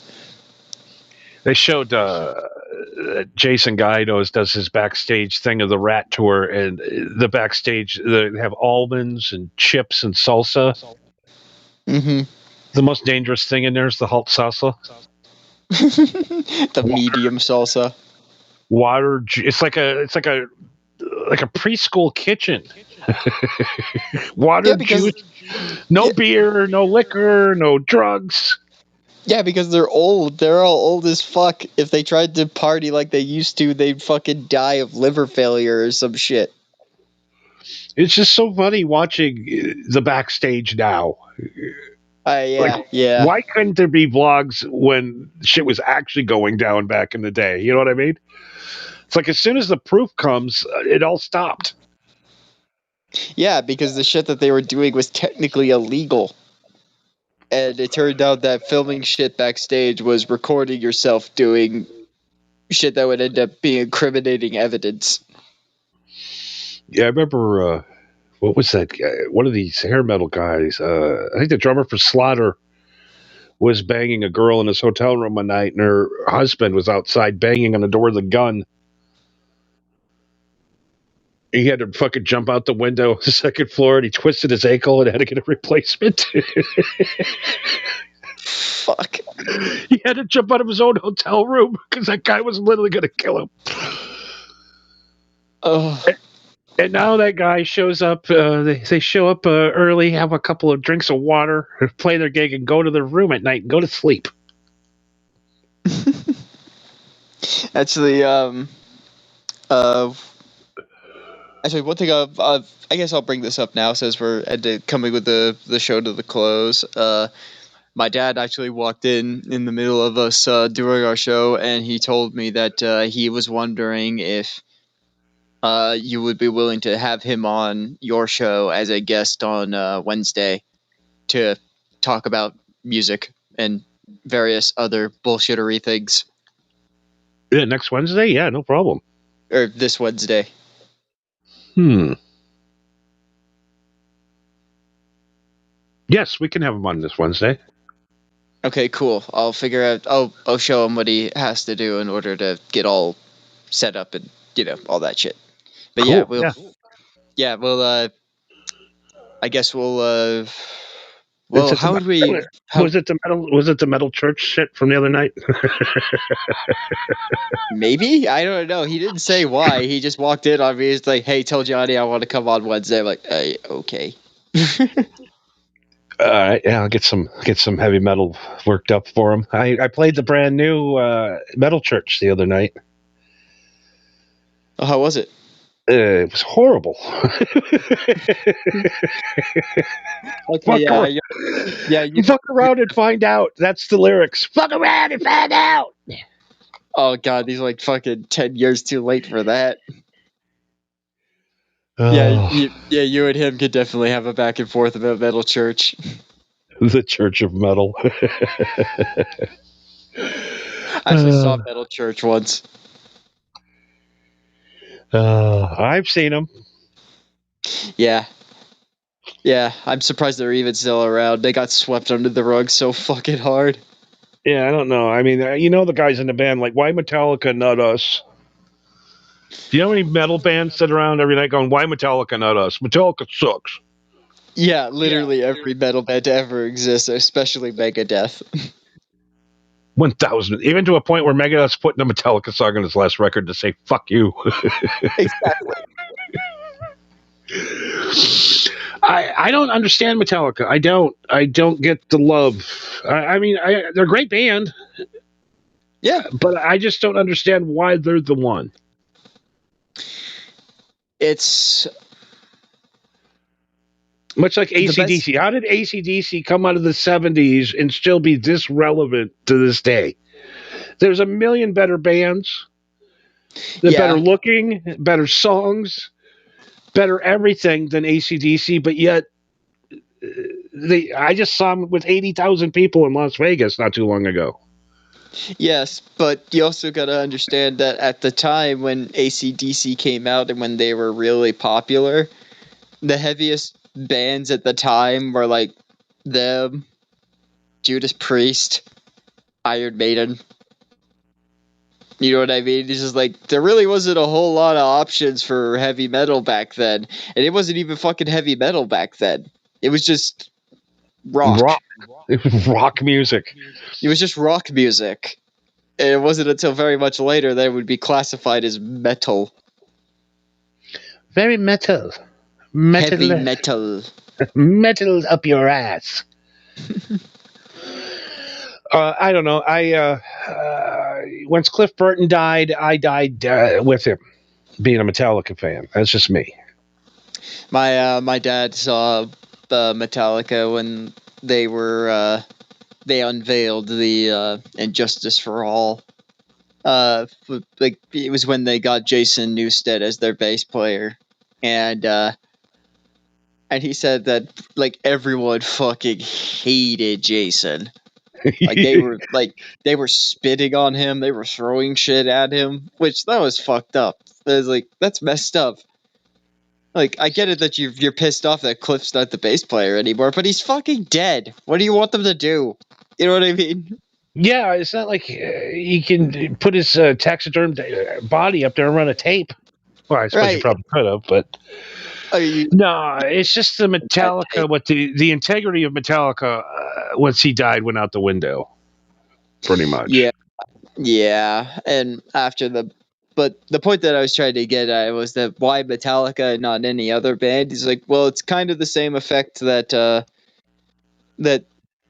They showed Jason Guidos does his backstage thing of the Rat Tour, and the backstage, they have almonds and chips and salsa. Mm-hmm. The most dangerous thing in there is the hot salsa. The medium salsa. Water. It's like a preschool kitchen. Water, juice, no beer, no liquor, no drugs. Yeah, because they're old. They're all old as fuck. If they tried to party like they used to, they'd fucking die of liver failure or some shit. It's just so funny watching the backstage now. Yeah. Why couldn't there be vlogs when shit was actually going down back in the day? You know what I mean? It's like as soon as the proof comes, it all stopped. Yeah, because the shit that they were doing was technically illegal. And it turned out that filming shit backstage was recording yourself doing shit that would end up being incriminating evidence. Yeah, I remember, what was that guy? One of these hair metal guys, I think the drummer for Slaughter was banging a girl in his hotel room one night, and her husband was outside banging on the door with a gun. He had to fucking jump out the window, the second floor, and he twisted his ankle and had to get a replacement. Fuck. He had to jump out of his own hotel room because that guy was literally going to kill him. Oh. And now that guy shows up, they show up early, have a couple of drinks of water, play their gig, and go to their room at night and go to sleep. Actually, one thing I guess I'll bring this up now since we're coming with the show to the close. My dad actually walked in the middle of us doing our show, and he told me that he was wondering if you would be willing to have him on your show as a guest on Wednesday to talk about music and various other bullshittery things. Yeah, next Wednesday? Yeah, no problem. Or this Wednesday. Yes, we can have him on this Wednesday. Okay, cool. I'll figure out. I'll show him what he has to do in order to get all set up and all that shit. But Cool. we'll I guess we'll well, how would we? Was it the metal church shit from the other night? Maybe, I don't know. He didn't say why. He just walked in on me. He's like, "Hey, tell Johnny I want to come on Wednesday." I'm like, "Hey, okay." I'll get some heavy metal worked up for him. I played the brand new Metal Church the other night. Oh, how was it? It was horrible. Okay, you fuck around and find out. That's the lyrics. Fuck around and find out. Oh god, these are like fucking 10 years too late for that. You and him could definitely have a back and forth about Metal Church. The Church of Metal. I actually saw Metal Church once. I've seen them. Yeah, I'm surprised they're even still around. They got swept under the rug so fucking hard. Yeah, I don't know. I mean, the guys in the band, like, why Metallica, not us? Do you know how many metal bands sit around every night going, why Metallica, not us? Metallica sucks. Yeah, literally every metal band to ever exist, especially Megadeth. 1,000. Even to a point where Megadeth's putting a Metallica song on his last record to say, fuck you. Exactly. I don't understand Metallica. I don't get the love. I mean, they're a great band. Yeah. But I just don't understand why they're the one. It's much like AC/DC. How did AC/DC come out of the 70s and still be this relevant to this day? There's a million better bands. They're better looking, better songs, better everything than AC/DC, but yet I just saw them with 80,000 people in Las Vegas not too long ago. Yes, but you also got to understand that at the time when AC/DC came out and when they were really popular, the heaviest bands at the time were like them, Judas Priest, Iron Maiden. You know what I mean? It's just like there really wasn't a whole lot of options for heavy metal back then. And it wasn't even fucking heavy metal back then. It was just rock. It was rock music. It was just rock music. And it wasn't until very much later that it would be classified as metal. Very metal. Heavy metal. Metal up your ass. I don't know. Once Cliff Burton died, I died with him, being a Metallica fan. That's just me. My dad saw Metallica when they unveiled the Injustice for All. Like it was when they got Jason Newsted as their bass player, and he said that like everyone fucking hated Jason. Like they were spitting on him, they were throwing shit at him, which that was fucked up. It was like that's messed up. Like I get it that you're pissed off that Cliff's not the bass player anymore, but he's fucking dead. What do you want them to do? You know what I mean? Yeah, it's not like he can put his taxidermed body up there and run a tape. Well, I suppose he probably could have, but no, it's just the Metallica. What the integrity of Metallica once he died went out the window, pretty much. Yeah, and after but the point that I was trying to get at was that why Metallica and not any other band? He's like, well, it's kind of the same effect that that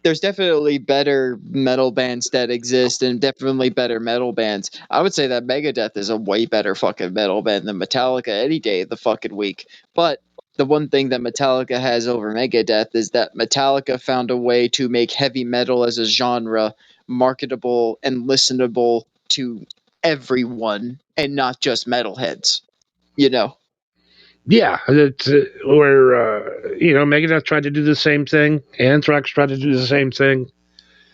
there's definitely better metal bands that exist and definitely better metal bands. I would say that Megadeth is a way better fucking metal band than Metallica any day of the fucking week. But the one thing that Metallica has over Megadeth is that Metallica found a way to make heavy metal as a genre marketable and listenable to everyone and not just metalheads. You know? Yeah, it's where Megadeth tried to do the same thing. Anthrax tried to do the same thing,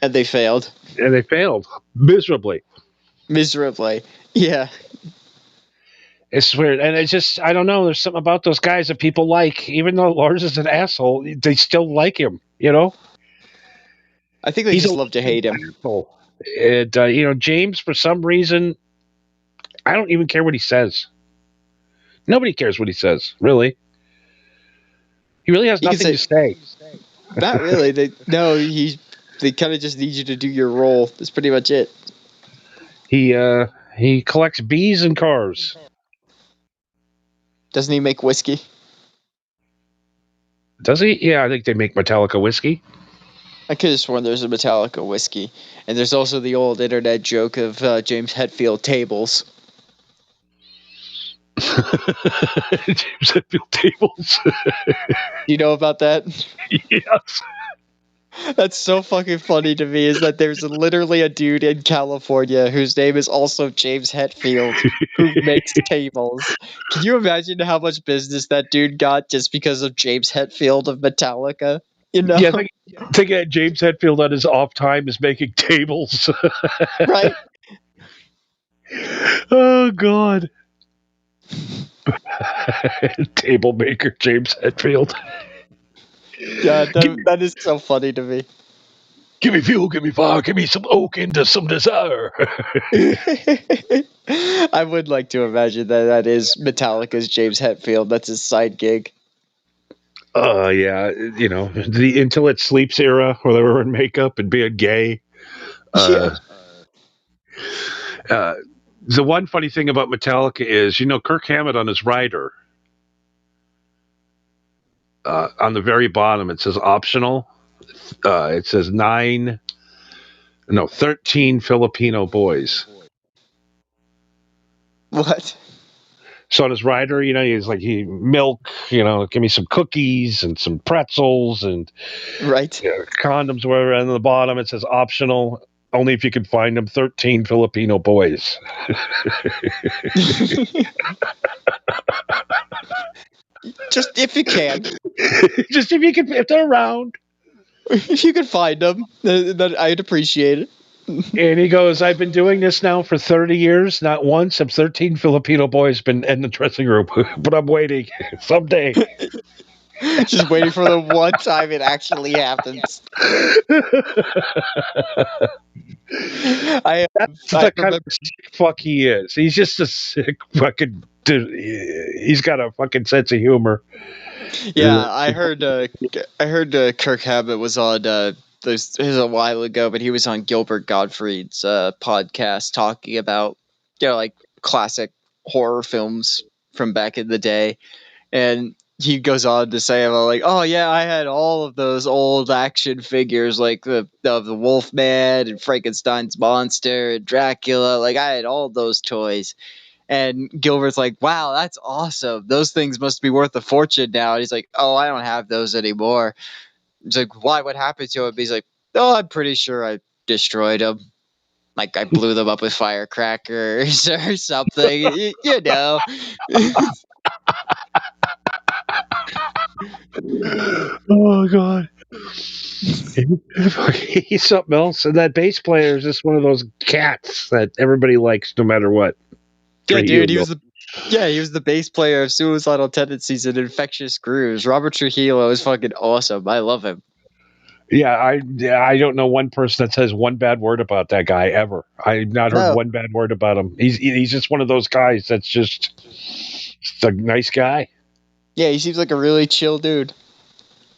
and they failed. And they failed miserably. Yeah. It's weird, and it's just I don't know. There's something about those guys that people like, even though Lars is an asshole. They still like him, you know. I think they just love to hate him. And James, for some reason, I don't even care what he says. Nobody cares what he says, really. He really has nothing to say. Not really. They kind of just need you to do your role. That's pretty much it. He collects bees and cars. Doesn't he make whiskey? Does he? Yeah, I think they make Metallica whiskey. I could have sworn there's a Metallica whiskey. And there's also the old internet joke of James Hetfield tables. James Hetfield tables. You know about that? Yes. That's so fucking funny to me, is that there's literally a dude in California whose name is also James Hetfield who makes tables. Can you imagine how much business that dude got just because of James Hetfield of Metallica? You know? Yeah, to get James Hetfield on his off time is making tables. Right? Oh, God. Table maker James Hetfield. God, that is so funny to me. Give me fuel, give me fire, give me some oak into some desire. I would like to imagine that is Metallica's James Hetfield. That's his side gig. Yeah, you know, the Until It Sleeps era where they were in makeup and being gay. The one funny thing about Metallica is, you know, Kirk Hammett on his rider, on the very bottom, it says optional. It says 13 Filipino boys. What? So on his rider, you know, he's like, milk, you know, give me some cookies and some pretzels and right, you know, condoms, whatever. And on the bottom, it says optional, only if you can find them 13 Filipino boys. Just if you can. Just if you can, if they're around. If you could find them, then I'd appreciate it. And he goes, I've been doing this now for 30 years. Not once have 13 Filipino boys been in the dressing room, but I'm waiting someday. Just waiting for the one time it actually happens. That's the kind of sick fuck he is. He's just a sick fucking dude. He's got a fucking sense of humor. Yeah, I heard Kirk Hammett was on this was a while ago, but he was on Gilbert Gottfried's podcast talking about, you know, like classic horror films from back in the day, and he goes on to say about like, oh yeah, I had all of those old action figures like the Wolfman and Frankenstein's monster and Dracula, like I had all those toys. And Gilbert's like, wow, that's awesome. Those things must be worth a fortune now. And he's like, oh, I don't have those anymore. He's like, why? What happened to him? He's like, oh, I'm pretty sure I destroyed them. Like I blew them up with firecrackers or something. You know. Oh, God. He's something else. And that bass player is just one of those cats that everybody likes no matter what. Yeah, dude, he was the bass player of Suicidal Tendencies and Infectious Grooves. Robert Trujillo is fucking awesome. I love him. Yeah, I don't know one person that says one bad word about that guy ever. I've not heard one bad word about him. He's just one of those guys that's just a nice guy. Yeah, he seems like a really chill dude.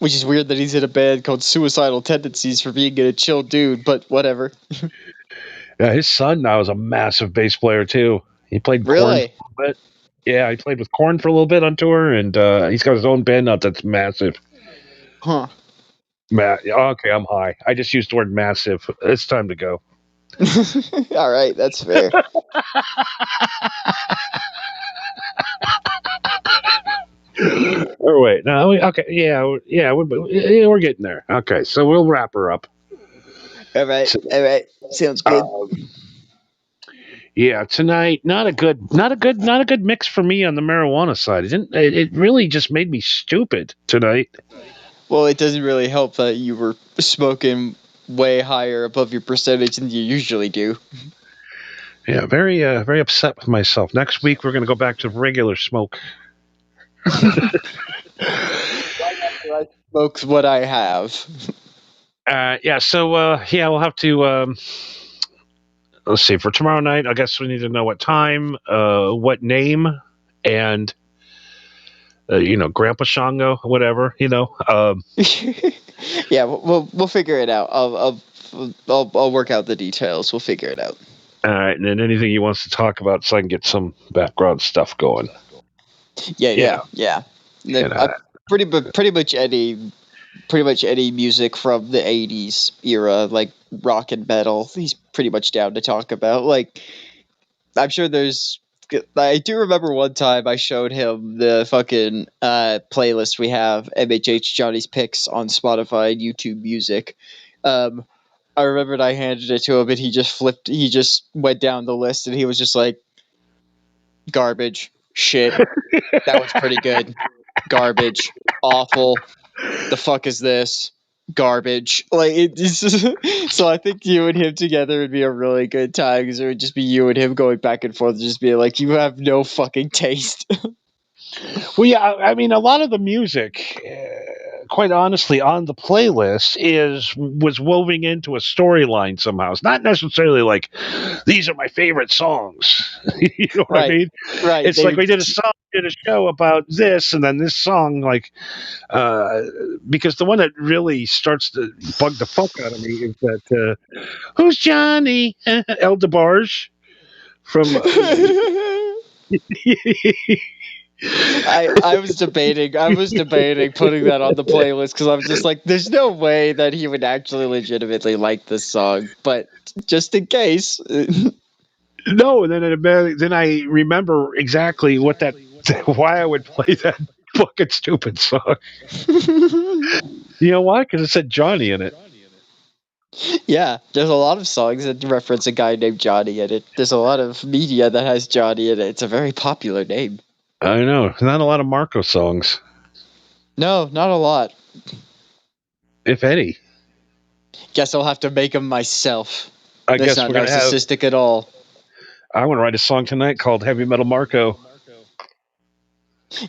Which is weird that he's in a band called Suicidal Tendencies for being a chill dude, but whatever. Yeah, his son now is a massive bass player too. He played Korn for a little bit. Yeah, he played with Korn for a little bit on tour, and he's got his own band now that's massive. Huh. Okay, I'm high. I just used the word massive. It's time to go. All right, that's fair. Oh wait, no, okay, yeah, we're getting there. Okay, so we'll wrap her up. All right, sounds good. Yeah, tonight not a good mix for me on the marijuana side. It really just made me stupid tonight. Well, it doesn't really help that you were smoking way higher above your percentage than you usually do. Yeah, very upset with myself. Next week we're going to go back to regular smoke. I smoke what I have. Yeah, so we'll have to let's see, for tomorrow night, I guess we need to know what time, what name, and Grandpa Shango, whatever, Yeah, we'll figure it out. I'll work out the details. We'll figure it out. All right, and then anything he wants to talk about, so I can get some background stuff going. Yeah. Pretty much any music from the 80s era, like rock and metal, he's pretty much down to talk about. Like, I'm sure I do remember one time I showed him the fucking playlist we have, MHH Johnny's Picks on Spotify and YouTube Music. I remembered I handed it to him and he just went down the list and he was just like, garbage, shit, that was pretty good, garbage, awful, the fuck is this, garbage. Like, so I think you and him together would be a really good time, because it would just be you and him going back and forth, just being like, you have no fucking taste. Well, yeah, I mean, a lot of the music, quite honestly, on the playlist was woven into a storyline somehow. It's not necessarily like, these are my favorite songs. You know what I mean? Right. It's like we did a show about this, and then this song, like, because the one that really starts to bug the fuck out of me is that, who's Johnny? El DeBarge from... I was debating putting that on the playlist, because I was just like, there's no way that he would actually legitimately like this song, but just in case. No, and then I remember exactly why I would play that fucking stupid song. You know why? Because it said Johnny in it. Yeah, there's a lot of songs that reference a guy named Johnny in it. There's a lot of media that has Johnny in it. It's a very popular name. I know. Not a lot of Marco songs. No, not a lot. If any. Guess I'll have to make them myself. I That's guess not we're going to have... narcissistic at all. I want to write a song tonight called Heavy Metal Marco.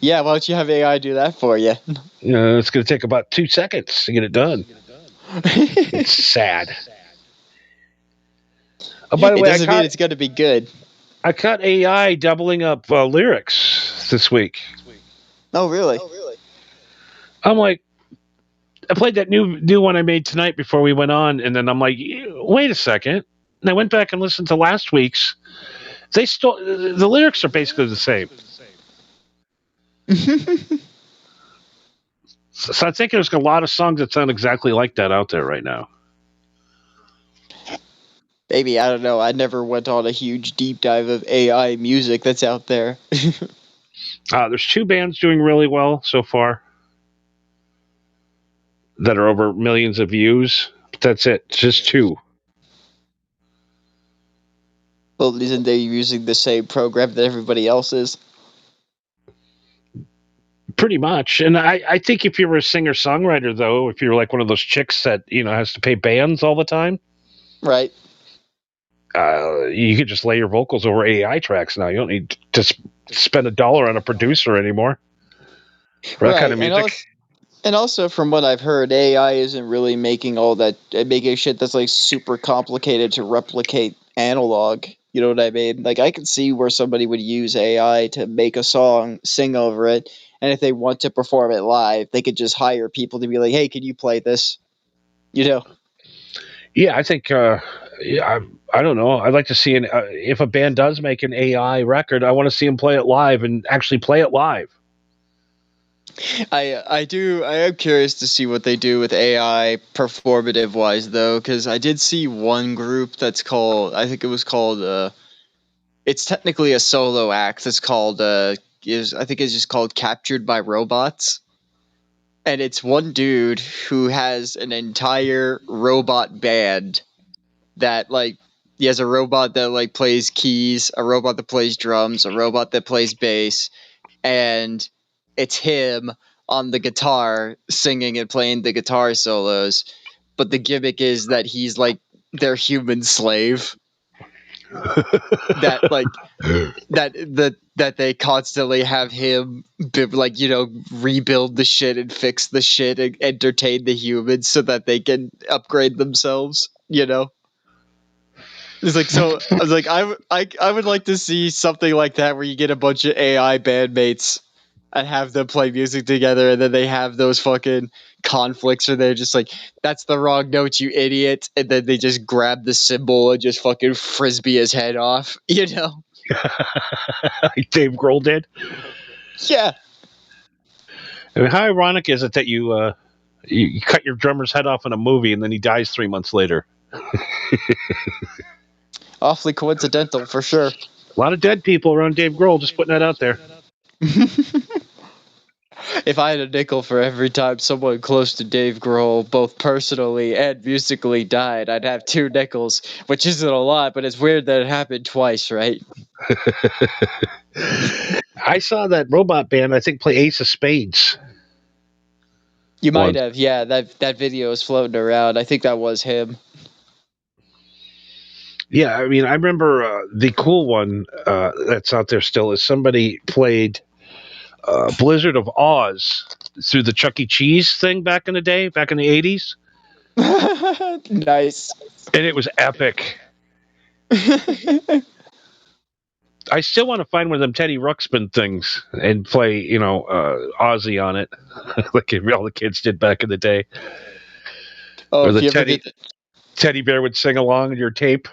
Yeah, why don't you have AI do that for you? It's going to take about 2 seconds to get it done. It's sad. Oh, by the way, it doesn't mean it's going to be good. I caught AI doubling up lyrics this week. Oh, really? I'm like, I played that new one I made tonight before we went on, and then I'm like, wait a second. And I went back and listened to last week's. The lyrics are basically the same. So I think there's a lot of songs that sound exactly like that out there right now. Maybe, I don't know. I never went on a huge deep dive of AI music that's out there. There's 2 bands doing really well so far that are over millions of views. But that's it. Just 2. Well, isn't they using the same program that everybody else is? Pretty much. And I think if you're a singer-songwriter, though, if you're like one of those chicks that, has to pay bands all the time. Right. You could just lay your vocals over AI tracks now. You don't need to spend $1 on a producer anymore for that kind of music. And also, from what I've heard, AI isn't really making shit that's like super complicated to replicate analog. You know what I mean? Like, I can see where somebody would use AI to make a song, sing over it, and if they want to perform it live, they could just hire people to be like, hey, can you play this? Yeah, I think, I don't know. I'd like to see if a band does make an AI record, I want to see them play it live and actually play it live. I am curious to see what they do with AI performative wise, though, because I did see one group that's called, it's technically a solo act. It's called, I think it's just called Captured by Robots. And it's one dude who has an entire robot band that, like, he has a robot that, like, plays keys, a robot that plays drums, a robot that plays bass, and it's him on the guitar singing and playing the guitar solos. But the gimmick is that he's, like, their human slave. that they constantly have him rebuild the shit and fix the shit and entertain the humans so that they can upgrade themselves, It's like, so I was like, I would like to see something like that where you get a bunch of AI bandmates and have them play music together, and then they have those fucking conflicts where they're just like, that's the wrong note, you idiot, and then they just grab the cymbal and just fucking frisbee his head off, you know? Like Dave Grohl did. Yeah. I mean, how ironic is it that you cut your drummer's head off in a movie and then he dies 3 months later? Awfully coincidental, for sure. A lot of dead people around Dave Grohl, just putting that out there. If I had a nickel for every time someone close to Dave Grohl, both personally and musically, died, I'd have 2 nickels, which isn't a lot, but it's weird that it happened twice, right? I saw that robot band, I think, play Ace of Spades. You might have, yeah. That video is floating around. I think that was him. Yeah, I mean, I remember the cool one that's out there still is somebody played Blizzard of Oz through the Chuck E. Cheese thing back in the day, back in the 80s. Nice. And it was epic. I still want to find one of them Teddy Ruxpin things and play, Ozzy on it, like all the kids did back in the day. Oh, or the Teddy Bear would sing along in your tape.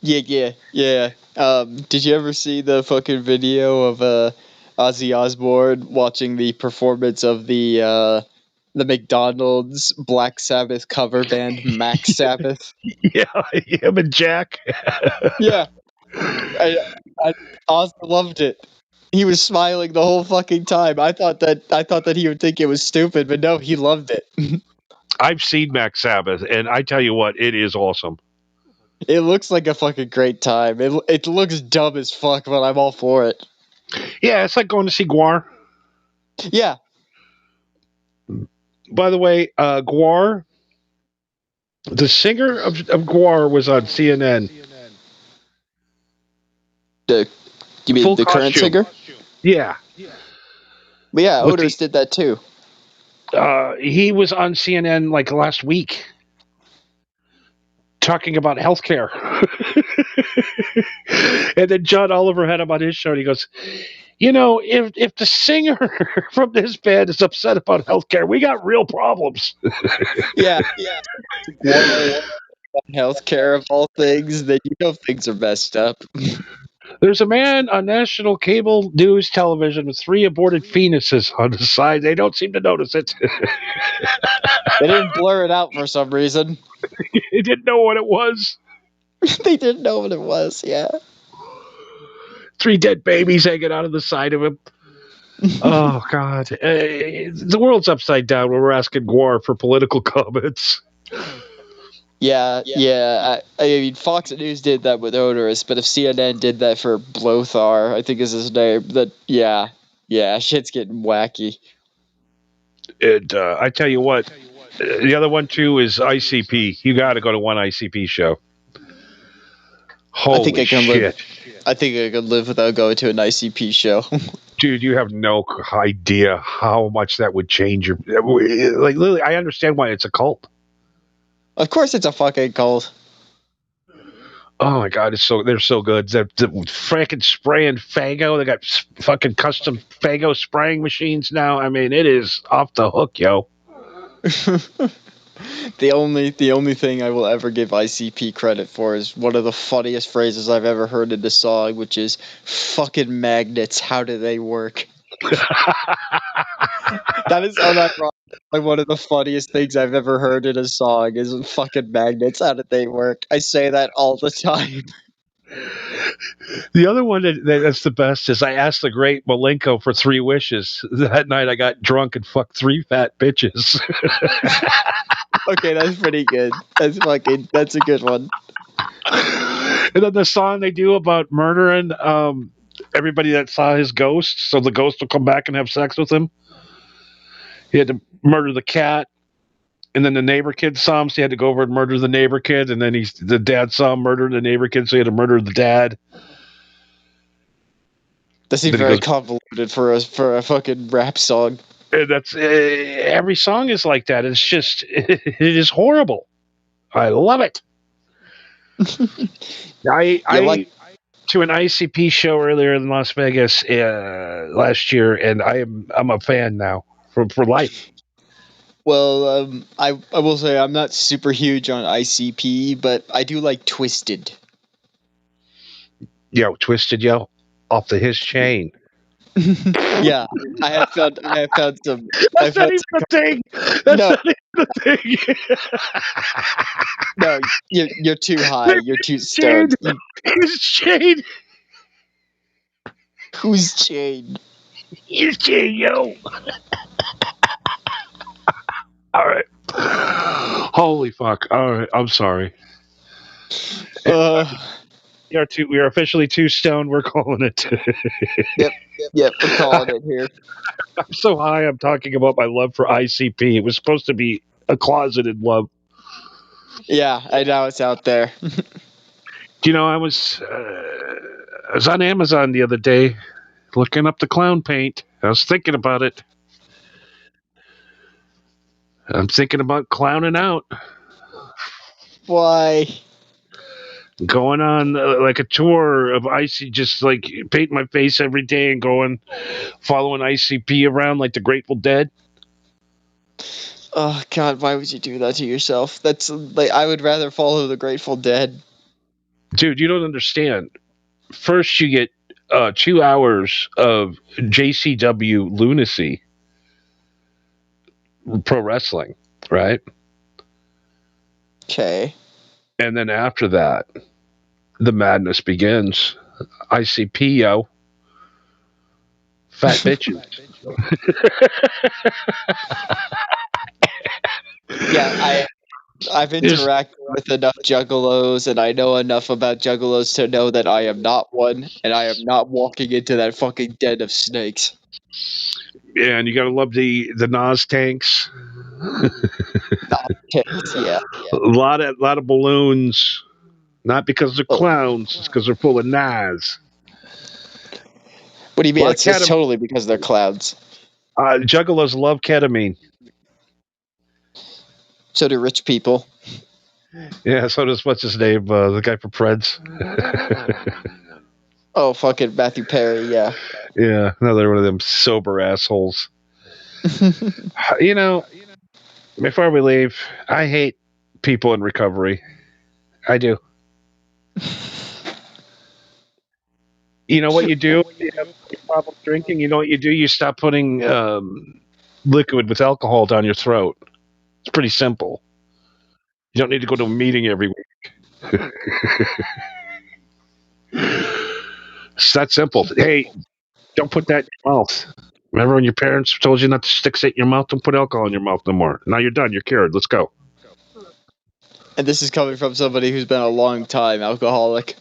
Yeah. Did you ever see the fucking video of Ozzy Osbourne watching the performance of the McDonald's Black Sabbath cover band Max Sabbath? Yeah, him and Jack. Yeah. Oz loved it. He was smiling the whole fucking time. I thought that he would think it was stupid, but no, he loved it. I've seen Max Sabbath, and I tell you what, it is awesome. It looks like a fucking great time. It looks dumb as fuck, but I'm all for it. Yeah, it's like going to see Gwar. Yeah. By the way, Gwar, the singer of Gwar was on CNN. You mean the current singer? Yeah. But yeah, Otis did that too. He was on CNN like last week talking about healthcare. And then John Oliver had him on his show and he goes, if the singer from this band is upset about healthcare, we got real problems. Yeah. Healthcare of all things, then things are messed up. There's a man on national cable news television with 3 aborted fetuses on the side. They don't seem to notice it. They didn't blur it out for some reason. They didn't know what it was. They didn't know what it was, yeah. 3 dead babies hanging out of the side of him. Oh, God. The world's upside down when we're asking Gwar for political comments. Yeah. I mean, Fox News did that with Otis, but if CNN did that for Blothar, I think is his name, yeah, shit's getting wacky. And I tell you what, the other one too is ICP. You got to go to one ICP show. Holy shit! I think I could live without going to an ICP show. Dude, you have no idea how much that would change your. Like, literally, I understand why it's a cult. Of course, it's a fucking cult. Oh my God, they're so good. They're freaking spraying Fago. They got fucking custom Fago spraying machines now. I mean, it is off the hook, yo. The only thing I will ever give ICP credit for is one of the funniest phrases I've ever heard in the song, which is "fucking magnets. How do they work?" That is unironic. Like one of the funniest things I've ever heard in a song is "fucking magnets. How do they work?" I say that all the time. The other one that's the best is I asked the great Malenko for 3 wishes. That night I got drunk and fucked 3 fat bitches. Okay, that's pretty good. That's a good one. And then the song they do about murdering everybody that saw his ghost, so the ghost will come back and have sex with him. He had to murder the cat, and then the neighbor kid saw him, so he had to go over and murder the neighbor kid, and then the dad saw him murder the neighbor kid, so he had to murder the dad. That seems very convoluted for a fucking rap song. That's every song is like that. It's just it is horrible. I love it. I went to an ICP show earlier in Las Vegas last year, and I'm a fan now for life. Well, I will say I'm not super huge on ICP, but I do like Twisted. Yo, Twisted, yo, off the his chain. Yeah, I have found some. That's not even a thing. That's not even a thing. No, you're too high. You're too stoned. His chain. Who's chain? His chain, yo. All right. Holy fuck. All right. I'm sorry. We are officially too stoned. We're calling it. Yep. We're calling it here. I'm so high. I'm talking about my love for ICP. It was supposed to be a closeted love. Yeah, I know it's out there. You know, I was on Amazon the other day looking up the clown paint. I was thinking about it. I'm thinking about clowning out. Why? Going on like a tour of IC, just like painting my face every day and following ICP around like the Grateful Dead. Oh God, why would you do that to yourself? That's like I would rather follow the Grateful Dead. Dude, you don't understand. First, you get 2 hours of JCW lunacy, pro wrestling, right? Okay. And then after that, the madness begins. ICP, yo. Fat bitches. Yeah, I've interacted with enough juggalos, and I know enough about juggalos to know that I am not one, and I am not walking into that fucking den of snakes. Yeah, and you gotta love the Nas tanks. Yeah. A lot of balloons. Not because they're clowns, it's because they're full of Nas. What do you mean? It's just totally because they're clowns. Juggalos love ketamine. So do rich people. Yeah, so does what's his name? The guy from Preds. Oh, fucking Matthew Perry, yeah. Yeah, another one of them sober assholes. You know, before we leave, I hate people in recovery. I do. You know what you do when you have a problem drinking? You know what you do? You stop putting liquid with alcohol down your throat. It's pretty simple. You don't need to go to a meeting every week. It's that simple. Hey, don't put that in your mouth. Remember when your parents told you not to stick it in your mouth? Don't put alcohol in your mouth no more. Now you're done. You're cured. Let's go. And this is coming from somebody who's been a long time alcoholic.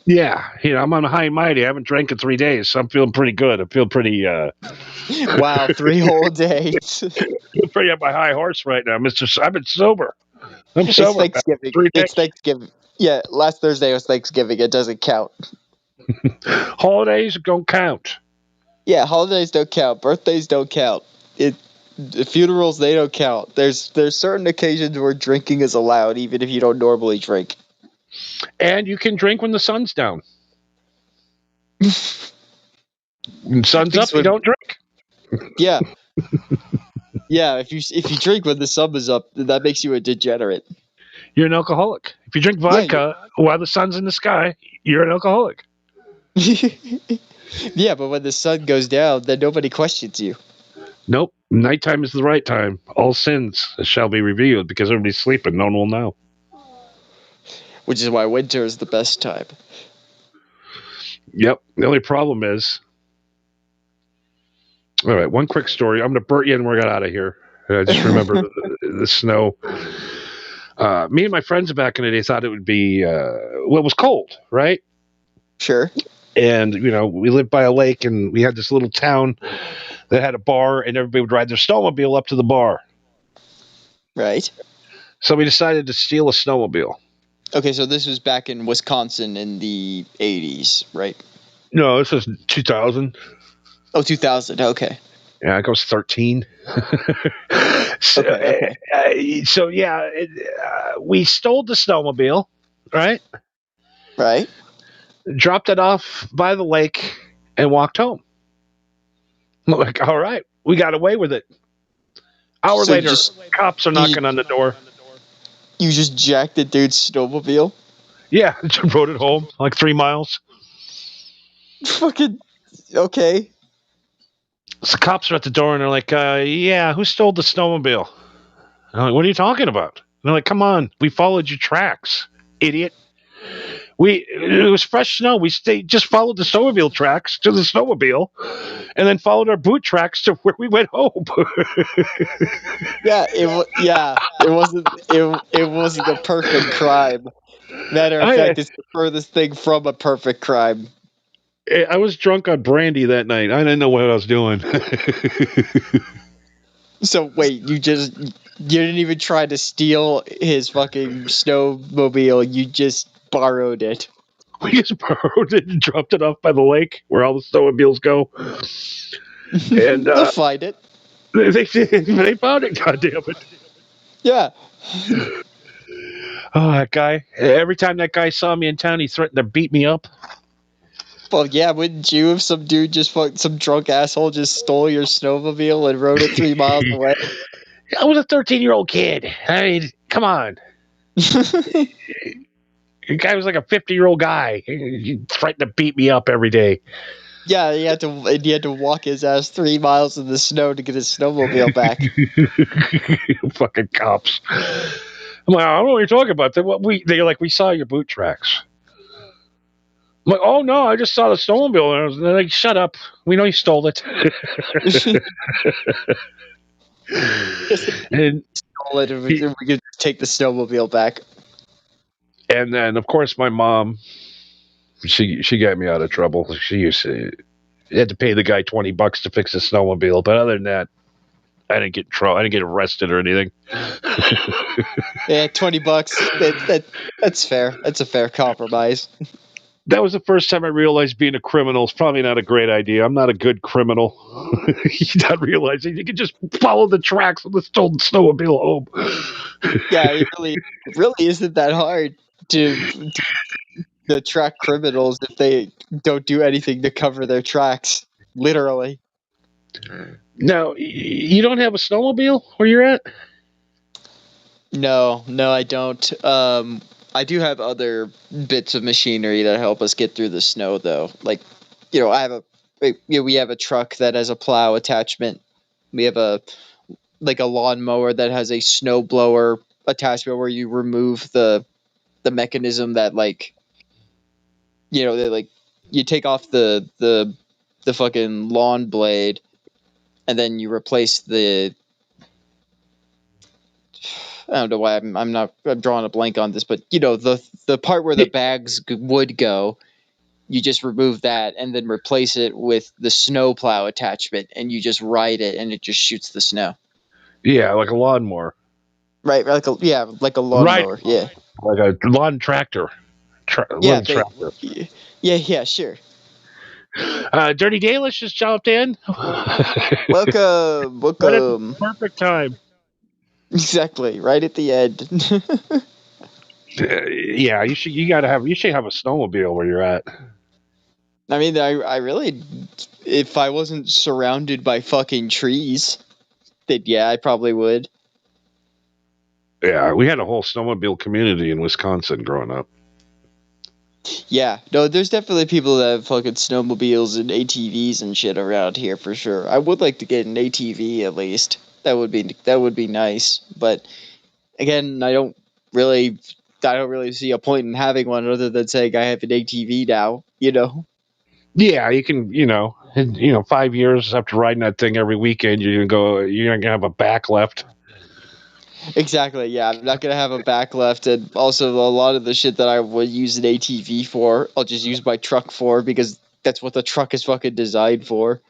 Yeah, I'm on a high and mighty. I haven't drank in 3 days, so I'm feeling pretty good. I feel pretty. Wow, 3 whole days. I'm pretty on my high horse right now, Mister. I've been sober. I'm sober. It's Thanksgiving. It's Thanksgiving. Yeah, last Thursday was Thanksgiving. It doesn't count. Holidays don't count. Yeah, holidays don't count. Birthdays don't count. Funerals, they don't count. There's certain occasions where drinking is allowed, even if you don't normally drink. And you can drink when the sun's down. When sun's up, you don't drink. Yeah. Yeah, if you drink when the sun is up, that makes you a degenerate. You're an alcoholic. If you drink vodka while the sun's in the sky, you're an alcoholic. Yeah, but when the sun goes down, then nobody questions you. Nope. Nighttime is the right time. All sins shall be revealed because everybody's sleeping. No one will know. Which is why winter is the best time. Yep. The only problem is... All right, one quick story. I'm going to burn you and we're out of here. I just remember the snow. Me and my friends back in the day thought it would be... it was cold, right? Sure. And, we lived by a lake, and we had this little town that had a bar, and everybody would ride their snowmobile up to the bar. Right. So we decided to steal a snowmobile. Okay, so this was back in Wisconsin in the 80s, right? No, this was 2000. Oh, 2000, okay. Yeah, I was 13. Okay. So, yeah, we stole the snowmobile, right? Right. Dropped it off by the lake and walked home. I'm like, all right, we got away with it. Hour later, cops are knocking on the door. You just jacked the dude's snowmobile? Yeah, just rode it home, like 3 miles. Fucking okay. So cops are at the door and they're like, yeah, who stole the snowmobile? And I'm like, what are you talking about? And they're like, come on, we followed your tracks, idiot. It was fresh snow. We just followed the snowmobile tracks to the snowmobile, and then followed our boot tracks to where we went home. It wasn't a perfect crime. Matter of fact, it's the furthest thing from a perfect crime. I was drunk on brandy that night. I didn't know what I was doing. So wait, you didn't even try to steal his fucking snowmobile. You just borrowed it. We just borrowed it and dropped it off by the lake where all the snowmobiles go. And they'll find it. They found it. God damn it. Yeah. Oh, that guy! Every time that guy saw me in town, he threatened to beat me up. Well, yeah, wouldn't you if some dude some drunk asshole just stole your snowmobile and rode it 3 miles away? I was a 13-year-old kid. I mean, come on. The guy was like a 50-year-old guy. He threatened to beat me up every day. Yeah, he had to walk his ass 3 miles in the snow to get his snowmobile back. Fucking cops. I'm like, I don't know what you're talking about. They're like, we saw your boot tracks. I'm like, oh no, I just saw the snowmobile. And they're like, shut up. We know you stole it. And stole it, and we could take the snowmobile back. And then, of course, my mom, she got me out of trouble. She had to pay the guy $20 to fix the snowmobile, but other than that, I didn't get in trouble. I didn't get arrested or anything. Yeah, $20. That's fair. That's a fair compromise. That was the first time I realized being a criminal is probably not a great idea. I'm not a good criminal. You're not realizing you can just follow the tracks of the stolen snowmobile home. Yeah, it really isn't that hard to track criminals if they don't do anything to cover their tracks. Literally. Now, you don't have a snowmobile where you're at? No, I don't. I do have other bits of machinery that help us get through the snow, though. Like, we have a truck that has a plow attachment. We have a lawnmower that has a snow blower attachment where you remove the mechanism that you take off the fucking lawn blade, and then you replace the. I don't know why I'm drawing a blank on this, but the part where the bags would go, you just remove that and then replace it with the snow plow attachment, and you just ride it and it just shoots the snow. Yeah, like a lawnmower. Right, like a lawnmower. Right. Yeah, like a lawn tractor. Tractor. Yeah, sure. Dirty Dalish just jumped in. Welcome. Perfect time. Exactly, right at the end. Yeah, you should have a snowmobile where you're at. I mean, I really, if I wasn't surrounded by fucking trees, then yeah, I probably would. Yeah, we had a whole snowmobile community in Wisconsin growing up. Yeah, no, there's definitely people that have fucking snowmobiles and ATVs and shit around here for sure. I would like to get an ATV at least. That would be nice. But again, I don't really see a point in having one other than saying I have an ATV now. Yeah, you can. 5 years after riding that thing every weekend, you're not gonna have a back left. Exactly. Yeah, I'm not gonna have a back left, and also a lot of the shit that I would use an ATV for, I'll just use my truck for because that's what the truck is fucking designed for.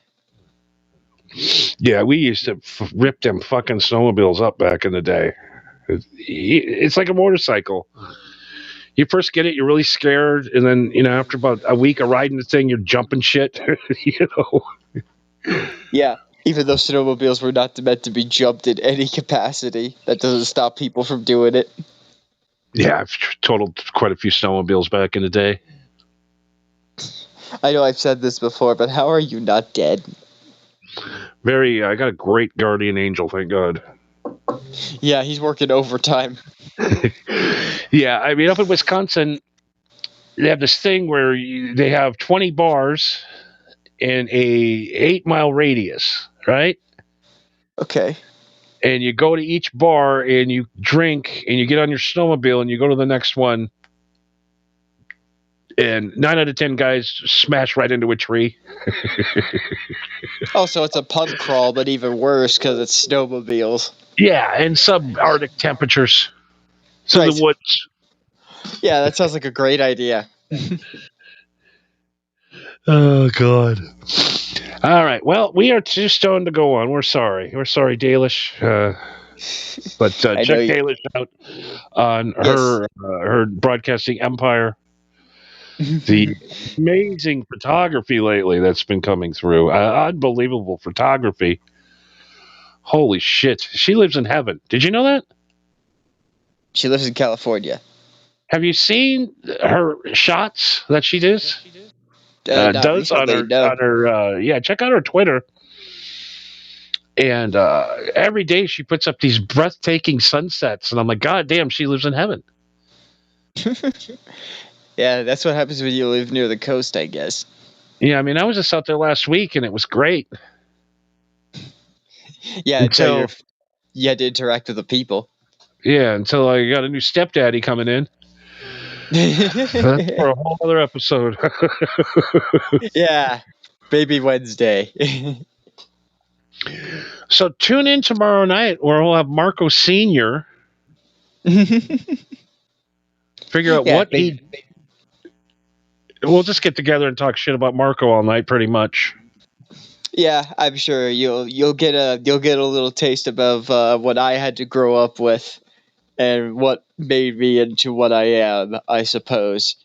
Yeah, we used to rip them fucking snowmobiles up back in the day. It's like a motorcycle. You first get it, you're really scared, and then after about a week of riding the thing, you're jumping shit. Yeah, even though snowmobiles were not meant to be jumped in any capacity, that doesn't stop people from doing it. Yeah, I've totaled quite a few snowmobiles back in the day. I know I've said this before, but how are you not dead? I got a great guardian angel, thank God. Yeah, he's working overtime. Yeah, I mean, up in Wisconsin, they have this thing where they have 20 bars in a 8-mile radius, right? Okay. And you go to each bar and you drink and you get on your snowmobile and you go to the next one. And 9 out of 10 guys smash right into a tree. Oh, so it's a pub crawl, but even worse because it's snowmobiles. Yeah, and subarctic temperatures. So Right. the woods. Yeah, that sounds like a great idea. Oh, God. All right. Well, we are too stoned to go on. We're sorry. We're sorry, Dalish. But check Dalish out on her broadcasting empire. The amazing photography lately that's been coming through. Unbelievable photography. Holy shit. She lives in heaven. Did you know that? She lives in California. Have you seen her shots that she does? Does on her check out her Twitter. And every day she puts up these breathtaking sunsets. And I'm like, God damn, she lives in heaven. Yeah, that's what happens when you live near the coast, I guess. Yeah, I mean, I was just out there last week, and it was great. Yeah, until you had to interact with the people. Yeah, until I got a new stepdaddy coming in. That's for a whole other episode. Yeah, Baby Wednesday. So tune in tomorrow night, where we'll have Marco Sr. Figure out what he... We'll just get together and talk shit about Marco all night, pretty much. Yeah, I'm sure you'll get a little taste of what I had to grow up with, and what made me into what I am, I suppose.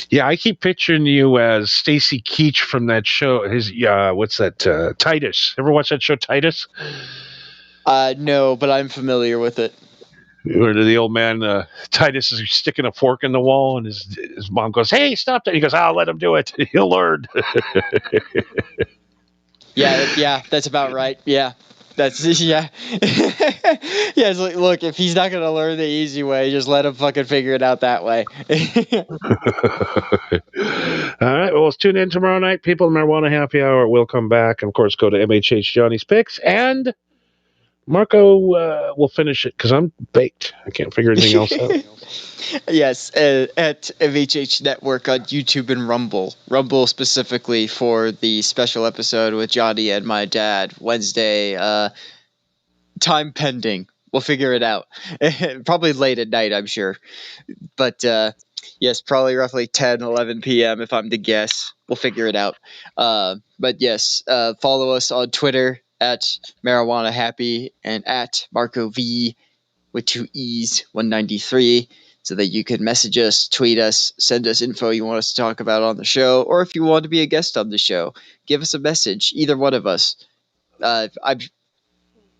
Yeah, I keep picturing you as Stacy Keach from that show. What's that? Titus. Ever watch that show, Titus? No, but I'm familiar with it. Where the old man Titus is sticking a fork in the wall, and his mom goes, "Hey, stop that!" He goes, "I'll let him do it. He'll learn." Yeah, that's about right. Yeah, that's yeah. Yeah, it's like, look, if he's not gonna learn the easy way, just let him fucking figure it out that way. All right, well, let's tune in tomorrow night. People, Marijuana Happy Hour will come back, and of course, go to MHH Johnny's Picks, and Marco will finish it because I'm baked. I can't figure anything else out. Yes, at MHH Network on YouTube and Rumble. Rumble specifically for the special episode with Johnny and my dad. Wednesday, time pending. We'll figure it out. Probably late at night, I'm sure. But yes, probably roughly 10, 11 p.m. if I'm to guess. We'll figure it out. But yes, follow us on Twitter at Marijuana Happy and at Marco V with 2 E's 193, so that you can message us, tweet us, send us info you want us to talk about on the show, or if you want to be a guest on the show, give us a message. Either one of us. I'm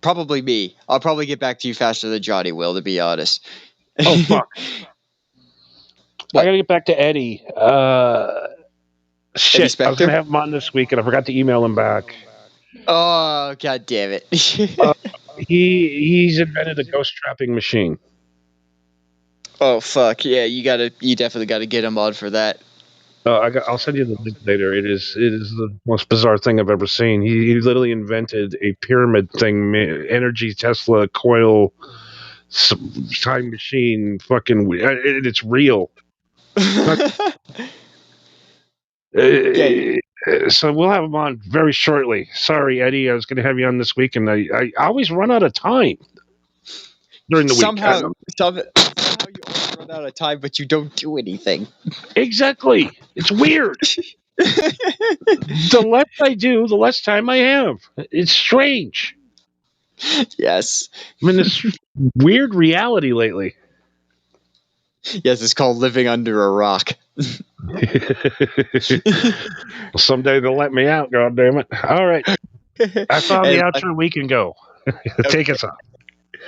probably me. I'll probably get back to you faster than Johnny will, to be honest. Oh fuck! I gotta get back to Eddie. Shit, I was gonna have him on this week, and I forgot to email him back. Oh, god damn it. He's invented a ghost trapping machine. Oh fuck, yeah, you definitely gotta get him on for that. I'll send you the link later. It is the most bizarre thing I've ever seen. He literally invented a pyramid thing, energy Tesla coil time machine. Fucking, it's real. So we'll have him on very shortly. Sorry, Eddie, I was going to have you on this week, and I always run out of time during the week. Somehow you always run out of time, but you don't do anything. Exactly. It's weird. The less I do, the less time I have. It's strange. Yes. I'm in this weird reality lately. Yes, it's called living under a rock. Someday they'll let me out, God damn it. All right. I found the outro. We can go. Take us on.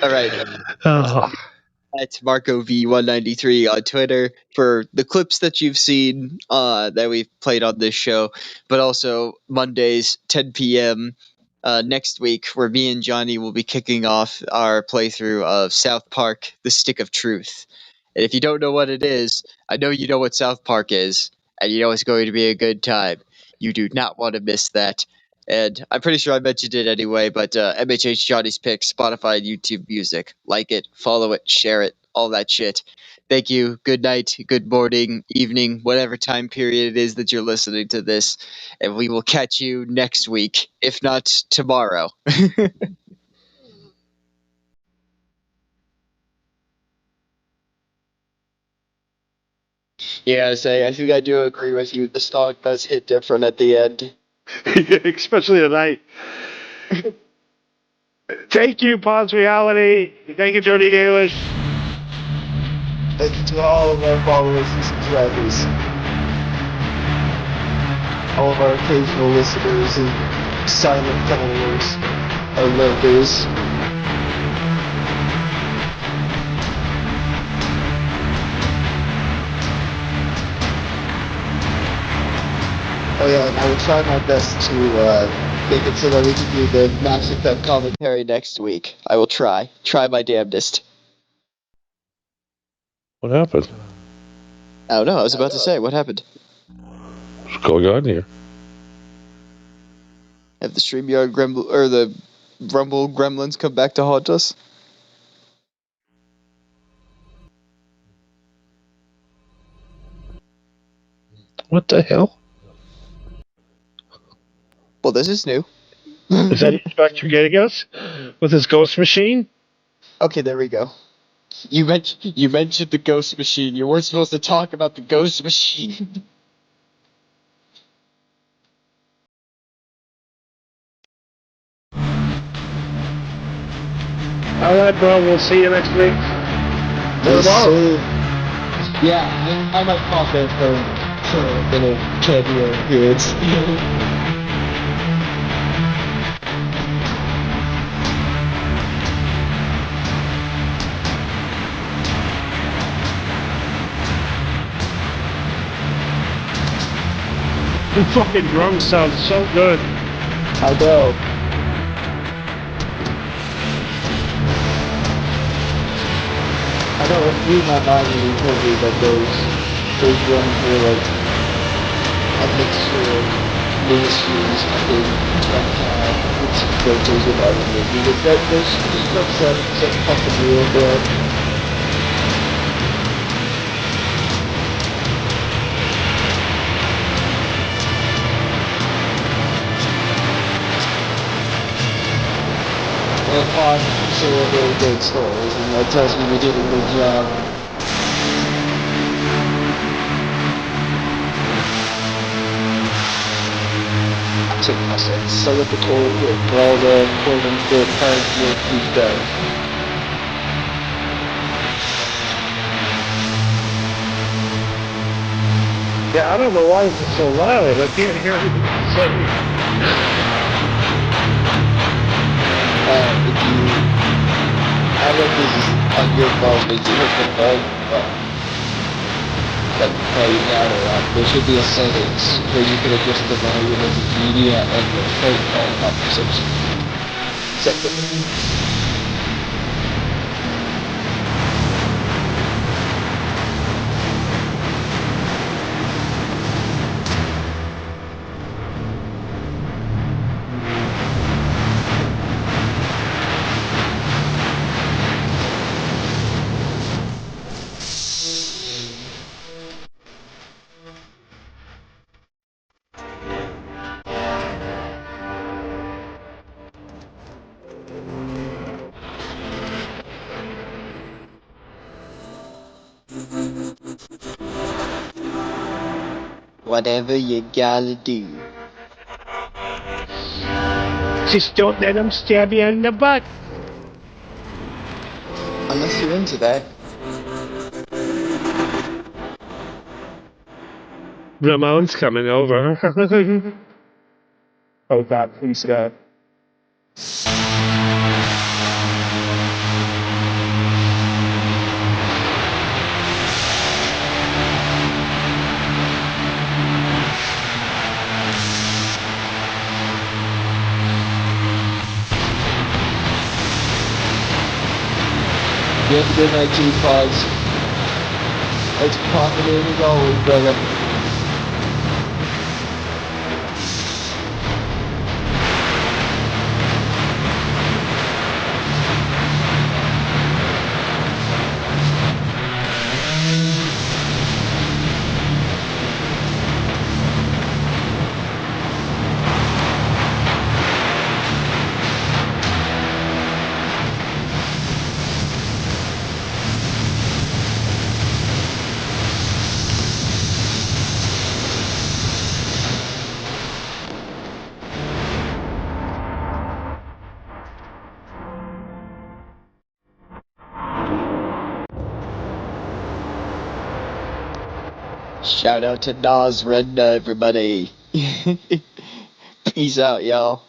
All right. at MarcoV193 on Twitter for the clips that you've seen that we've played on this show, but also Mondays, 10 p.m. Next week, where me and Johnny will be kicking off our playthrough of South Park: The Stick of Truth. And if you don't know what it is, I know you know what South Park is, and you know it's going to be a good time. You do not want to miss that. And I'm pretty sure I mentioned it anyway, but MHH Johnny's Pick, Spotify, and YouTube Music. Like it, follow it, share it, all that shit. Thank you. Good night, good morning, evening, whatever time period it is that you're listening to this. And we will catch you next week, if not tomorrow. Yeah, I think I do agree with you. The song does hit different at the end. Especially tonight. Thank you, Pause Reality. Thank you, Jody Galish. Thank you to all of our followers and subscribers. All of our occasional listeners and silent followers. Our lurkers. Oh yeah, and I will try my best to make it so that we can do the Mass Effect commentary next week. I will try. Try my damnedest. What happened? I don't know. I was about to say, what happened? What's going on here? Have the StreamYard or the Rumble gremlins come back to haunt us? What the hell? Well, this is new. Is that Inspector getting us with his ghost machine? Okay, there we go. You mentioned the ghost machine. You weren't supposed to talk about the ghost machine. Alright, bro, we'll see you next week. Yeah, I might pop in for a little cameo appearance. The fucking drums sound so good. I know. I know, it blew my mind when you told me that those drums were like a mixture of ministries, I think, with some vocals and everything. Because those drums sound so fucking real, bro. Upon share very good stories, and that tells me we did a good job. So with the total hit for all the quote-unquote hard work we've done. Yeah, I don't know why it's so loud. I can't hear anything you're saying. If you, I don't know if this is on your phone, but you hit the phone, like volume down or up, there should be a settings where you can adjust the volume of the media and the phone call conversation. Separately. Whatever you gotta do. Just don't let them stab you in the butt. Unless you're into that. Ramon's coming over. Oh God, please God. Good night, Chief Pods. It's profitable as always, brother. Shout out to Nas Redna, everybody. Peace out, y'all.